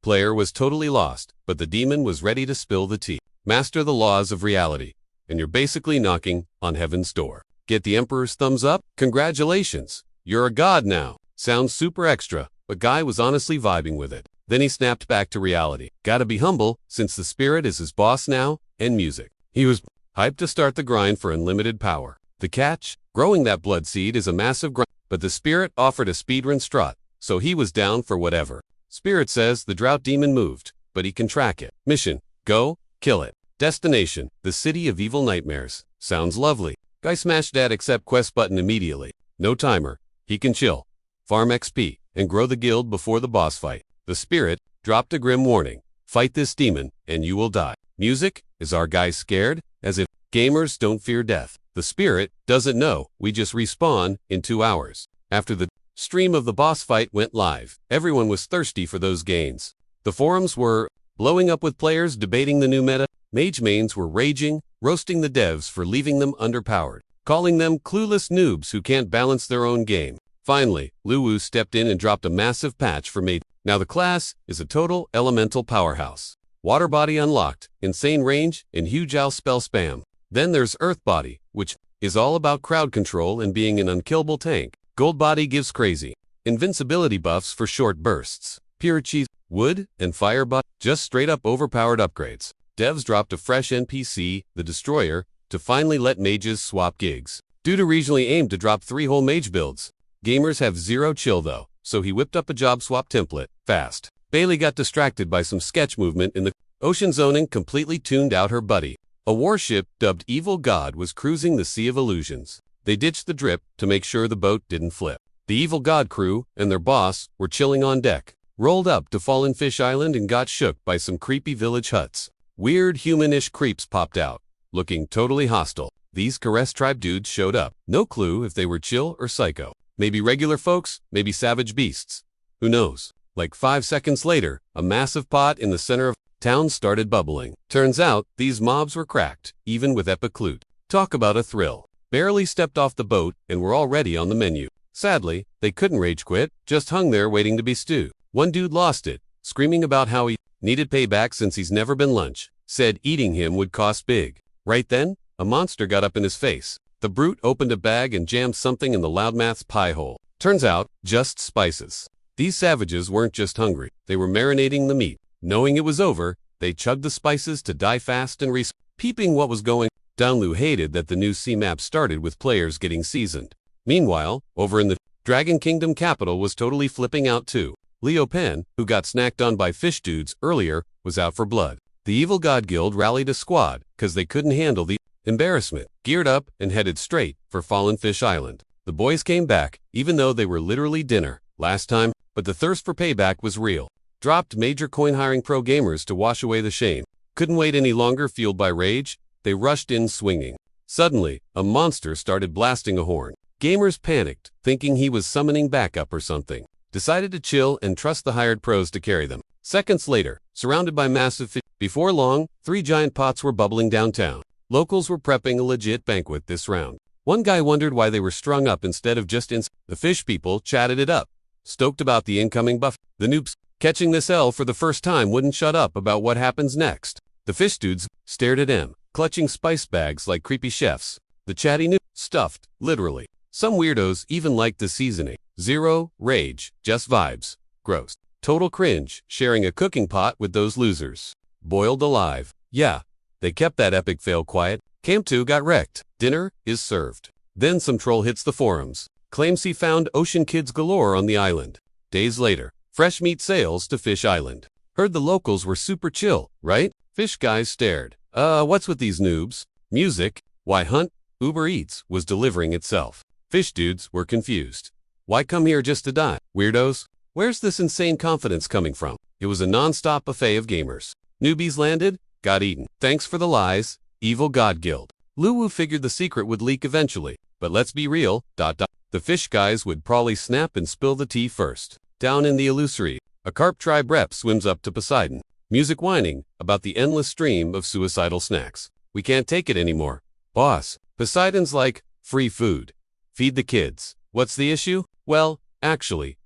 player was totally lost, but the demon was ready to spill the tea. Master the laws of reality, and you're basically knocking on heaven's door. Get the emperor's thumbs up? Congratulations, you're a god now. Sounds super extra, but Guy was honestly vibing with it. Then he snapped back to reality. Gotta be humble, since the spirit is his boss now, and music. He was hyped to start the grind for unlimited power. The catch? Growing that blood seed is a massive grind, but the spirit offered a speedrun strut, so he was down for whatever. Spirit says the drought demon moved, but he can track it. Mission: go, kill it. Destination: the city of evil nightmares. Sounds lovely. Guy smashed that accept quest button immediately. No timer. He can chill, farm XP, and grow the guild before the boss fight. The spirit dropped a grim warning. Fight this demon, and you will die. Music: is our guy scared? As if gamers don't fear death. The spirit doesn't know, we just respawn in 2 hours. After the stream of the boss fight went live, everyone was thirsty for those gains. The forums were blowing up with players debating the new meta. Mage mains were raging, roasting the devs for leaving them underpowered, calling them clueless noobs who can't balance their own game. Finally, Luwu stepped in and dropped a massive patch for mage. Now the class is a total elemental powerhouse. Water body unlocked, insane range, and huge owl spell spam. Then there's Earth body, which is all about crowd control and being an unkillable tank. Gold body gives crazy invincibility buffs for short bursts. Pure cheese, wood, and fire body, just straight up overpowered upgrades. Devs dropped a fresh NPC, the Destroyer, to finally let mages swap gigs. Due to regionally aimed to drop 3 whole mage builds. Gamers have zero chill though, so he whipped up a job swap template, fast. Bailey got distracted by some sketch movement in the ocean zoning, completely tuned out her buddy. A warship dubbed Evil God was cruising the Sea of Illusions. They ditched the drip to make sure the boat didn't flip. The Evil God crew and their boss were chilling on deck, rolled up to Fallen Fish Island and got shook by some creepy village huts. Weird humanish creeps popped out, looking totally hostile. these Caress Tribe dudes showed up. No clue if they were chill or psycho. Maybe regular folks, maybe savage beasts. Who knows? Like 5 seconds later, a massive pot in the center of town started bubbling. Turns out, these mobs were cracked, even with epic loot. Talk about a thrill. Barely stepped off the boat and were already on the menu. Sadly, they couldn't rage quit, just hung there waiting to be stewed. One dude lost it, screaming about how he needed payback since he's never been lunch. Said eating him would cost big. Right then, a monster got up in his face. The brute opened a bag and jammed something in the loudmouth's pie hole. Turns out, just spices. These savages weren't just hungry, they were marinating the meat. Knowing it was over, they chugged the spices to die fast and peeping what was going. Danlu hated that the new sea map started with players getting seasoned. Meanwhile, over in the Dragon Kingdom capital was totally flipping out too. Leo Pen, who got snacked on by fish dudes earlier, was out for blood. The Evil God Guild rallied a squad, cause they couldn't handle the embarrassment, geared up and headed straight for Fallen Fish Island. The boys came back, even though they were literally dinner last time, but the thirst for payback was real. Dropped major coin hiring pro gamers to wash away the shame. Couldn't wait any longer, fueled by rage, they rushed in swinging. Suddenly, a monster started blasting a horn. Gamers panicked, thinking he was summoning backup or something. Decided to chill and trust the hired pros to carry them. Seconds later, surrounded by massive fish, before long, 3 giant pots were bubbling downtown. Locals were prepping a legit banquet this round. One guy wondered why they were strung up instead of just The fish people chatted it up, stoked about the incoming buff. The noobs, catching this L for the first time, wouldn't shut up about what happens next. The fish dudes stared at him, clutching spice bags like creepy chefs. The chatty noob, stuffed, literally. Some weirdos even liked the seasoning. Zero rage, just vibes. Gross. Total cringe, sharing a cooking pot with those losers. Boiled alive. Yeah, they kept that epic fail quiet. Camp 2 got wrecked. Dinner is served. Then some troll hits the forums. Claims he found ocean kids galore on the island. Days later, fresh meat sails to Fish Island. Heard the locals were super chill, right? Fish guys stared. What's with these noobs? Music? Why Hunt? Uber Eats was delivering itself. Fish dudes were confused. Why come here just to die? Weirdos? Where's this insane confidence coming from? It was a non-stop buffet of gamers. Newbies landed, got eaten. Thanks for the lies, Evil God Guild. Luwu figured the secret would leak eventually, but let's be real, the fish guys would probably snap and spill the tea first. Down in the illusory, a carp tribe rep swims up to Poseidon. Music whining about the endless stream of suicidal snacks. We can't take it anymore. Boss, Poseidon's like, free food. Feed the kids. What's the issue? Well, actually,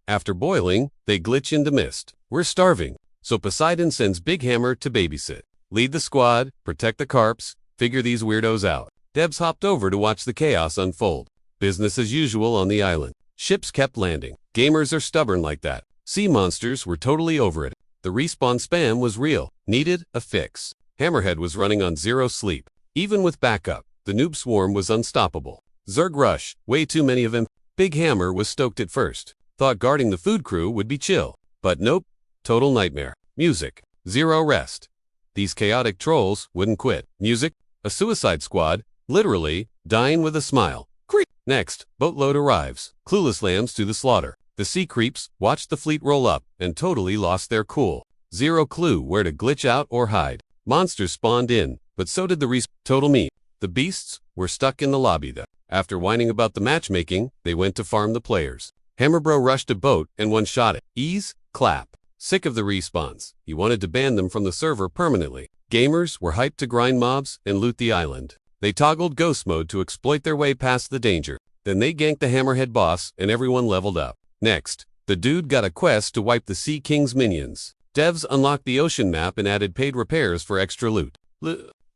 After boiling, they glitch into mist. We're starving. So Poseidon sends Big Hammer to babysit. Lead the squad, protect the carps, figure these weirdos out. Debs hopped over to watch the chaos unfold. Business as usual on the island. Ships kept landing. Gamers are stubborn like that. Sea monsters were totally over it. The respawn spam was real. Needed a fix. Hammerhead was running on 0 sleep. Even with backup, the noob swarm was unstoppable. Zerg rush, way too many of them. Big Hammer was stoked at first. Thought guarding the food crew would be chill. But nope. Total nightmare. Music. 0 rest. These chaotic trolls wouldn't quit. Music. A suicide squad. Literally, dying with a smile. Creep. Next, boatload arrives. Clueless lambs to the slaughter. The sea creeps watched the fleet roll up and totally lost their cool. 0 clue where to glitch out or hide. Monsters spawned in, but so did the total meat. The beasts were stuck in the lobby though. After whining about the matchmaking, they went to farm the players. Hammerbro rushed a boat and one-shot it. Ease, clap. Sick of the respawns, he wanted to ban them from the server permanently. Gamers were hyped to grind mobs and loot the island. They toggled ghost mode to exploit their way past the danger. Then they ganked the Hammerhead boss and everyone leveled up. Next, the dude got a quest to wipe the Sea King's minions. Devs unlocked the ocean map and added paid repairs for extra loot.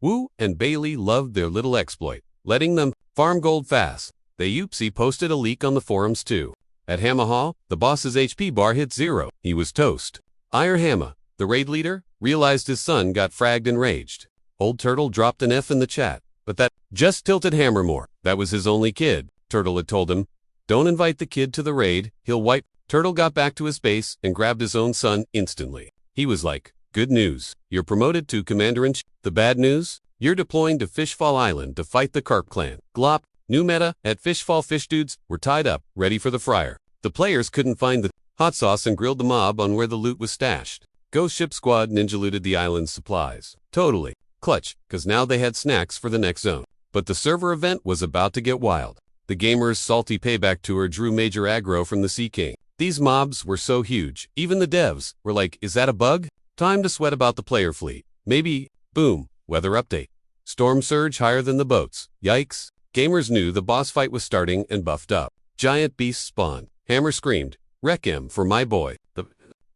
Wu and Bailey loved their little exploit, letting them farm gold fast. They Youpsy posted a leak on the forums too. At Hamma Hall, the boss's HP bar hit 0. He was toast. Ire Hamma, the raid leader, realized his son got fragged and raged. Old Turtle dropped an F in the chat, but that just tilted Hammer more. That was his only kid. Turtle had told him, don't invite the kid to the raid, he'll wipe. Turtle got back to his base and grabbed his own son instantly. He was like, good news, you're promoted to Commander-in-Chief. The bad news? You're deploying to Fishfall Island to fight the Carp Clan. Glop. New meta, at Fishfall fish dudes were tied up, ready for the fryer. The players couldn't find the hot sauce and grilled the mob on where the loot was stashed. Ghost Ship Squad ninja looted the island's supplies. Totally. Clutch, cause now they had snacks for the next zone. But the server event was about to get wild. The gamers' salty payback tour drew major aggro from the Sea King. These mobs were so huge, even the devs were like, is that a bug? Time to sweat about the player fleet. Maybe, boom, weather update. Storm surge higher than the boats. Yikes. Gamers knew the boss fight was starting and buffed up. Giant beasts spawned. Hammer screamed, Recap for my boy. The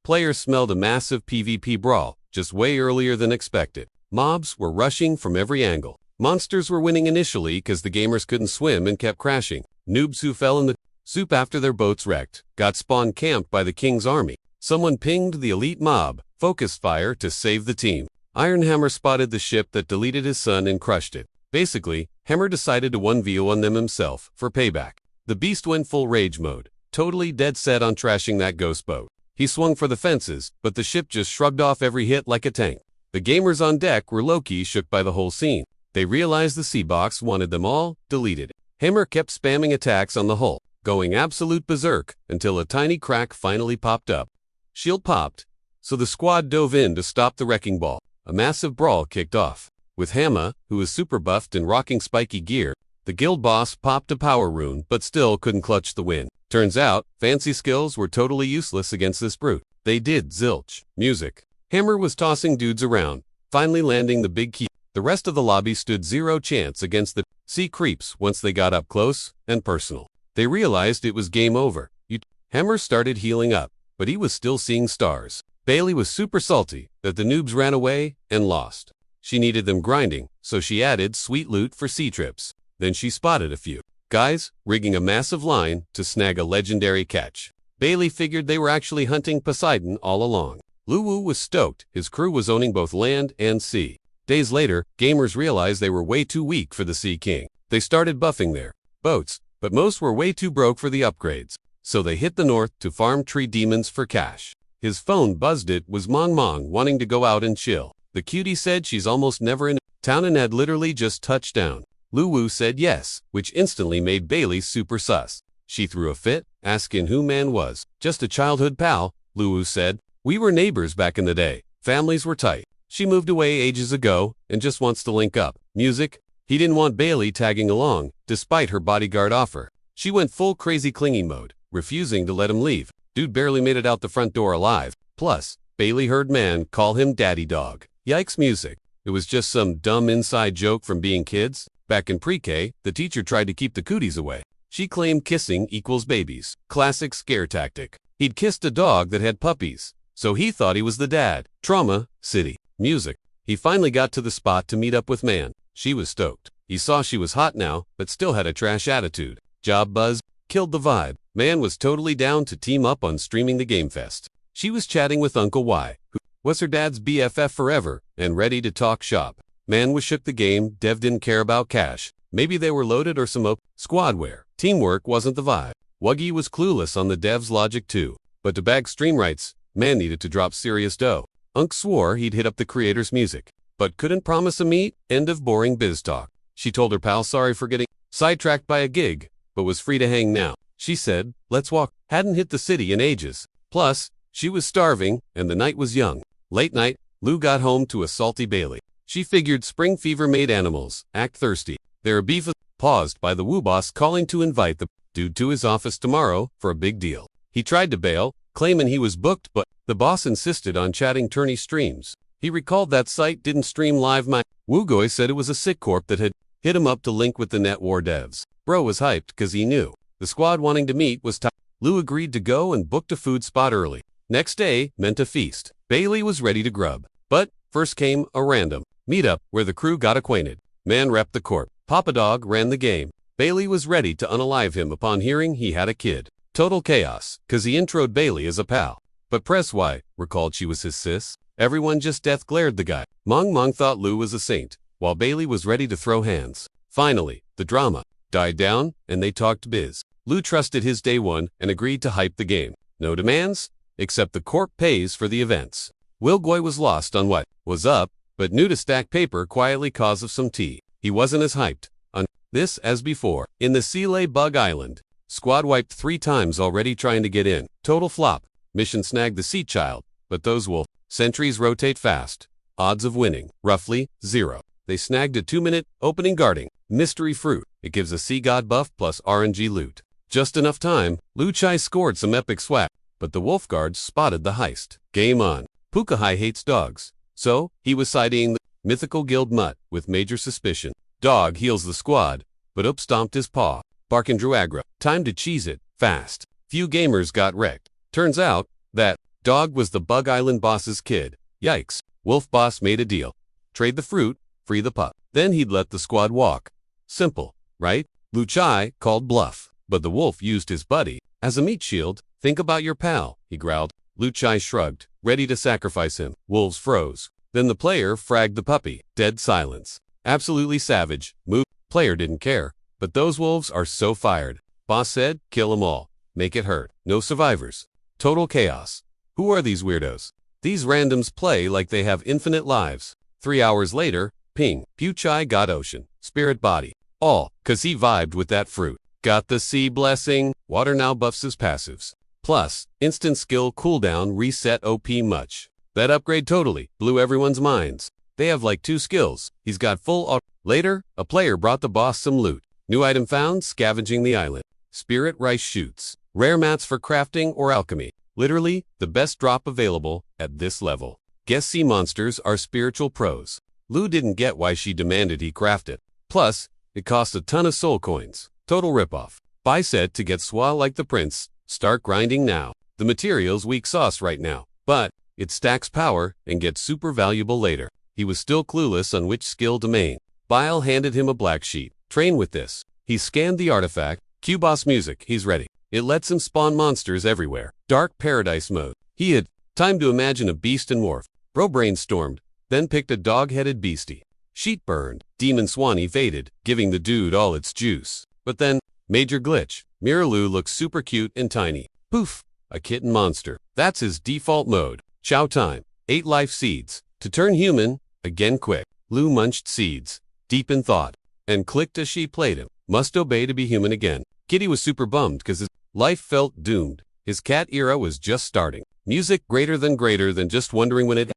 players smelled a massive PvP brawl, just way earlier than expected. Mobs were rushing from every angle. Monsters were winning initially because the gamers couldn't swim and kept crashing. Noobs who fell in the soup after their boats wrecked got spawn camped by the king's army. Someone pinged the elite mob, focused fire to save the team. Ironhammer spotted the ship that deleted his son and crushed it. Basically, Hammer decided to 1v1 them himself for payback. The beast went full rage mode, totally dead set on trashing that ghost boat. He swung for the fences, but the ship just shrugged off every hit like a tank. The gamers on deck were low-key shook by the whole scene. They realized the sea box wanted them all deleted. Hammer kept spamming attacks on the hull, going absolute berserk until a tiny crack finally popped up. Shield popped, so the squad dove in to stop the wrecking ball. A massive brawl kicked off. With Hammer, who was super buffed and rocking spiky gear, the guild boss popped a power rune but still couldn't clutch the win. Turns out, fancy skills were totally useless against this brute. They did zilch. Music. Hammer was tossing dudes around, finally landing the big key. The rest of the lobby stood zero chance against the sea creeps once they got up close and personal. They realized it was game over. Hammer started healing up, but he was still seeing stars. Bailey was super salty that the noobs ran away and lost. She needed them grinding, so she added sweet loot for sea trips. Then she spotted a few guys rigging a massive line to snag a legendary catch. Bailey figured they were actually hunting Poseidon all along. Luwu was stoked. His crew was owning both land and sea. Days later, gamers realized they were way too weak for the Sea King. They started buffing their boats, but most were way too broke for the upgrades. So they hit the north to farm tree demons for cash. His phone buzzed. It was Mong wanting to go out and chill. The cutie said she's almost never in town and had literally just touched down. Luwu said yes, which instantly made Bailey super sus. She threw a fit, asking who man was. Just a childhood pal, Luwu said. We were neighbors back in the day. Families were tight. She moved away ages ago and just wants to link up. Music? He didn't want Bailey tagging along, despite her bodyguard offer. She went full crazy clingy mode, refusing to let him leave. Dude barely made it out the front door alive. Plus, Bailey heard man call him daddy dog. Yikes. Music. It was just some dumb inside joke from being kids. Back in pre-K, the teacher tried to keep the cooties away. She claimed kissing equals babies. Classic scare tactic. He'd kissed a dog that had puppies, so he thought he was the dad. Trauma. City. Music. He finally got to the spot to meet up with man. She was stoked. He saw she was hot now, but still had a trash attitude. Job buzz killed the vibe. Man was totally down to team up on streaming the Game Fest. She was chatting with Uncle Y, who was her dad's BFF forever, and ready to talk shop. Man was shook the game. Dev didn't care about cash. Maybe they were loaded or some squadware. Teamwork wasn't the vibe. Wuggy was clueless on the dev's logic too. But to bag stream rights, man needed to drop serious dough. Unc swore he'd hit up the creator's music, but couldn't promise a meet. End of boring biz talk. She told her pal sorry for getting sidetracked by a gig, but was free to hang now. She said, let's walk. Hadn't hit the city in ages. Plus, she was starving, and the night was young. Late night, Lou got home to a salty Bailey. She figured spring fever made animals act thirsty. Their beef paused by the Woo boss calling to invite the dude to his office tomorrow for a big deal. He tried to bail, claiming he was booked, but the boss insisted on chatting tourney streams. He recalled that site didn't stream live. Wugoy said it was a sick corp that had hit him up to link with the net war devs. Bro was hyped because he knew the squad wanting to meet was tight. Lou agreed to go and booked a food spot early. Next day meant a feast. Bailey was ready to grub. But first came a random meetup where the crew got acquainted. Man repped the corp. Papa Dog ran the game. Bailey was ready to unalive him upon hearing he had a kid. Total chaos, cause he introed Bailey as a pal. But Press Y recalled she was his sis. Everyone just death glared the guy. Mong thought Lou was a saint, while Bailey was ready to throw hands. Finally, the drama died down, and they talked biz. Lou trusted his day one and agreed to hype the game. No demands, except the corp pays for the events. Wilgoy was lost on what was up, but knew to stack paper quietly cause of some tea. He wasn't as hyped on this as before. In the Sea Bug Island, squad wiped 3 times already trying to get in. Total flop. Mission snagged the sea child, but those wolf sentries rotate fast. Odds of winning, roughly, 0. They snagged a 2-minute opening guarding mystery fruit. It gives a sea god buff plus RNG loot. Just enough time, Lu Chai scored some epic swag, but the wolf guards spotted the heist. Game on. Pukahai hates dogs, so he was siding the mythical guild mutt with major suspicion. Dog heals the squad, but Up stomped his paw. Bark and drew aggro. Time to cheese it, fast. Few gamers got wrecked. Turns out that dog was the Bug Island boss's kid. Yikes. Wolf boss made a deal. Trade the fruit, free the pup. Then he'd let the squad walk. Simple, right? Lu Chai called bluff, but the wolf used his buddy as a meat shield. Think about your pal, he growled. Lu Chai shrugged, ready to sacrifice him. Wolves froze. Then the player fragged the puppy. Dead silence. Absolutely savage. Move. Player didn't care, but those wolves are so fired. Boss said, kill 'em all. Make it hurt. No survivors. Total chaos. Who are these weirdos? These randoms play like they have infinite lives. 3 hours later, ping. Pu Chai got ocean. Spirit body. All, 'cause he vibed with that fruit. Got the sea blessing. Water now buffs his passives. Plus, instant skill cooldown reset OP much. That upgrade totally blew everyone's minds. They have like 2 skills. He's got full auto. Later, a player brought the boss some loot. New item found, scavenging the island. Spirit rice shoots. Rare mats for crafting or alchemy. Literally, the best drop available at this level. Guess sea monsters are spiritual pros. Lu didn't get why she demanded he craft it. Plus, it cost a ton of soul coins. Total ripoff. Buy set to get swell like the prince. Start grinding now. The material's weak sauce right now, but it stacks power and gets super valuable later. He was still clueless on which skill to main. Bile handed him a black sheet. Train with this. He scanned the artifact. Q-Boss music, he's ready. It lets him spawn monsters everywhere. Dark paradise mode. He had time to imagine a beast and morph. Bro brainstormed, then picked a dog-headed beastie. Sheet burned. Demon Swanee faded, giving the dude all its juice. But then, major glitch. Miralu looks super cute and tiny. Poof! A kitten monster. That's his default mode. Chow time. 8 life seeds. To turn human, again quick. Lu munched seeds, deep in thought, and clicked as she played him. Must obey to be human again. Kitty was super bummed because his life felt doomed. His cat era was just starting. Music greater than just wondering when it